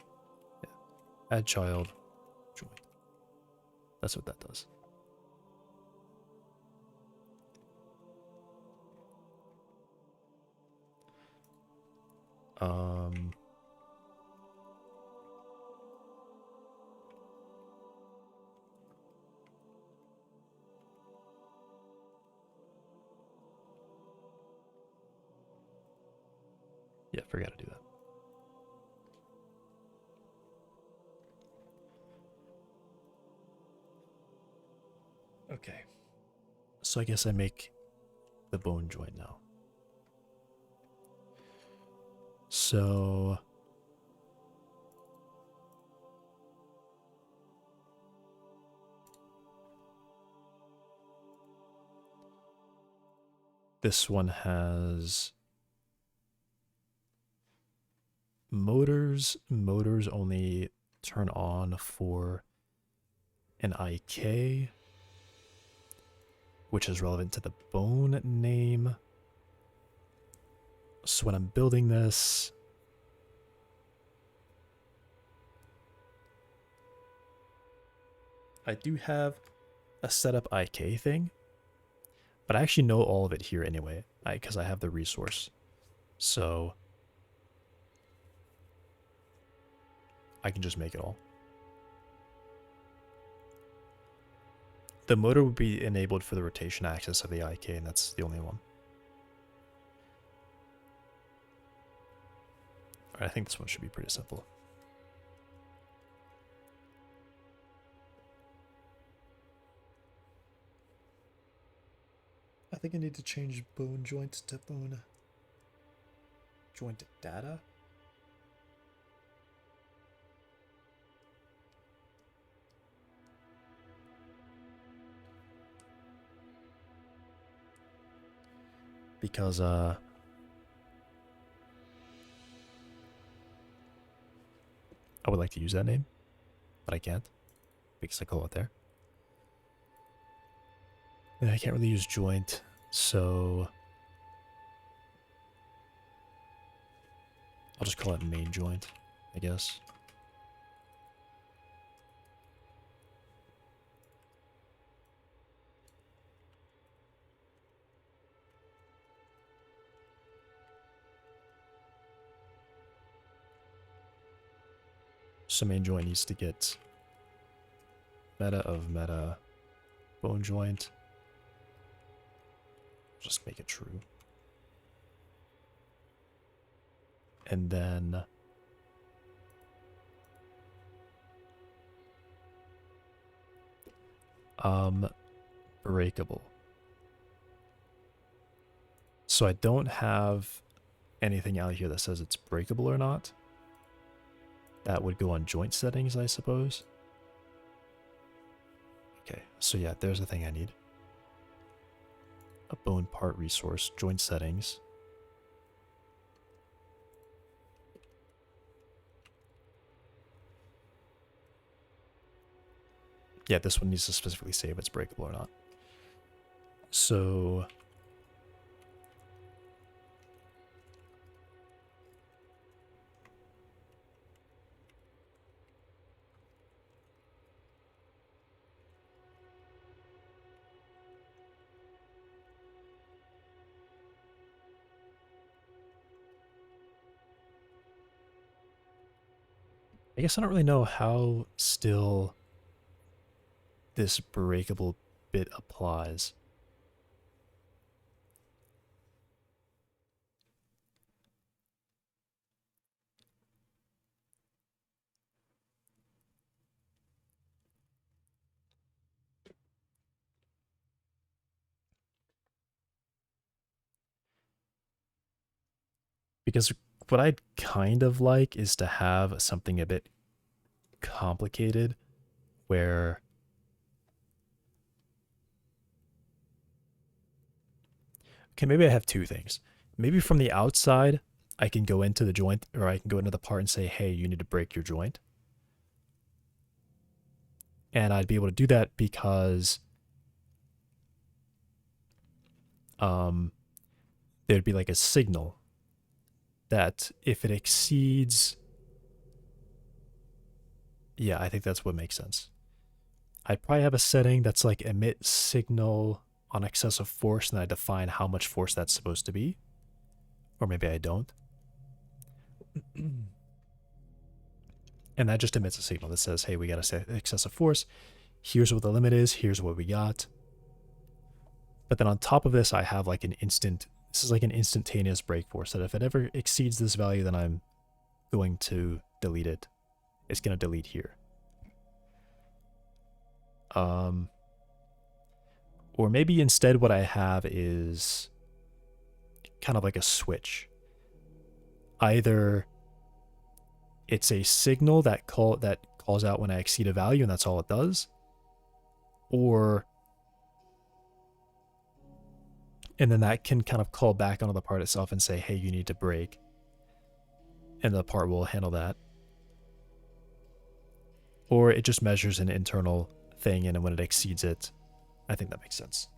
[SPEAKER 1] add child joint. That's what that does. Yeah, forgot to do that. Okay. So I guess I make the bone joint now. So this one has motors. Motors only turn on for an IK, which is relevant to the bone name. So when I'm building this, I do have a setup IK thing, but I actually know all of it here anyway, because I have the resource. So I can just make it all. The motor would be enabled for the rotation axis of the IK, and that's the only one. All right, I think this one should be pretty simple. I think I need to change bone joint to bone joint data. Because I would like to use that name, but I can't because I call it there. And I can't really use joint, so I'll just call it main joint, I guess. So main joint needs to get meta of meta bone joint. Just make it true. And then breakable. So I don't have anything out here that says it's breakable or not. That would go on joint settings, I suppose. Okay, so yeah, there's the thing I need. A bone part resource, joint settings. Yeah, this one needs to specifically say if it's breakable or not. So I guess I don't really know how still this breakable bit applies. Because what I'd kind of like is to have something a bit complicated where okay, maybe I have two things. Maybe from the outside, I can go into the joint or I can go into the part and say, hey, you need to break your joint. And I'd be able to do that because there'd be like a signal that if it exceeds, yeah, I think that's what makes sense. I'd probably have a setting that's like emit signal on excessive force, and I define how much force that's supposed to be. Or maybe I don't. And that just emits a signal that says, hey, we got to set excessive force. Here's what the limit is. Here's what we got. But then on top of this, I have like this is like an instantaneous break force that if it ever exceeds this value, then I'm going to delete it. It's going to delete here. Or maybe instead what I have is kind of like a switch. Either it's a signal that calls out when I exceed a value and that's all it does, or and then that can kind of call back onto the part itself and say, hey, you need to brake, and the part will handle that. Or it just measures an internal thing, and when it exceeds it, I think that makes sense.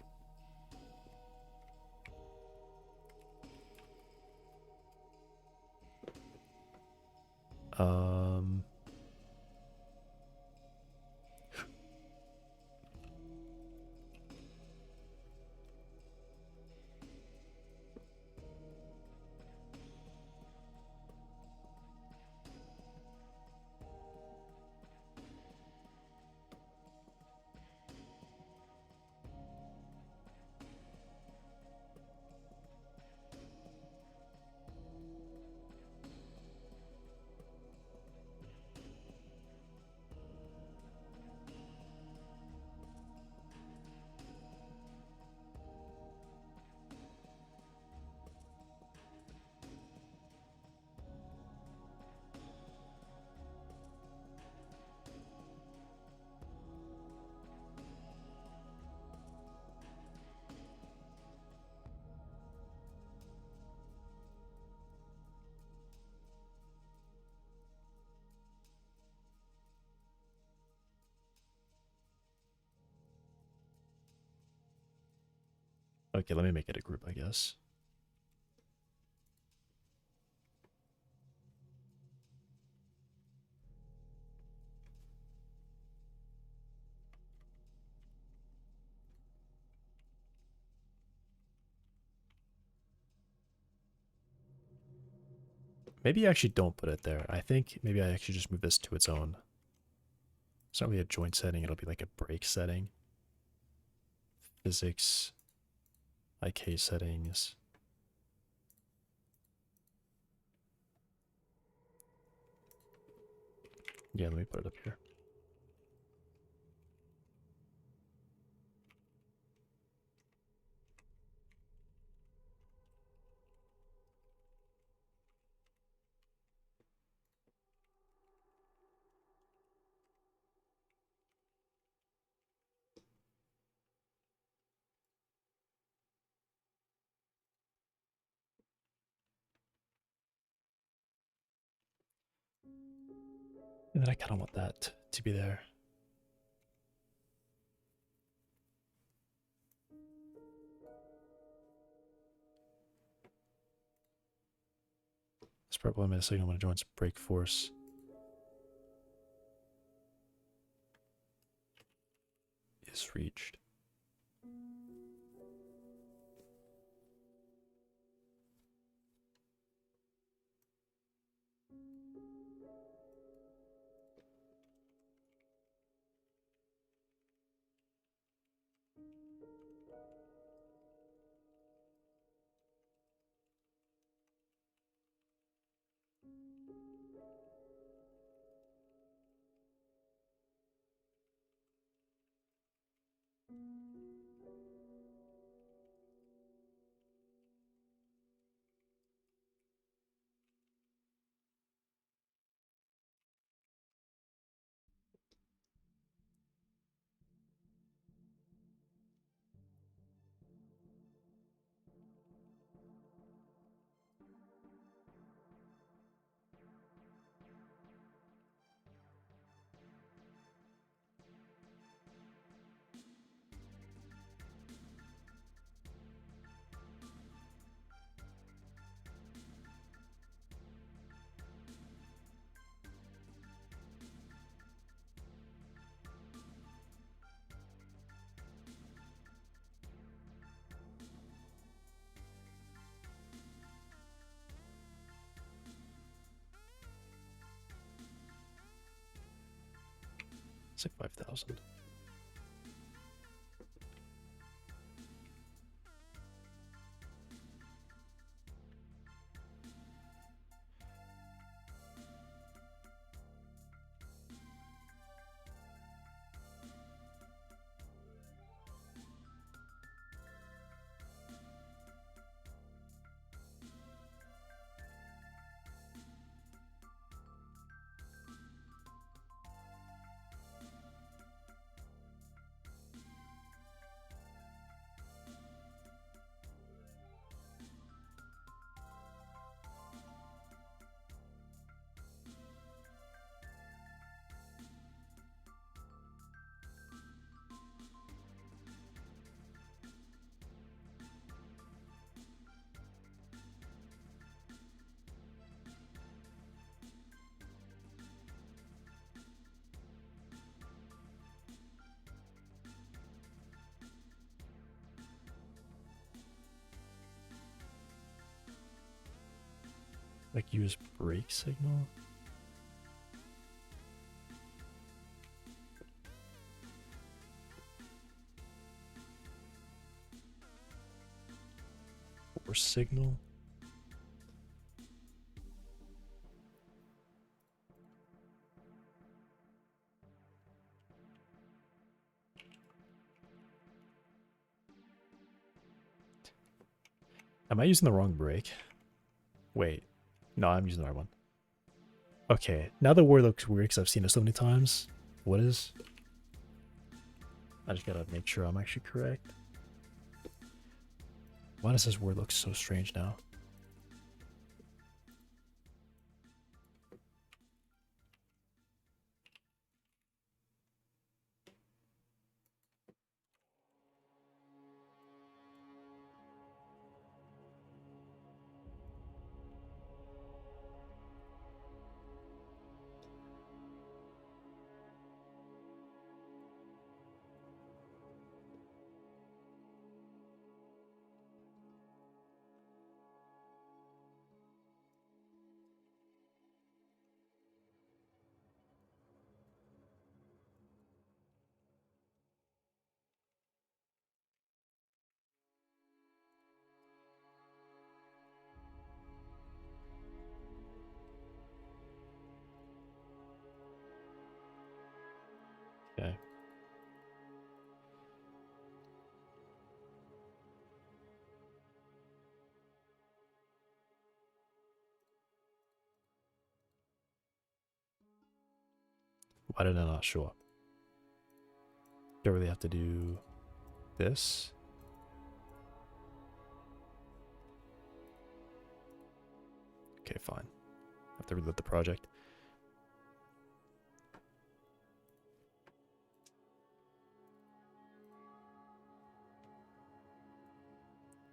[SPEAKER 1] Okay, let me make it a group, I guess. Maybe I actually don't put it there. I think maybe I actually just move this to its own. It's not really a joint setting, it'll be like a brake setting. Physics, IK settings. Yeah, let me put it up here. And then I kind of want that to be there. That's probably my signal when it joins brake force. Is reached. It's like 5,000. Like use break signal. Or signal. Am I using the wrong break? Wait. No, I'm using the right one. Okay, now the word looks weird because I've seen it so many times. What is? I just gotta make sure I'm actually correct. Why does this word look so strange now? Okay. Why did it not show up? Do I really have to do this? Okay, fine. I have to reload the project.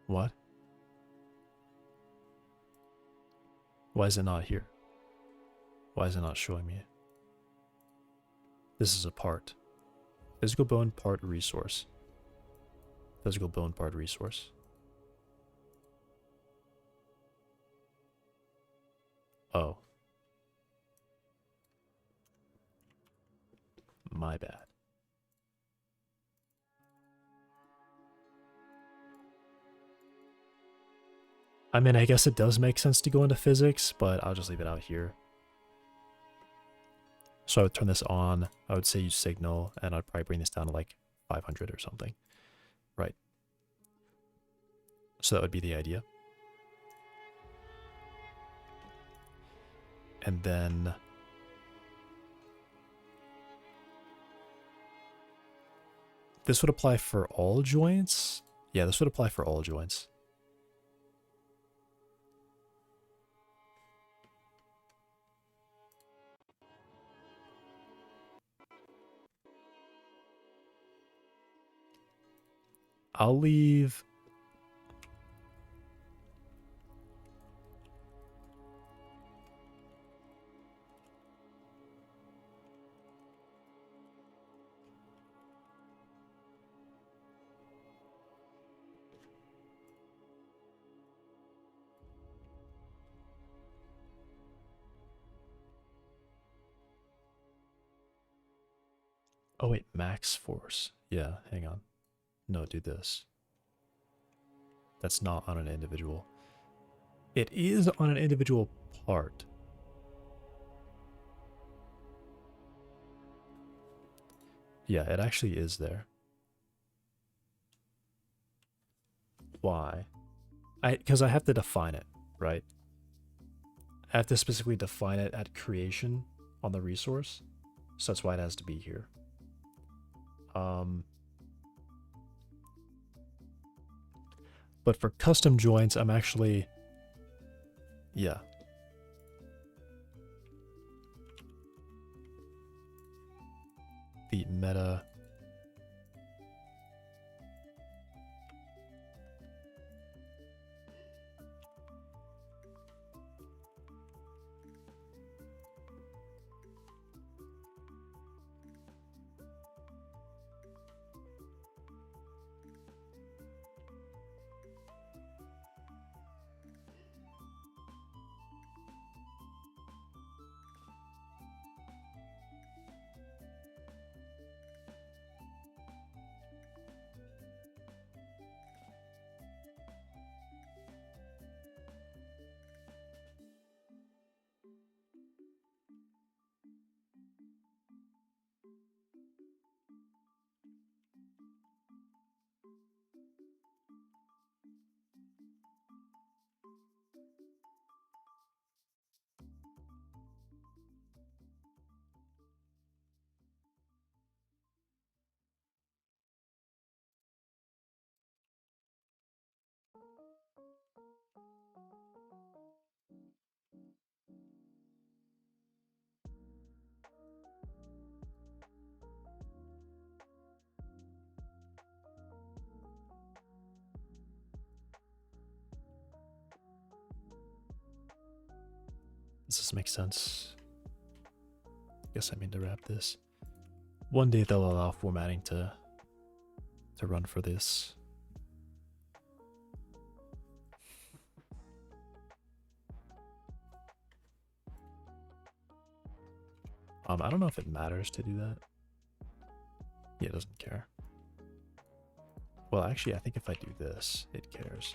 [SPEAKER 1] What? Why is it not here? Why is it not showing me? This is a part. Physical bone part resource. Physical bone part resource. Oh. My bad. I mean, I guess it does make sense to go into physics, but I'll just leave it out here. So I would turn this on. I would say use signal, and I'd probably bring this down to like 500 or something. Right. So that would be the idea. And then this would apply for all joints. Yeah, this would apply for all joints. I'll leave. Oh wait, max force. Yeah, hang on. No, do this. That's not on an individual. It is on an individual part. Yeah, it actually is there. Why? Because I have to define it, right? I have to specifically define it at creation on the resource. So that's why it has to be here. But for custom joints, I'm actually, yeah. The meta. Does this make sense? Guess I mean to wrap this. One day they'll allow formatting to run for this. I don't know if it matters to do that. Yeah, it doesn't care. Well, actually, I think if I do this, it cares.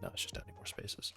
[SPEAKER 1] No, it's just adding more spaces.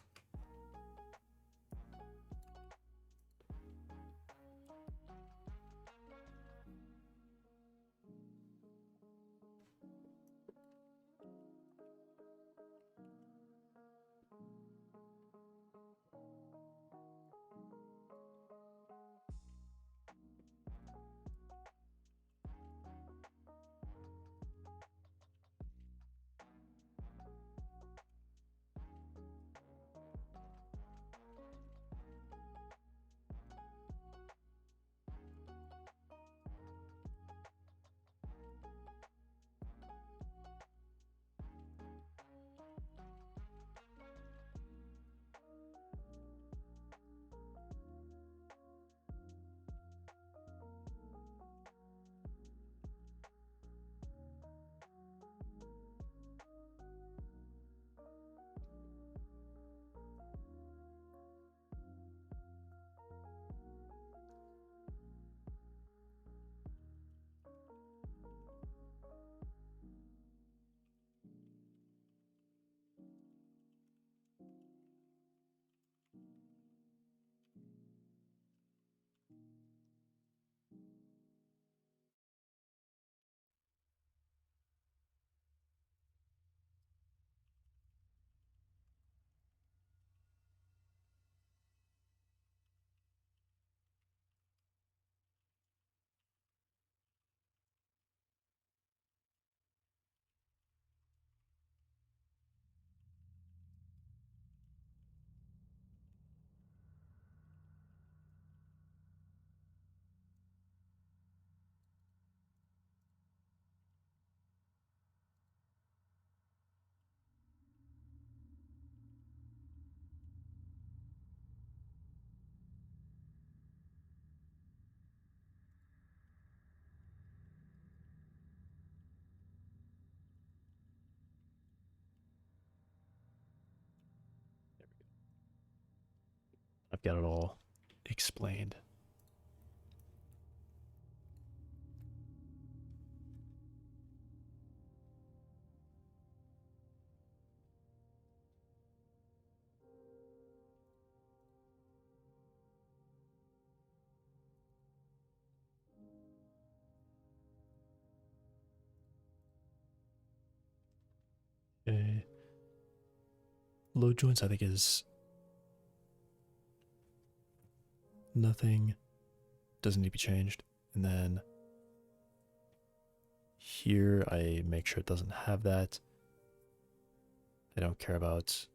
[SPEAKER 1] I've got it all explained. Okay. Load joints, I think, is nothing. Doesn't need to be changed. And then here, I make sure it doesn't have that. I don't care about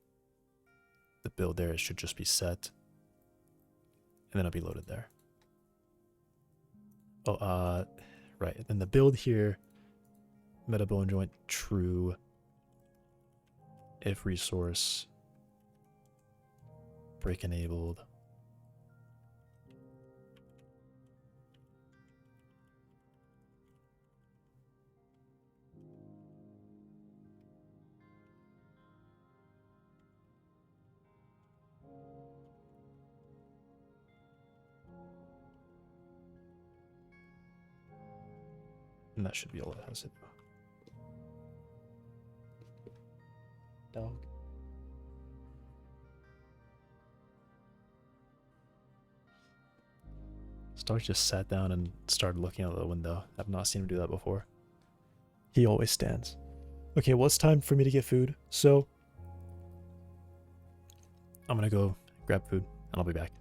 [SPEAKER 1] the build there. It should just be set. And then it'll be loaded there. Oh, right. Then the build here, meta bone joint true. If resource break enabled. And that should be all it has to do. Dog. Stark just sat down and started looking out the window. I've not seen him do that before. He always stands. Okay, well, it's time for me to get food. So I'm gonna go grab food and I'll be back.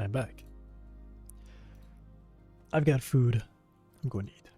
[SPEAKER 1] I'm back. I've got food I'm going to eat.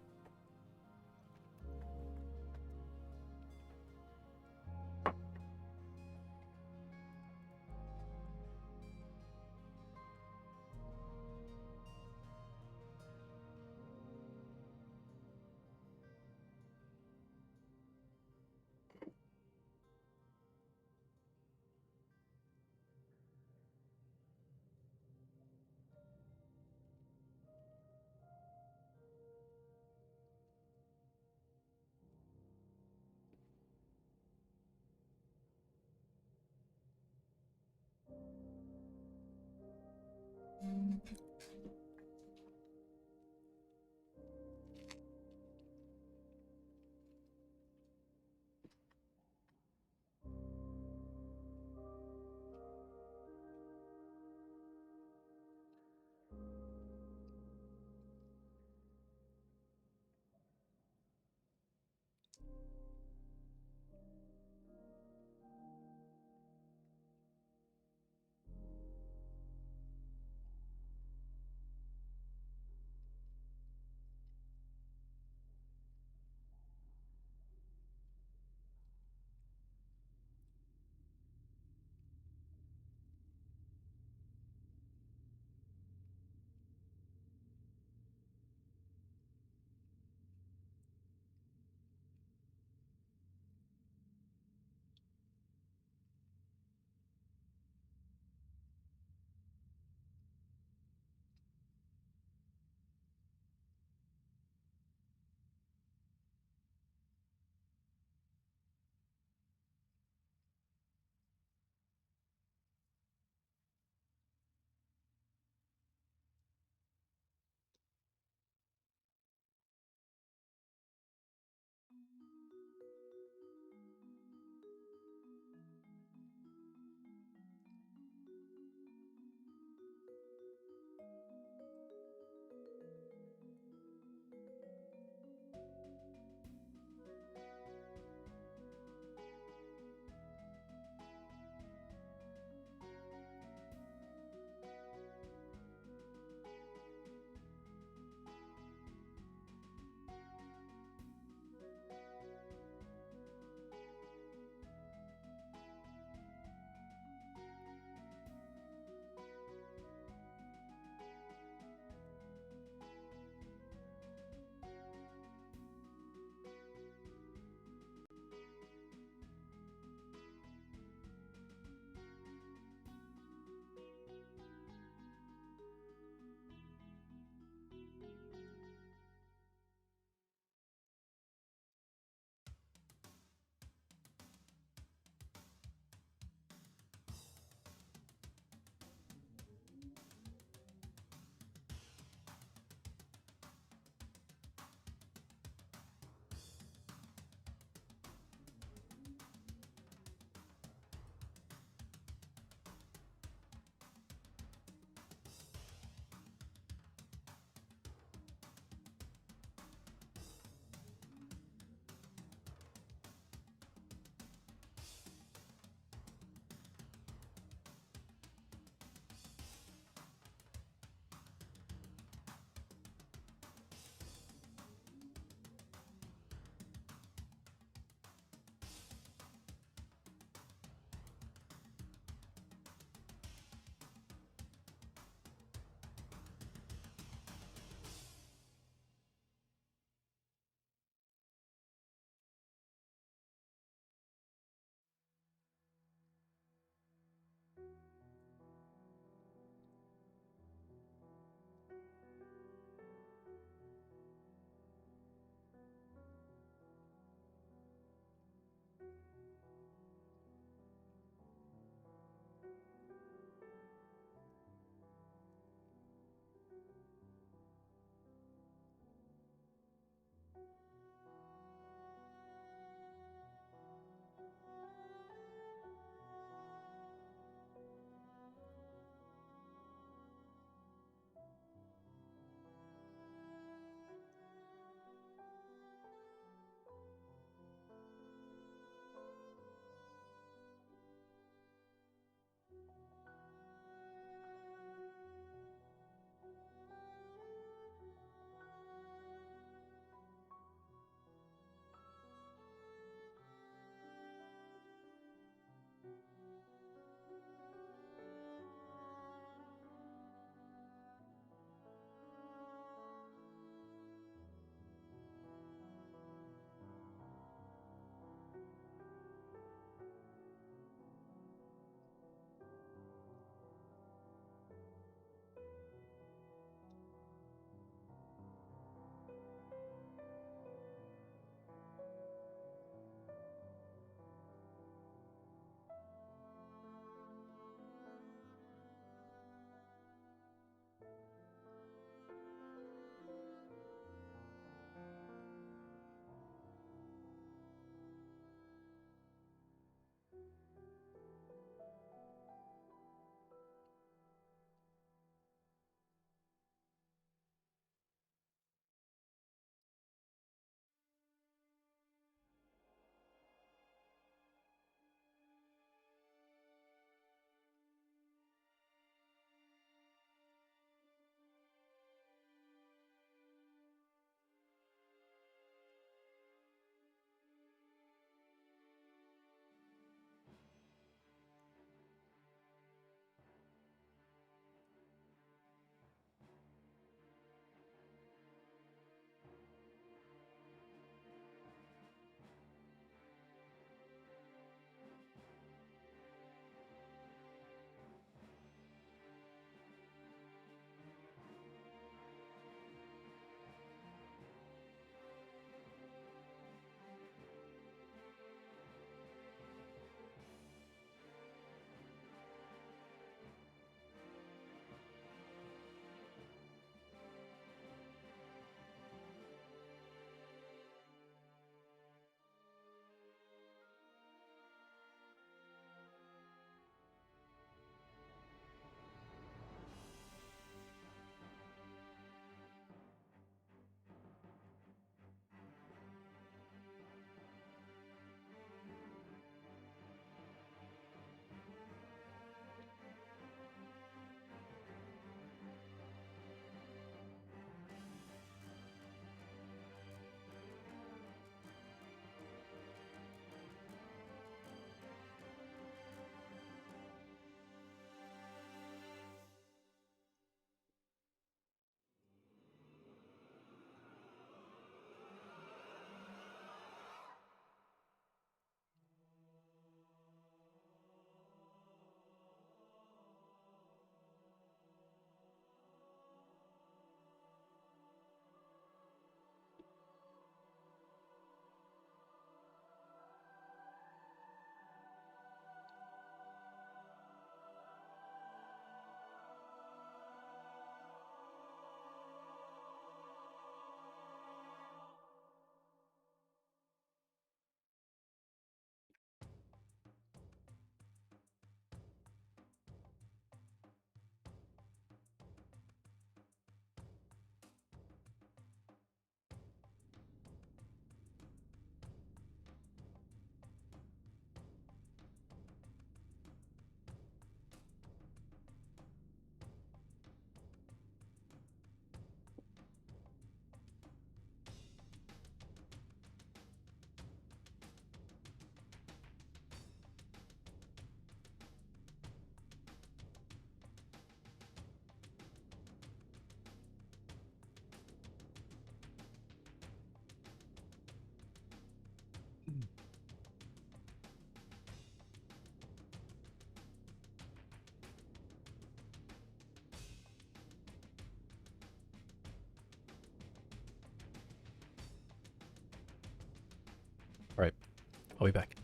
[SPEAKER 1] I'll be back.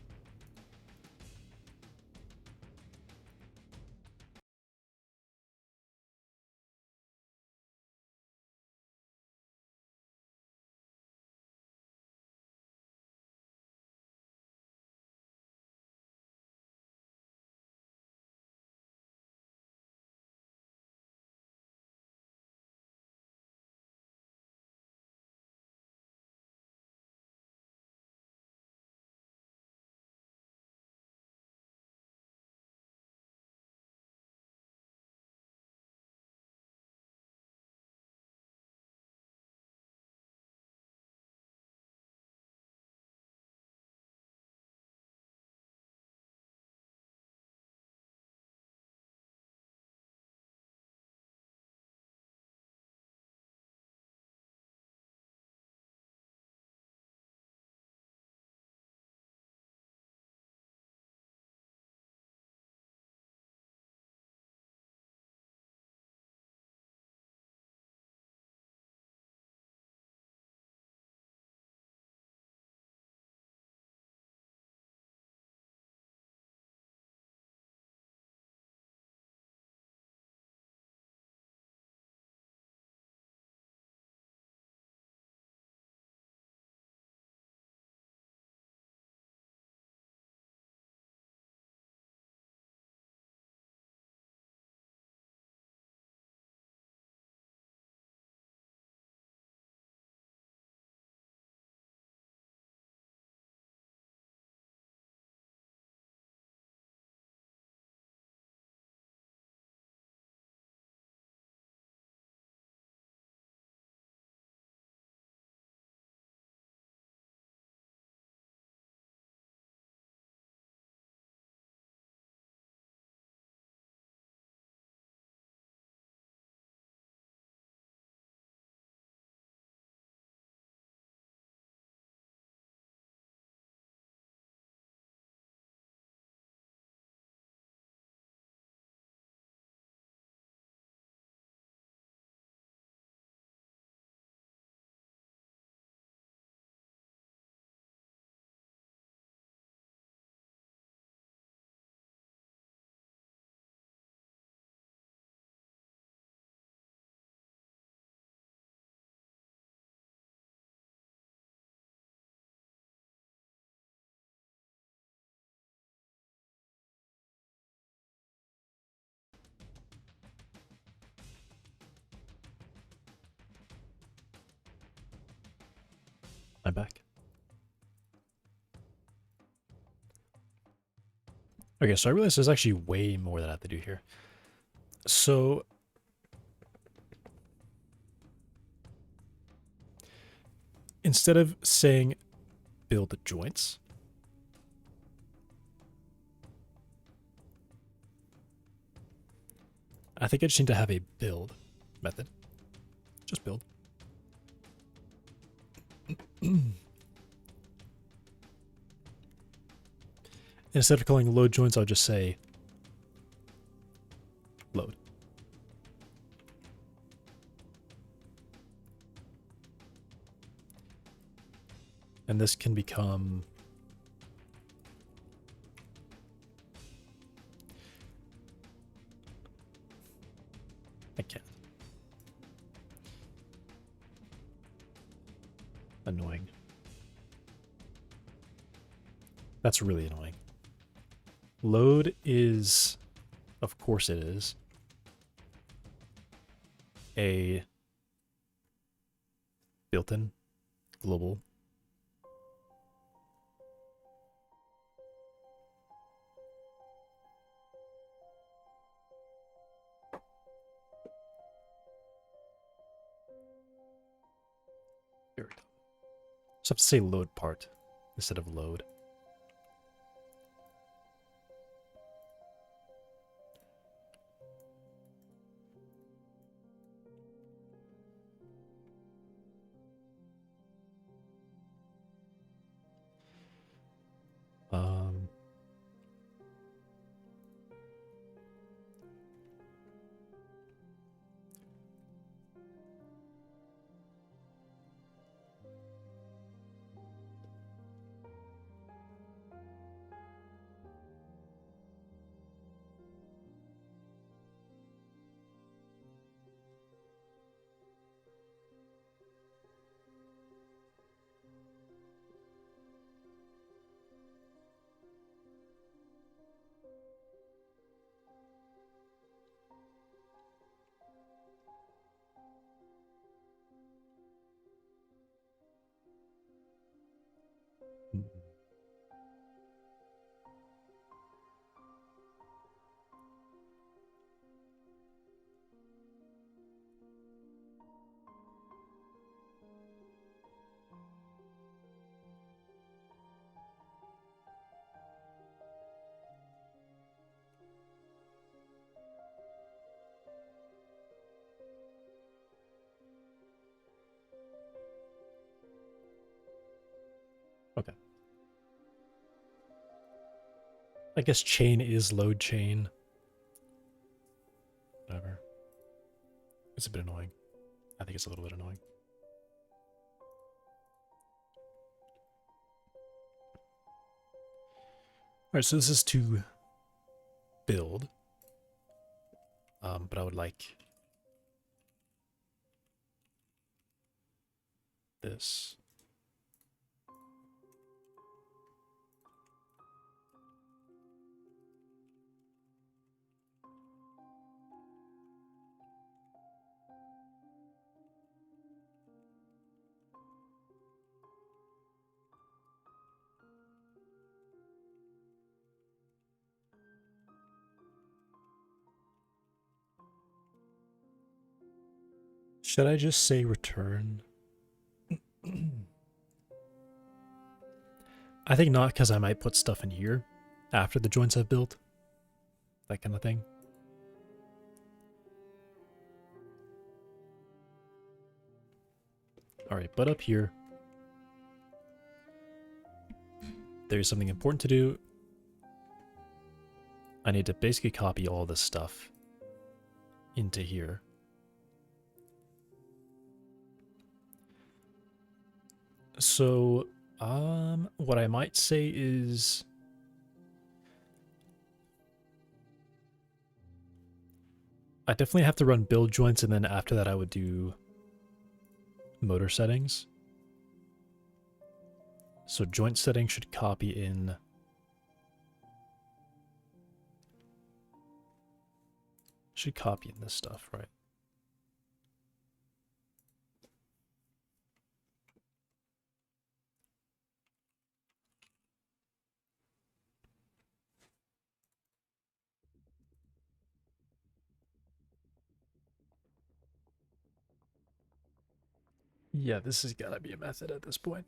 [SPEAKER 1] I'm back. Okay, so I realize there's actually way more that I have to do here. So instead of saying build joints, I think I just need to have a build method. Just build. Instead of calling load joints, I'll just say load. And this can become I can't. Annoying. That's really annoying. Load is, of course it is, a built-in global variable. So I have to say load part instead of load. Um, Okay. I guess chain is load chain. Whatever. It's a bit annoying. I think it's a little bit annoying. Alright, so this is to build. But I would like this. Should I just say return? I think not, because I might put stuff in here after the joints I've built. That kind of thing. Alright, but up here, there's something important to do. I need to basically copy all this stuff into here. So, what I might say is I definitely have to run build joints, and then after that I would do motor settings. So joint settings should copy in this stuff, right? Yeah, this has got to be a method at this point.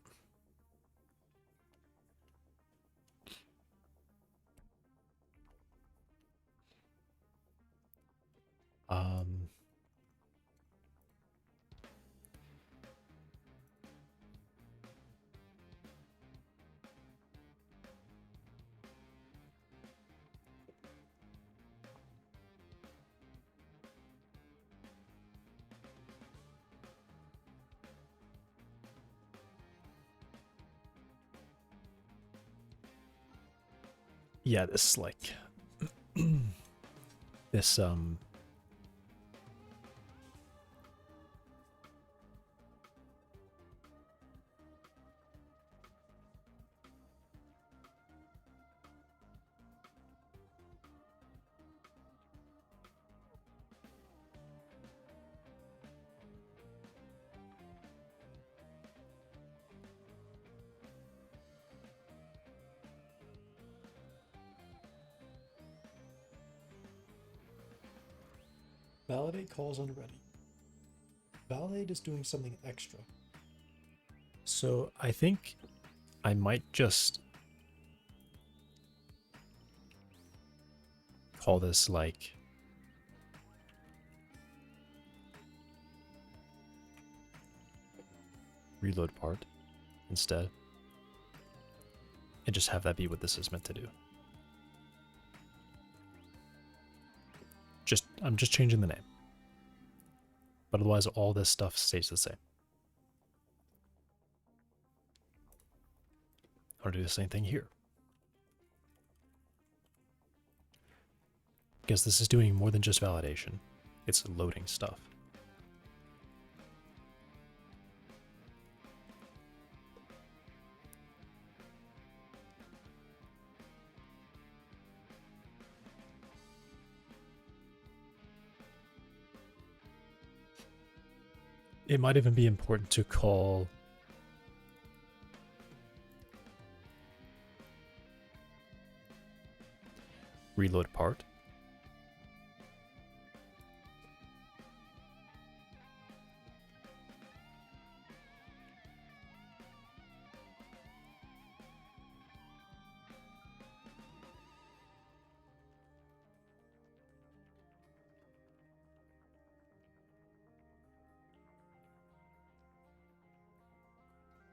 [SPEAKER 1] Yeah, this like this validate calls unready. Validate is doing something extra. So I think I might just call this like reload part instead, and just have that be what this is meant to do. I'm just changing the name, but otherwise all this stuff stays the same. I'll do the same thing here, because this is doing more than just validation. It's loading stuff. It might even be important to call reload part.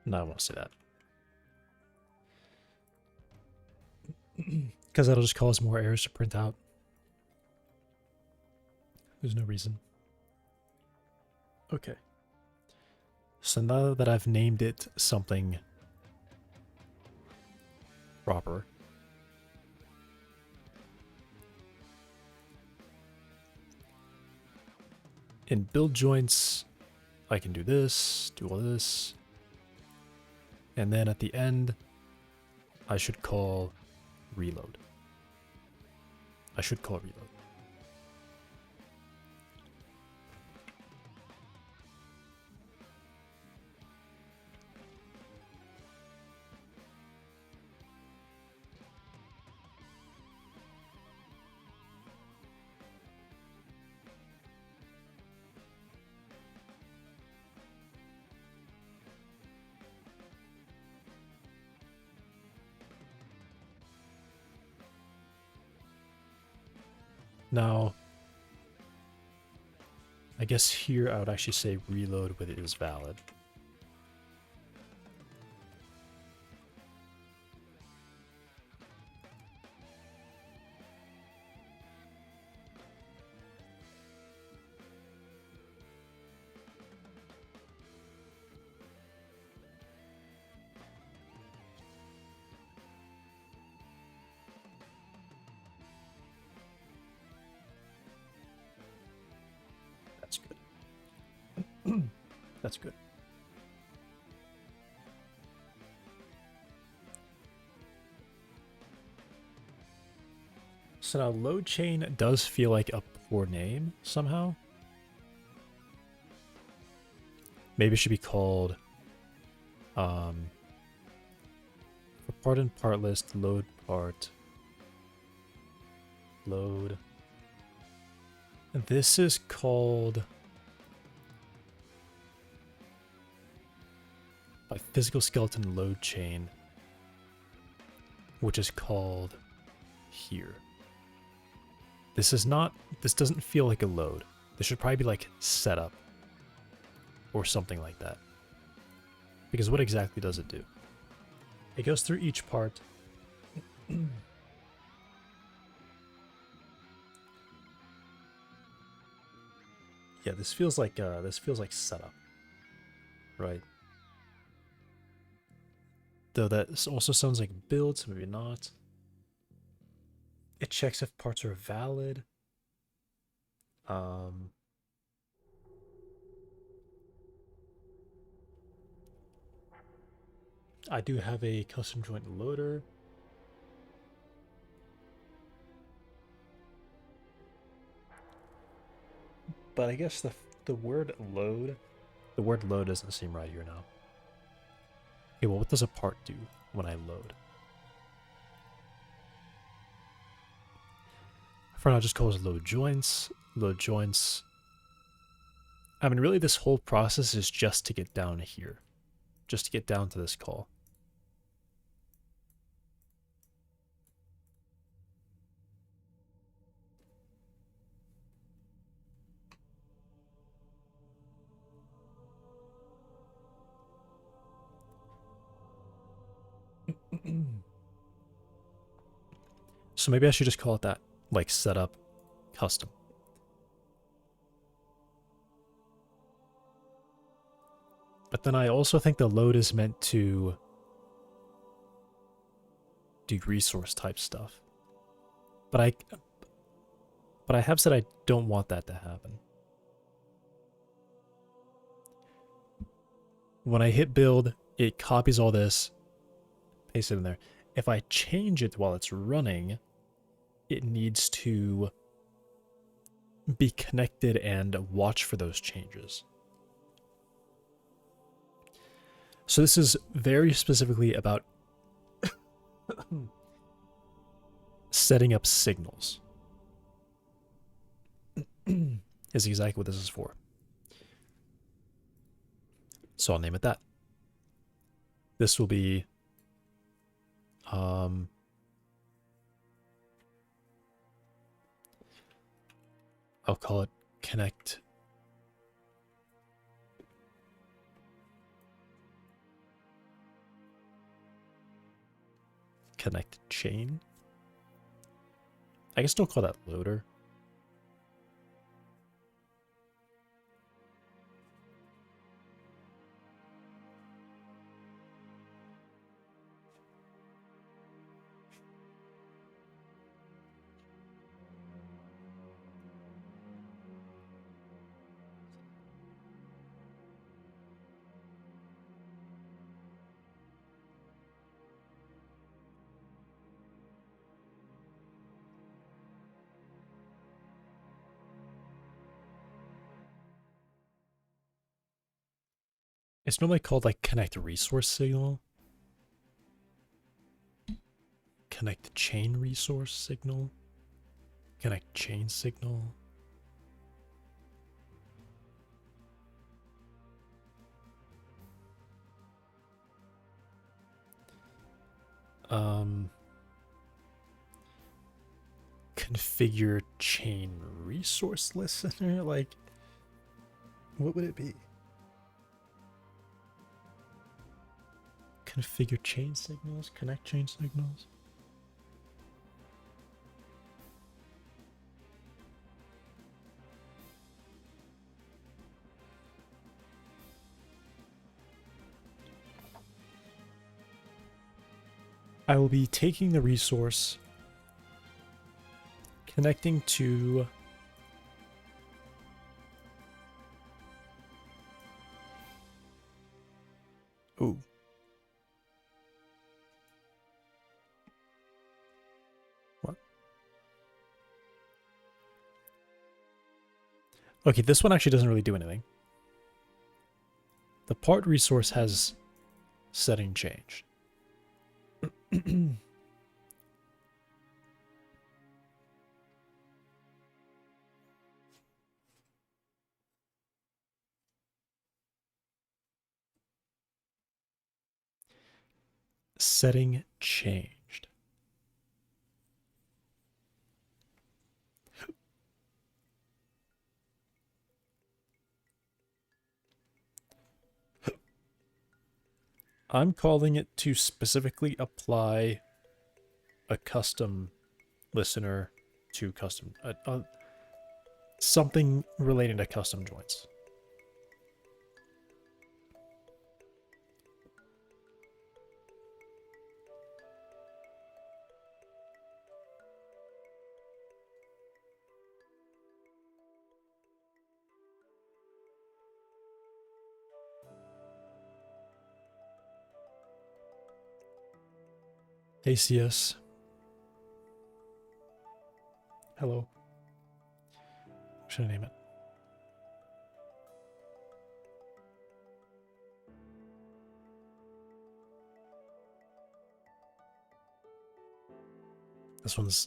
[SPEAKER 1] No, I want to say that. Because that'll just cause more errors to print out. There's no reason. Okay. So now that I've named it something proper, in build joints, I can do this, do all this, and then at the end, I should call reload. I should call reload. Now, I guess here I would actually say reload with it is valid. That's good. That's good. So now load chain does feel like a poor name somehow. Maybe it should be called for part and part list, load part. Load. This is called by physical skeleton load chain, which is called here. This is not, this doesn't feel like a load. This should probably be like setup or something like that. Because what exactly does it do? It goes through each part. Yeah, this feels like setup, right? Though that also sounds like build, so maybe not. It checks if parts are valid. I do have a custom joint loader. But I guess the word load doesn't seem right here now. Okay, well, what does a part do when I load? For now, just calls load joints. Load joints. I mean, really, this whole process is just to get down here. Just to get down to this call. So maybe I should just call it that, like setup custom. But then I also think the load is meant to do resource type stuff. But I have said I don't want that to happen. When I hit build, it copies all this, pastes it in there. If I change it while it's running, it needs to be connected and watch for those changes. So this is very specifically about setting up signals. Is exactly what this is for. So I'll name it that. This will be I'll call it connect chain. I can still call that loader. It's normally called like connect resource signal. Connect chain resource signal. Connect chain signal. Configure chain resource listener. Like, what would it be? Configure chain signals. Connect chain signals. I will be taking the resource, connecting to ooh. What? Okay, this one actually doesn't really do anything. The part resource has setting changed. Setting changed. I'm calling it to specifically apply a custom listener to custom something relating to custom joints. Hey CS. Hello. What should I name it?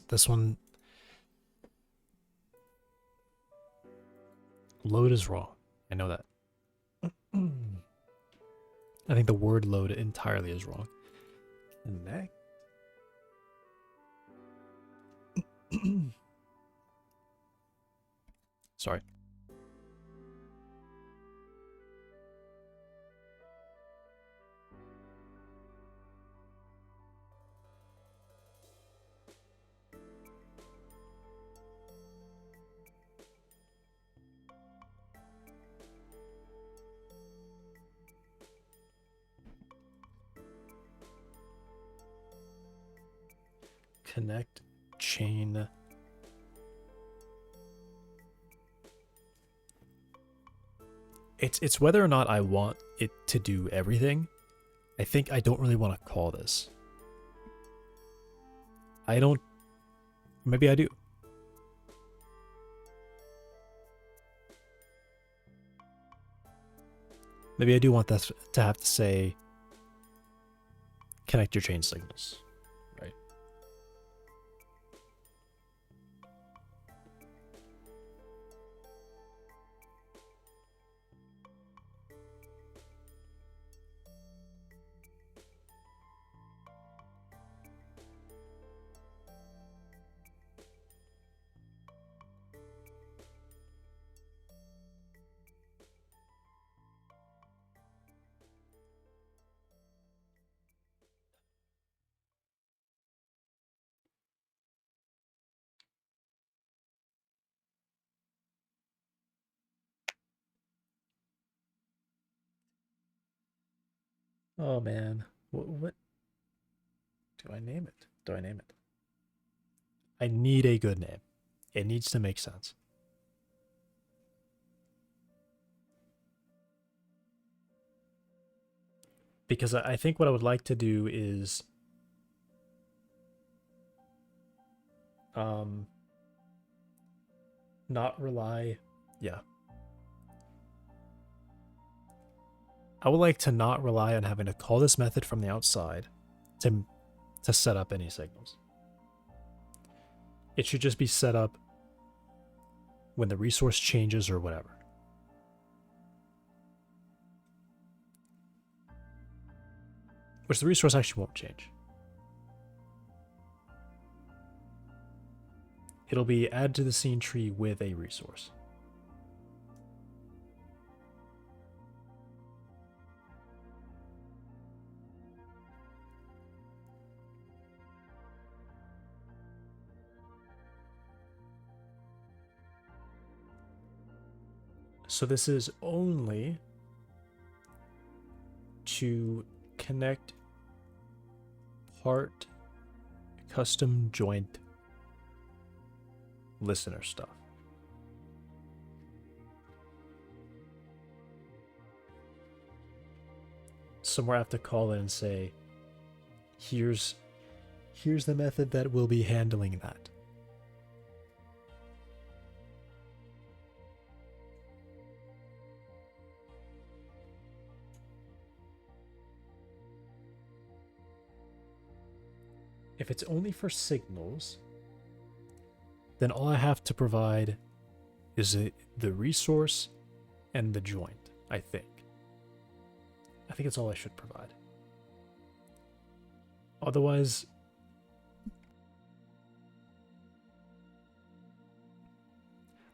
[SPEAKER 1] This one load is wrong. I know that. I think the word load entirely is wrong. Connect. Sorry. Connect chain. It's whether or not I want it to do everything. I think I don't really want to call this. I don't. Maybe I do. Maybe I do want this to have to say connect your chain signals. Oh man. What do I name it? Do I name it? I need a good name. It needs to make sense. Because I think what I would like to do is um not rely, yeah. I would like to not rely on having to call this method from the outside to set up any signals. It should just be set up when the resource changes or whatever. Which the resource actually won't change. It'll be add to the scene tree with a resource. So this is only to connect part custom joint listener stuff. Somewhere I have to call in and say, here's the method that will be handling that. If it's only for signals, then all I have to provide is the resource and the joint, I think. I think it's all I should provide. Otherwise,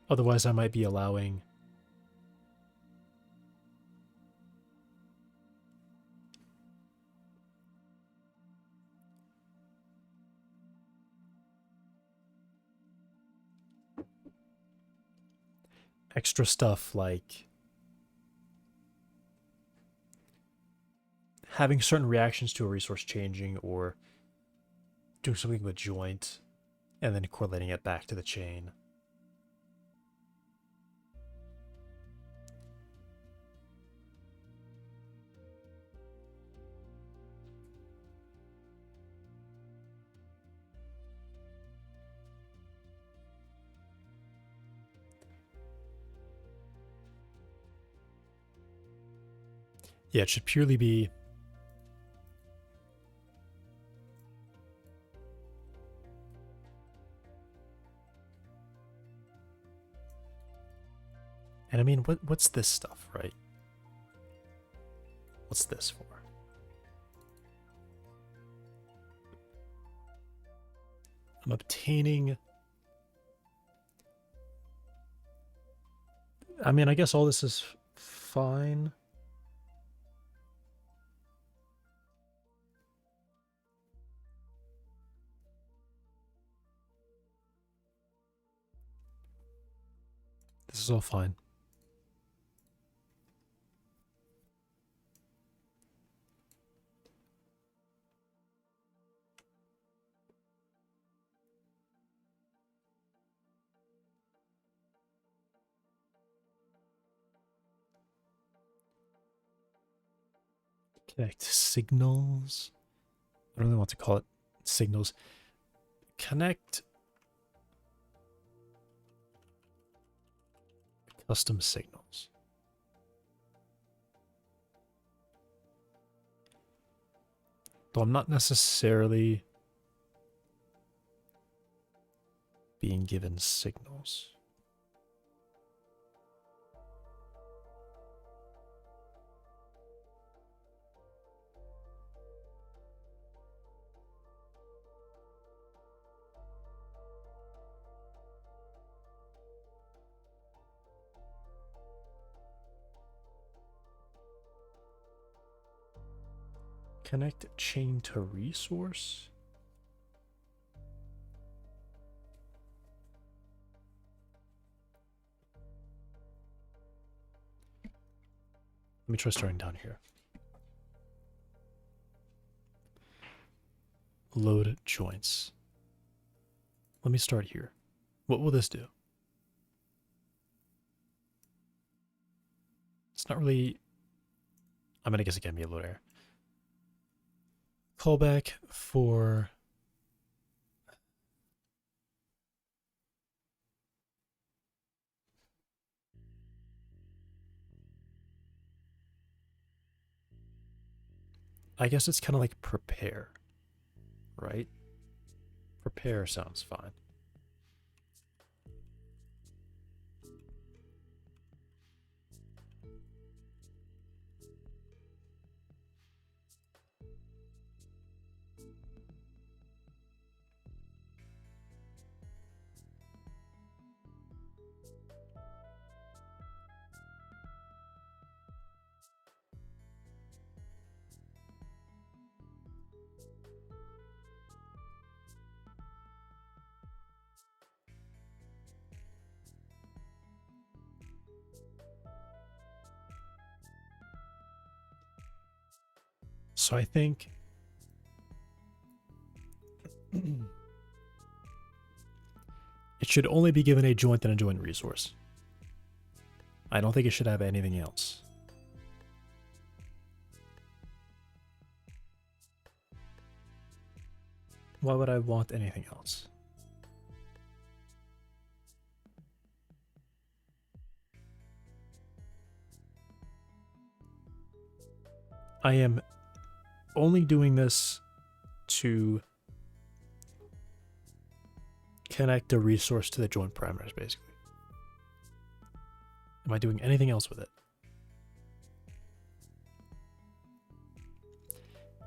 [SPEAKER 1] I might be allowing extra stuff like having certain reactions to a resource changing or doing something with joint and then correlating it back to the chain. Yeah, it should purely be and I mean what's this stuff, right? What's this for? I'm obtaining, I mean, I guess all this is fine. This is all fine. Connect signals. I don't really want to call it signals. Connect custom signals. Though I'm not necessarily being given signals. Connect chain to resource. Let me try starting down here. load joints. Let me start here. What will this do? It's not really... I'm going to guess it can be a load error. Callback for... I guess it's kind of like prepare, right? Prepare sounds fine. So I think it should only be given a joint and a joint resource. I don't think it should have anything else. Why would I want anything else? I am only doing this to connect a resource to the joint parameters, basically. Am I doing anything else with it?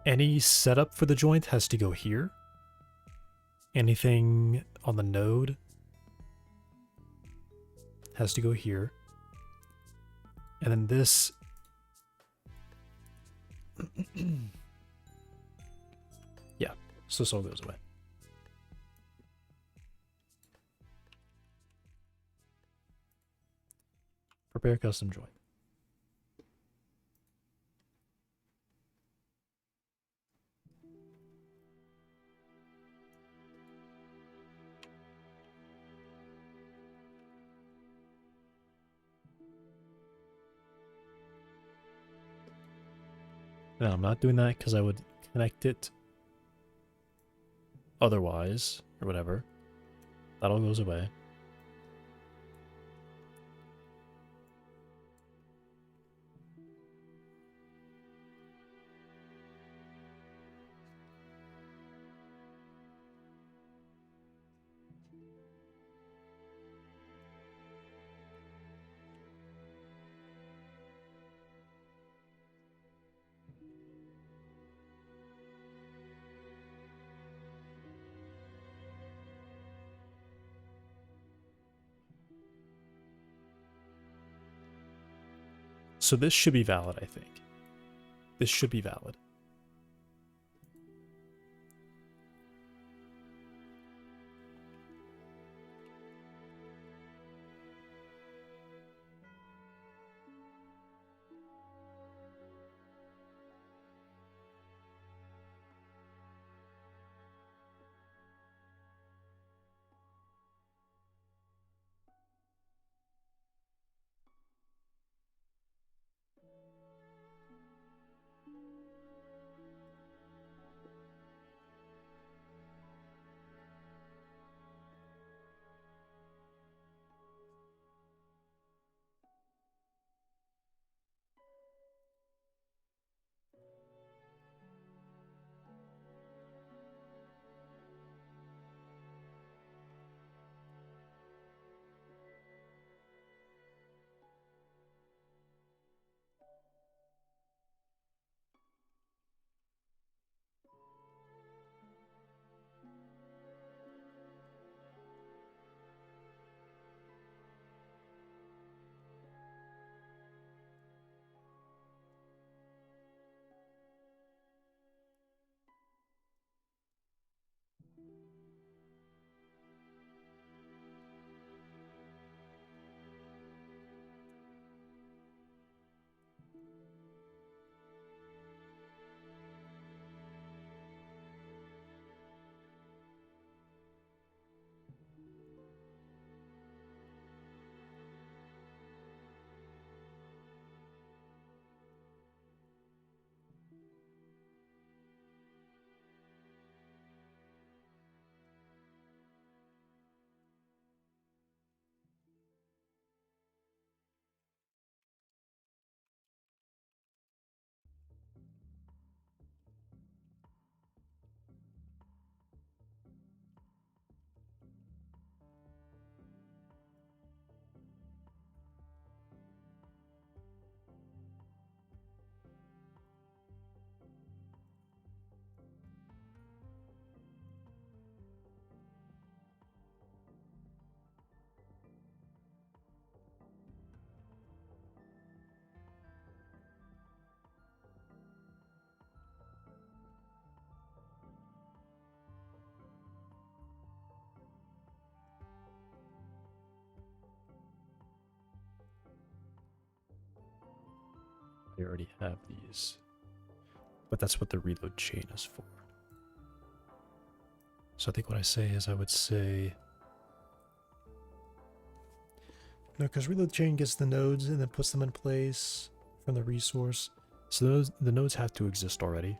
[SPEAKER 1] Any setup for the joint has to go here. Anything on the node has to go here. And then this... yeah, so this all goes away. Prepare custom joint. No, I'm not doing that because I would connect it otherwise, or whatever. That all goes away. So this should be valid, I think. This should be valid. We already have these. But that's what the reload chain is for. So I think what I say is I would say... No, because reload chain gets the nodes and then puts them in place from the resource. So the nodes have to exist already.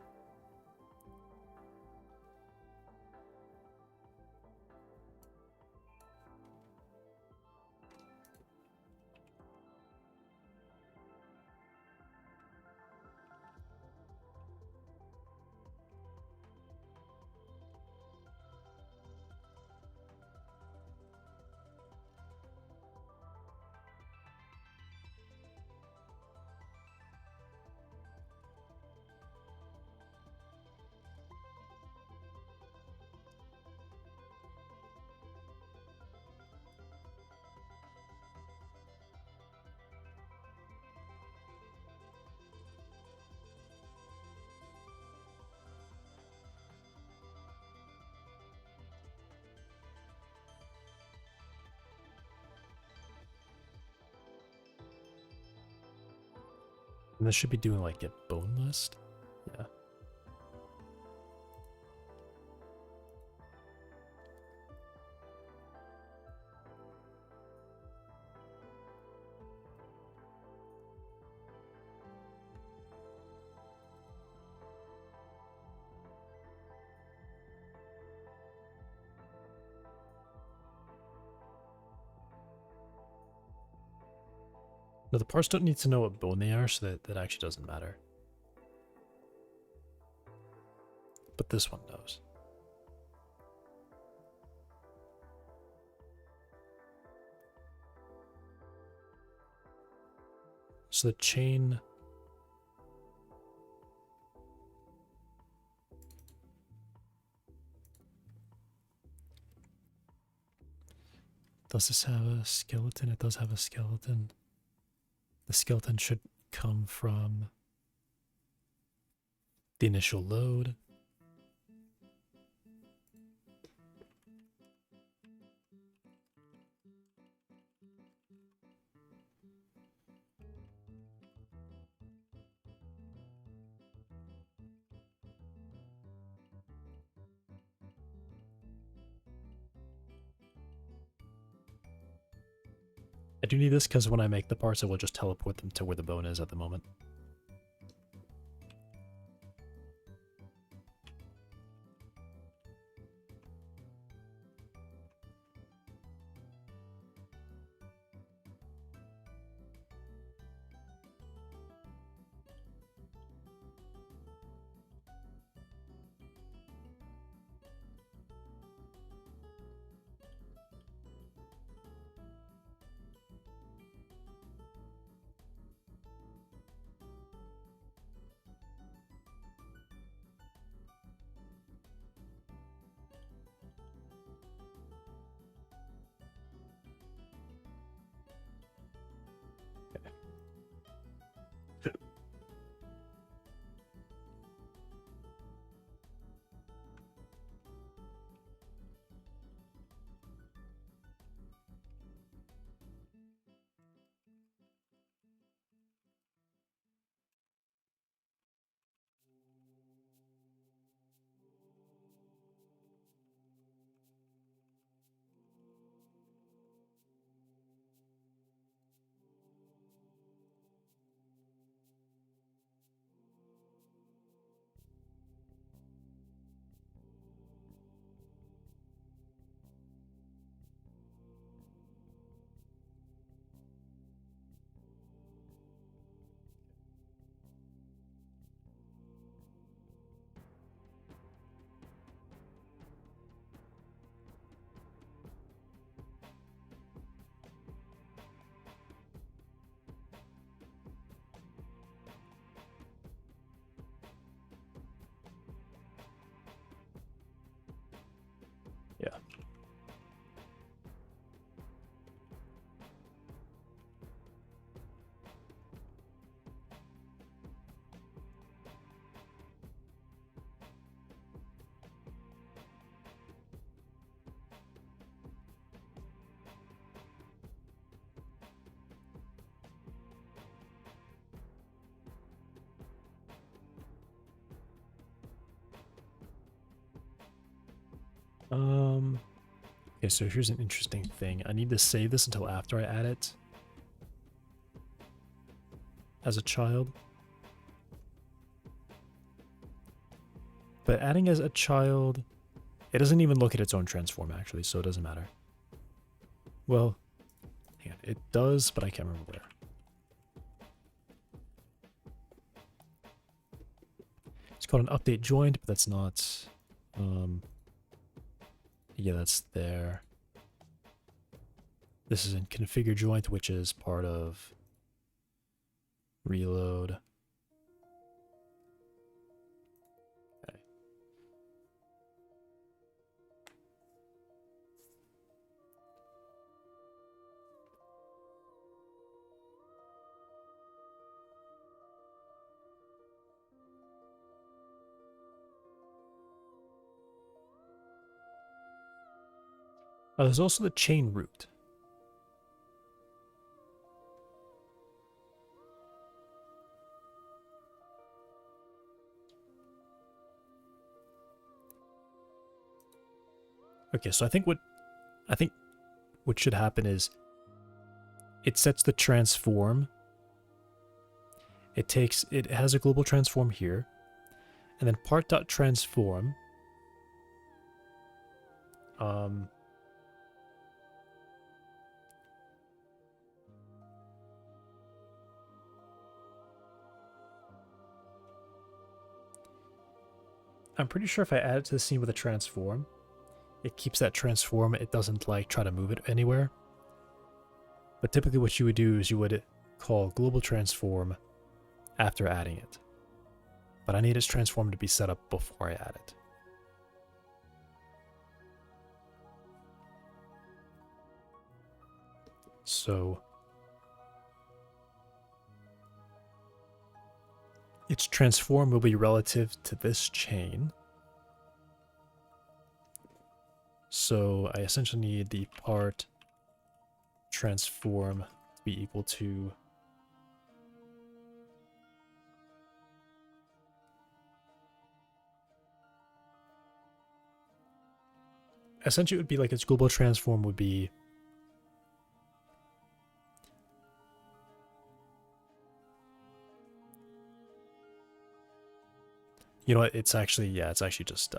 [SPEAKER 1] And this should be doing like get bone list. Yeah. No, the parts don't need to know what bone they are, so that actually doesn't matter. But this one knows. So the chain... Does this have a skeleton? It does have a skeleton. The skeleton should come from the initial load. I do need this because when I make the parts, it will just teleport them to where the bone is at the moment. Yeah. Okay, so here's an interesting thing. I need to save this until after I add it as a child. But adding as a child, it doesn't even look at its own transform actually, so it doesn't matter. Well, hang on, it does, but I can't remember where. It's called an update joint, but that's not. Yeah, that's there. This is in configure joint, which is part of reload. Okay. There's also the chain root. Okay, so I think what should happen is it sets the transform. It has a global transform here, and then part.transform I'm pretty sure if I add it to the scene with a transform, it keeps that transform. It doesn't like try to move it anywhere. But typically what you would do is you would call global transform after adding it. But I need its transform to be set up before I add it. So its transform will be relative to this chain. So I essentially need the part transform to be equal to essentially it would be like its global transform would be you know what, it's actually just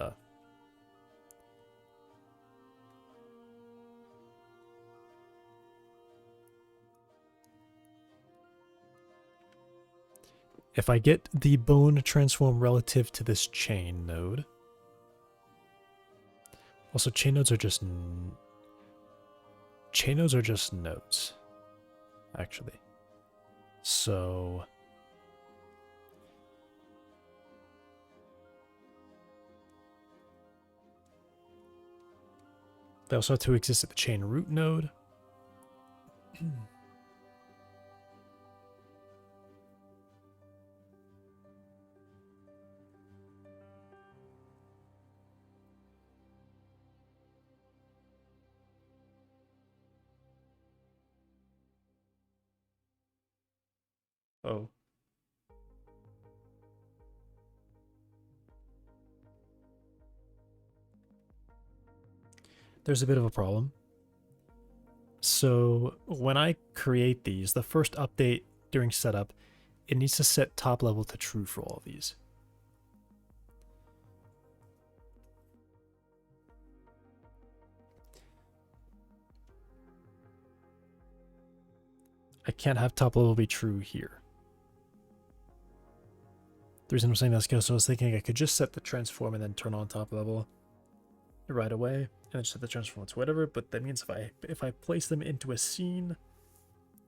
[SPEAKER 1] if I get the bone transform relative to this chain node. Also, chain nodes are just nodes, actually. So they also have to exist at the chain root node. Oh. There's a bit of a problem. So when I create these, the first update during setup, it needs to set top level to true for all of these. I can't have top level be true here. The reason I'm saying that's because I was thinking I could just set the transform and then turn on top level right away, and then set the transform to whatever. But that means if I place them into a scene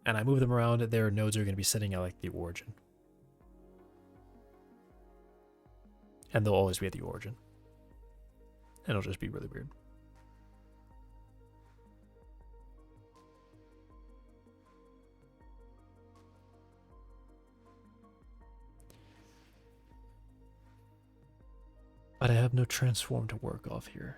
[SPEAKER 1] and I move them around, their nodes are going to be sitting at like the origin, and they'll always be at the origin, and it'll just be really weird. But I have no transform to work off here.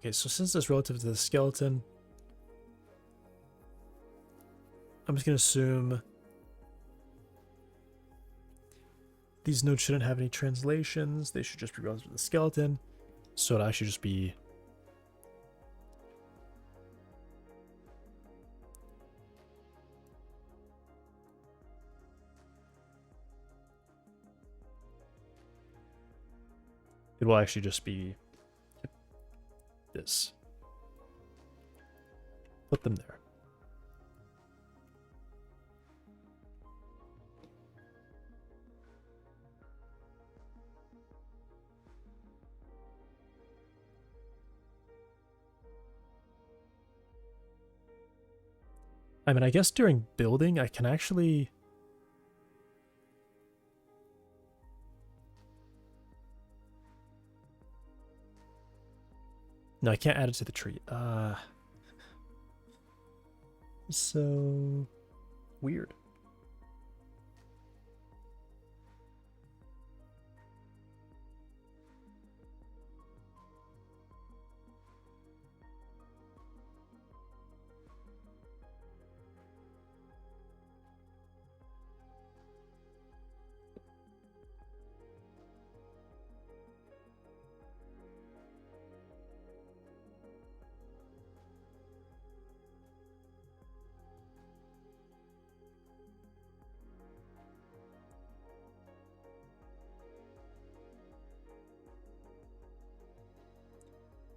[SPEAKER 1] Okay, so since it's relative to the skeleton, I'm just going to assume these nodes shouldn't have any translations. They should just be relative to the skeleton. So it'll actually just be it will actually just be this. Put them there. I mean, I guess during building, I can actually... No, I can't add it to the tree. So... weird.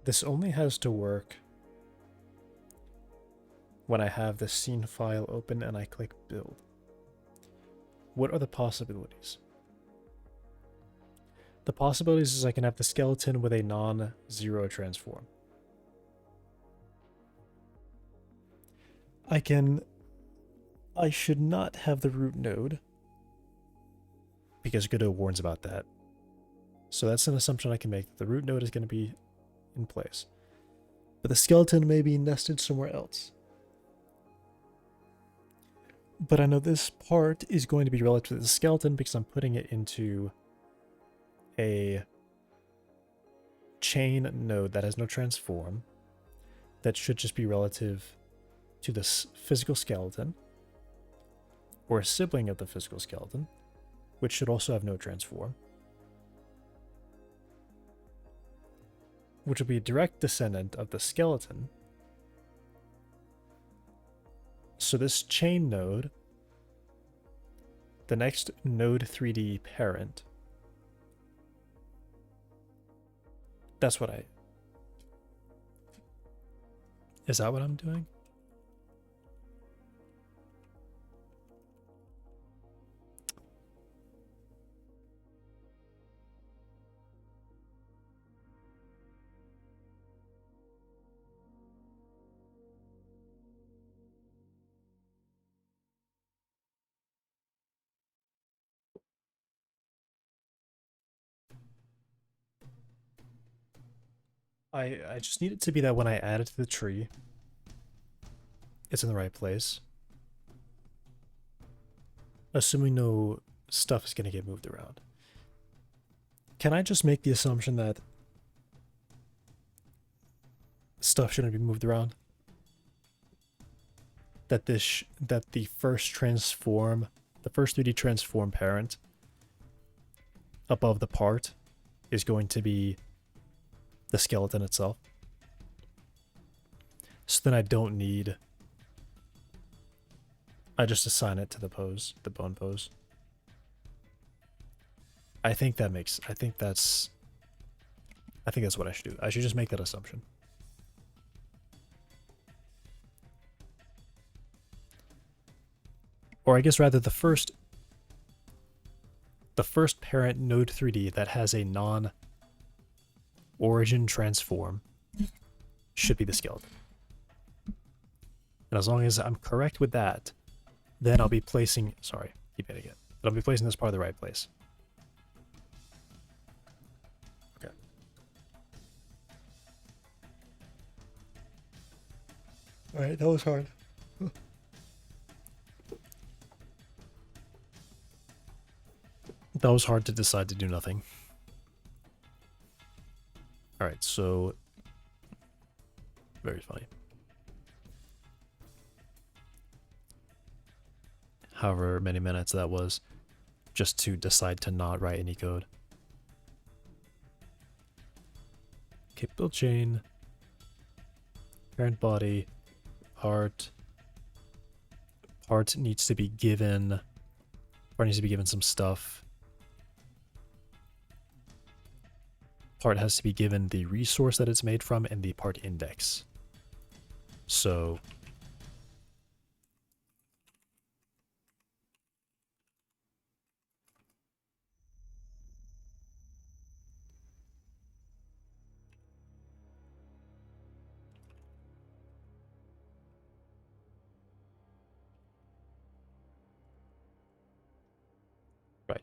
[SPEAKER 1] This only has to work when I have the scene file open and I click build. What are the possibilities? The possibilities is I can have the skeleton with a non-zero transform. I should not have the root node because Godot warns about that. So that's an assumption I can make. The root node is going to be in place. But the skeleton may be nested somewhere else. But I know this part is going to be relative to the skeleton because I'm putting it into a chain node that has no transform. That should just be relative to this physical skeleton, or a sibling of the physical skeleton, which should also have no transform, which will be a direct descendant of the skeleton. So this chain node, the next node 3D parent, that's what is that what I'm doing? I just need it to be that when I add it to the tree, it's in the right place. Assuming no stuff is going to get moved around. Can I just make the assumption that stuff shouldn't be moved around? That that the first 3D transform parent above the part is going to be the skeleton itself. So then I don't need... I just assign it to the pose, the bone pose. I think that's what I should do. I should just make that assumption. Or I guess rather the first parent node 3D that has a non-origin transform should be the skeleton. And as long as I'm correct with that, then I'll be placing, sorry, keep hitting it. But I'll be placing this part of the right place. Okay. Alright, that was hard. That was hard to decide to do nothing. Alright, so... very funny. however many minutes that was, just to decide to not write any code. Okay, build chain, parent body, part needs to be given, some stuff. Part has to be given the resource that it's made from and the part index. So right.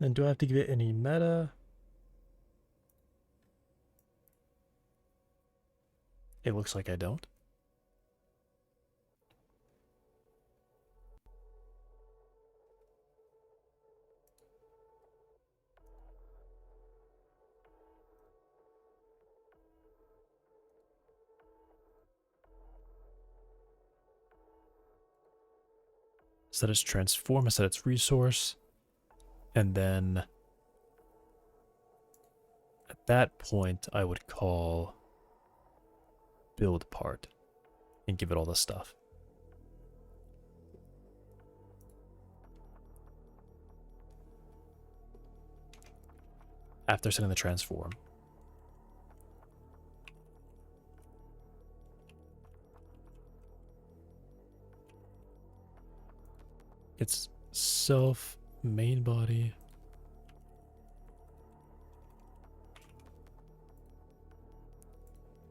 [SPEAKER 1] And do I have to give it any meta? It looks like I don't. Set its transform, set its resource, and then at that point I would call build part and give it all the stuff. After setting the transform. It's self main body.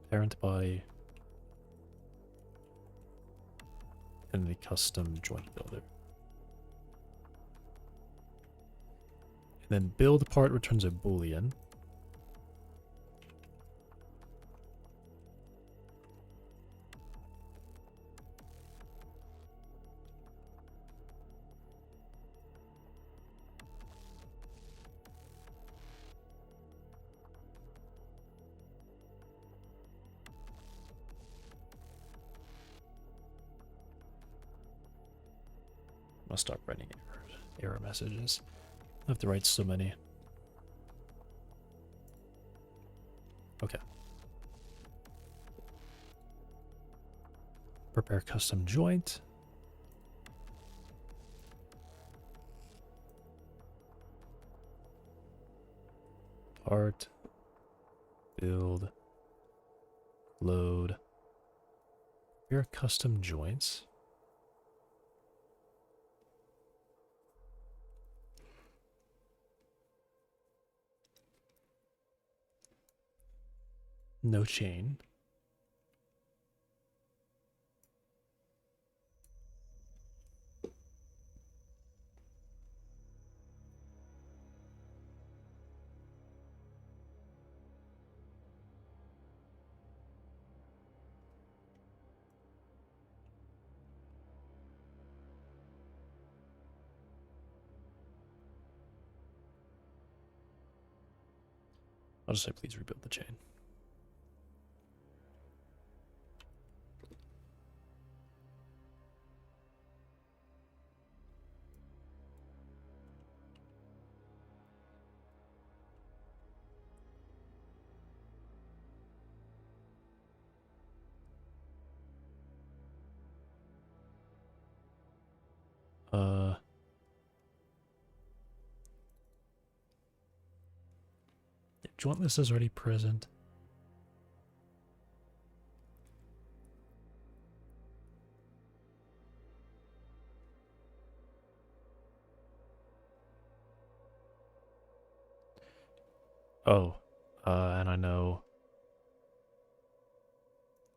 [SPEAKER 1] Parent body. And the custom joint builder. And then build part returns a boolean. I'll stop writing error messages. I have to write so many. Okay. Prepare custom joint. Part. Build. Load. Prepare custom joints. No chain. I'll just say please rebuild the chain. Yeah, joint list is already present. Oh, and I know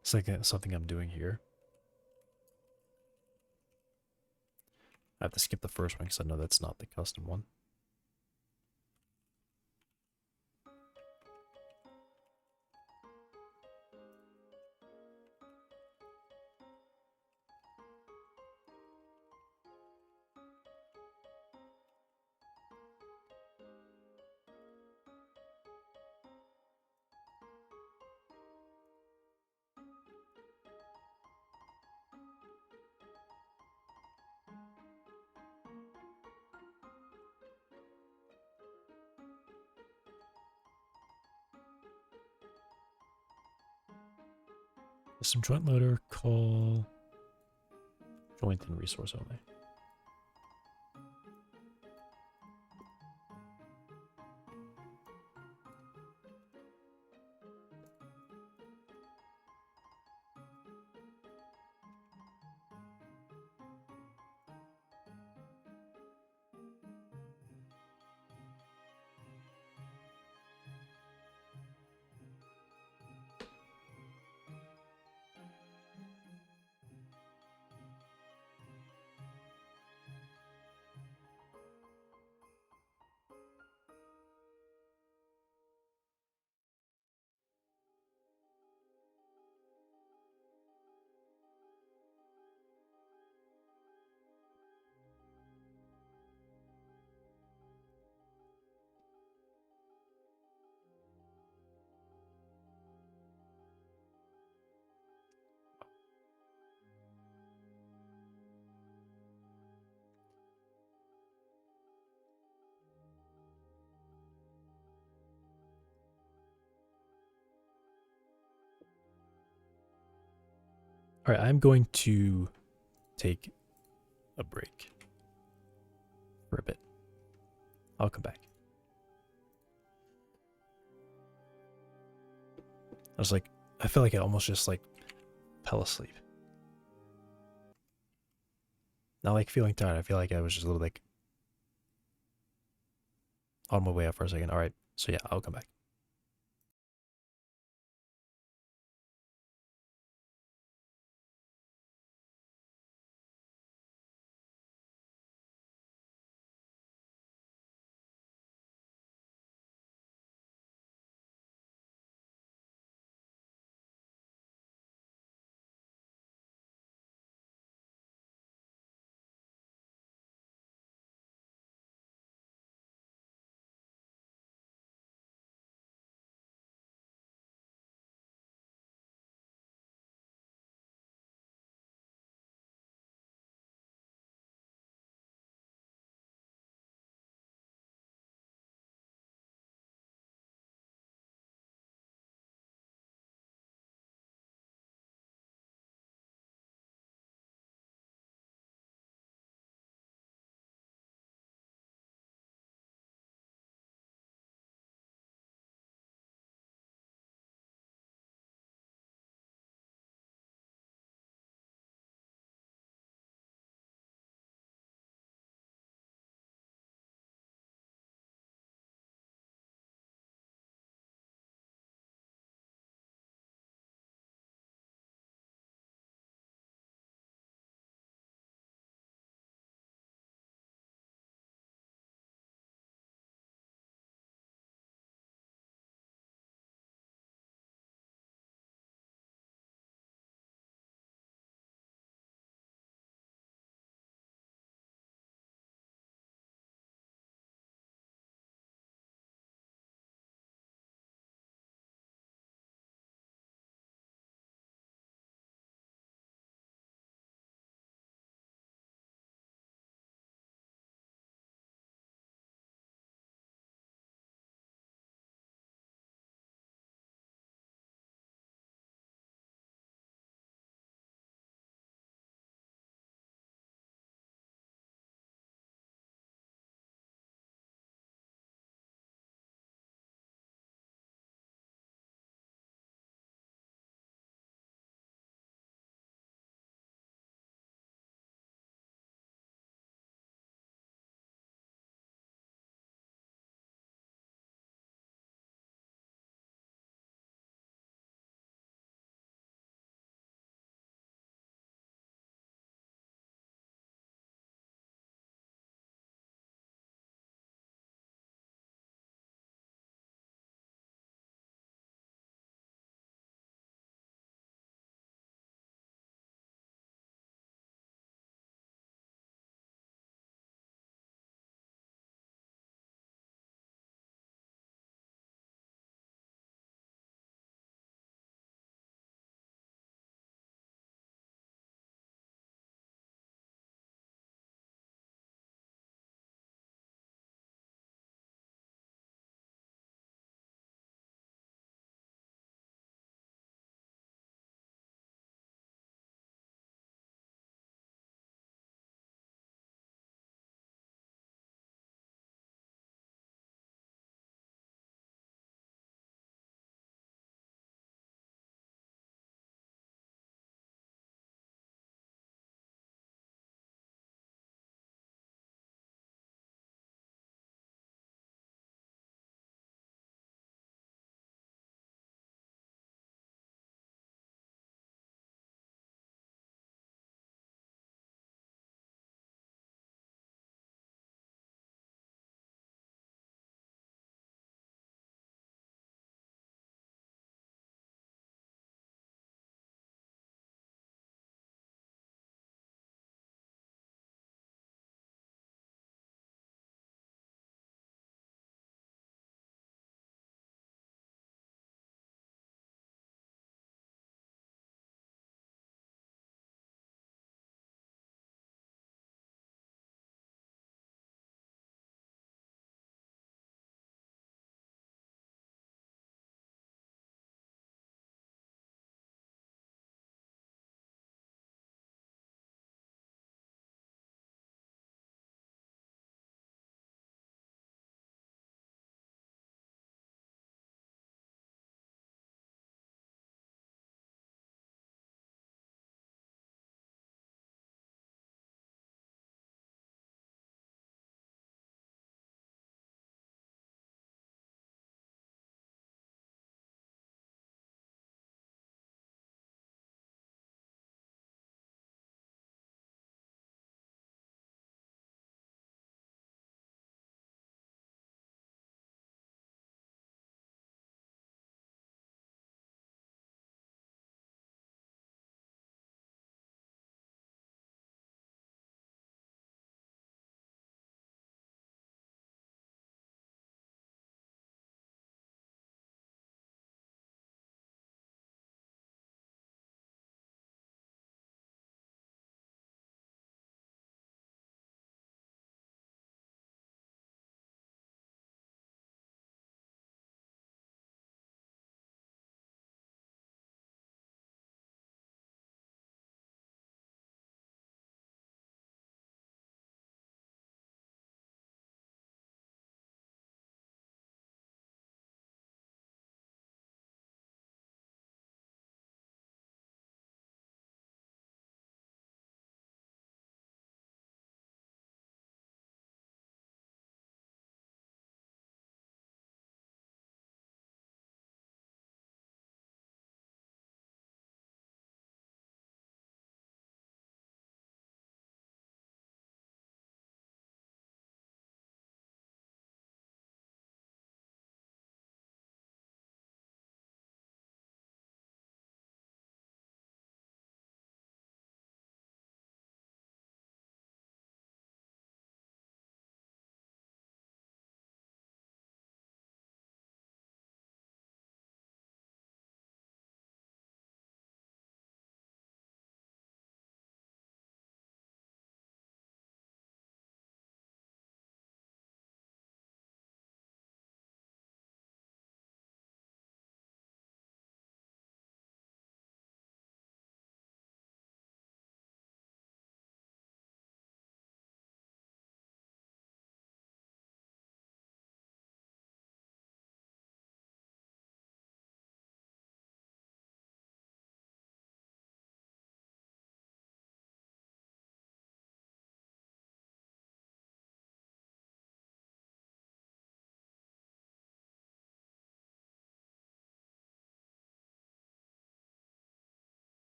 [SPEAKER 1] it's like something I'm doing here. I have to skip the first one because I know that's not the custom one. Some joint loader, call joint and resource only. All right, I'm going to take a break for a bit. I'll come back. I feel like I almost just like fell asleep. Not like feeling tired. I feel like I was just a little like on my way out for a second. All right, so yeah, I'll come back.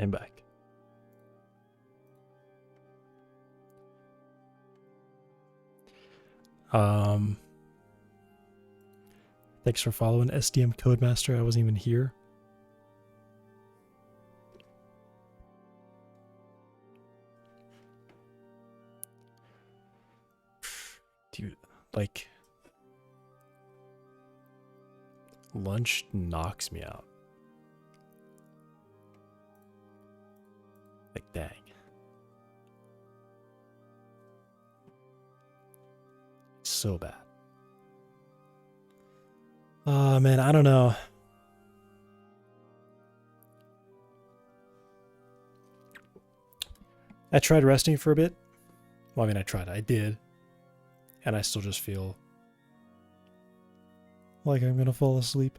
[SPEAKER 1] I'm back. Thanks for following SDM Codemaster. I wasn't even here. Dude, like, lunch knocks me out. Like, dang. It's so bad. Man, I don't know. I tried resting for a bit. Well, I mean, I did. And I still just feel like I'm gonna fall asleep.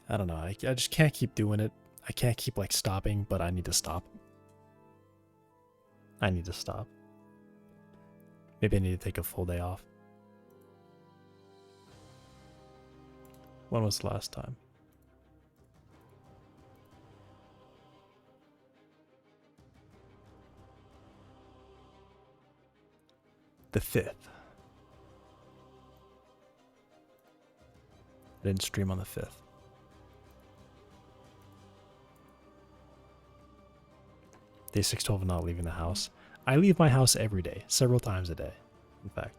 [SPEAKER 1] I don't know. I just can't keep doing it. I can't keep like stopping, but I need to stop. I need to stop. Maybe I need to take a full day off. When was the last time? The 5th. I didn't stream on the 5th. Day 612 of not leaving the house. I leave my house every day, several times a day, in fact.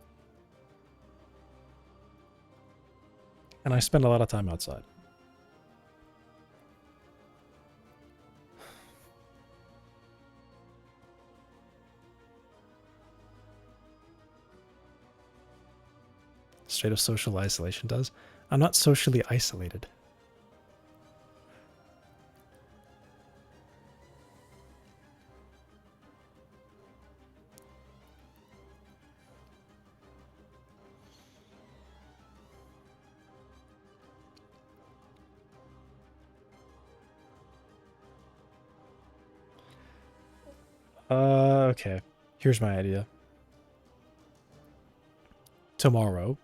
[SPEAKER 1] And I spend a lot of time outside. Straight up social isolation does. I'm not socially isolated. Okay. Here's my idea. Tomorrow,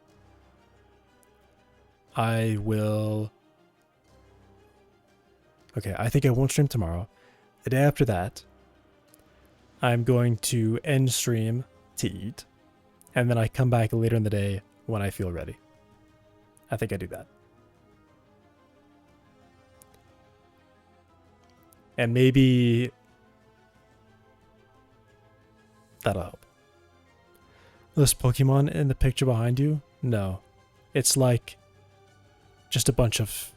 [SPEAKER 1] I will... Okay, I think I won't stream tomorrow. The day after that, I'm going to end stream to eat, and then I come back later in the day when I feel ready. I think I do that. And maybe that'll help. Those Pokemon in the picture behind you? No. It's like just a bunch of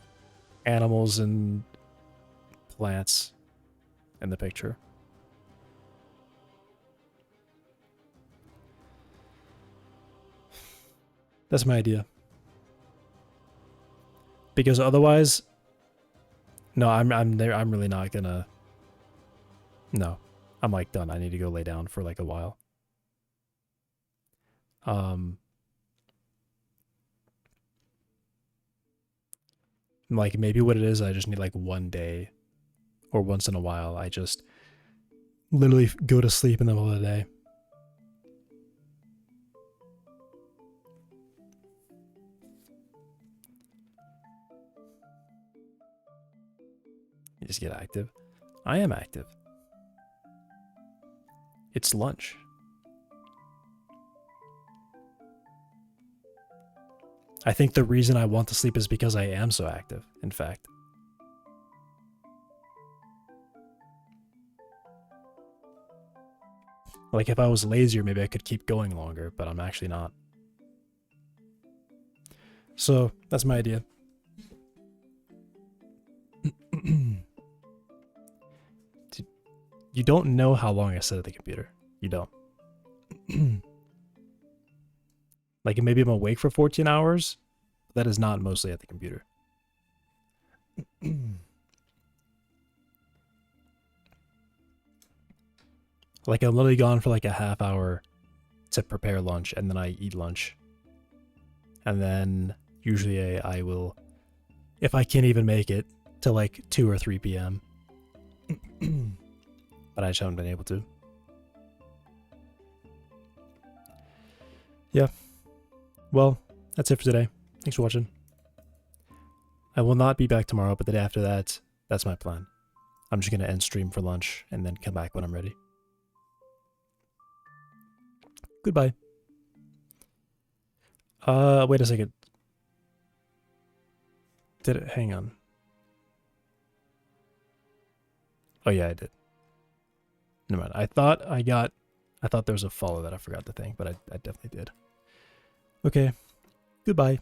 [SPEAKER 1] animals and plants in the picture. That's my idea. Because otherwise, no, I'm there. I'm really not gonna. No, I'm like done. I need to go lay down for like a while. Like maybe what it is, I just need like one day, or once in a while, I just literally go to sleep in the middle of the day. You just get active. I am active. It's lunch. I think the reason I want to sleep is because I am so active, in fact. Like if I was lazier, maybe I could keep going longer, but I'm actually not. So that's my idea. You don't know how long I sit at the computer. You don't. Like maybe I'm awake for 14 hours. That is not mostly at the computer. Like I'm literally gone for like a half hour to prepare lunch, and then I eat lunch. And then usually I will, if I can't even make it, to like 2 or 3 p.m. but I just haven't been able to. Yeah. Well, that's it for today. Thanks for watching. I will not be back tomorrow, but the day after that, that's my plan. I'm just going to end stream for lunch and then come back when I'm ready. Goodbye. Wait a second. Did it? Hang on. Oh yeah, I did. Never mind. I thought there was a follow that I forgot to thank, but I definitely did. Okay. Goodbye.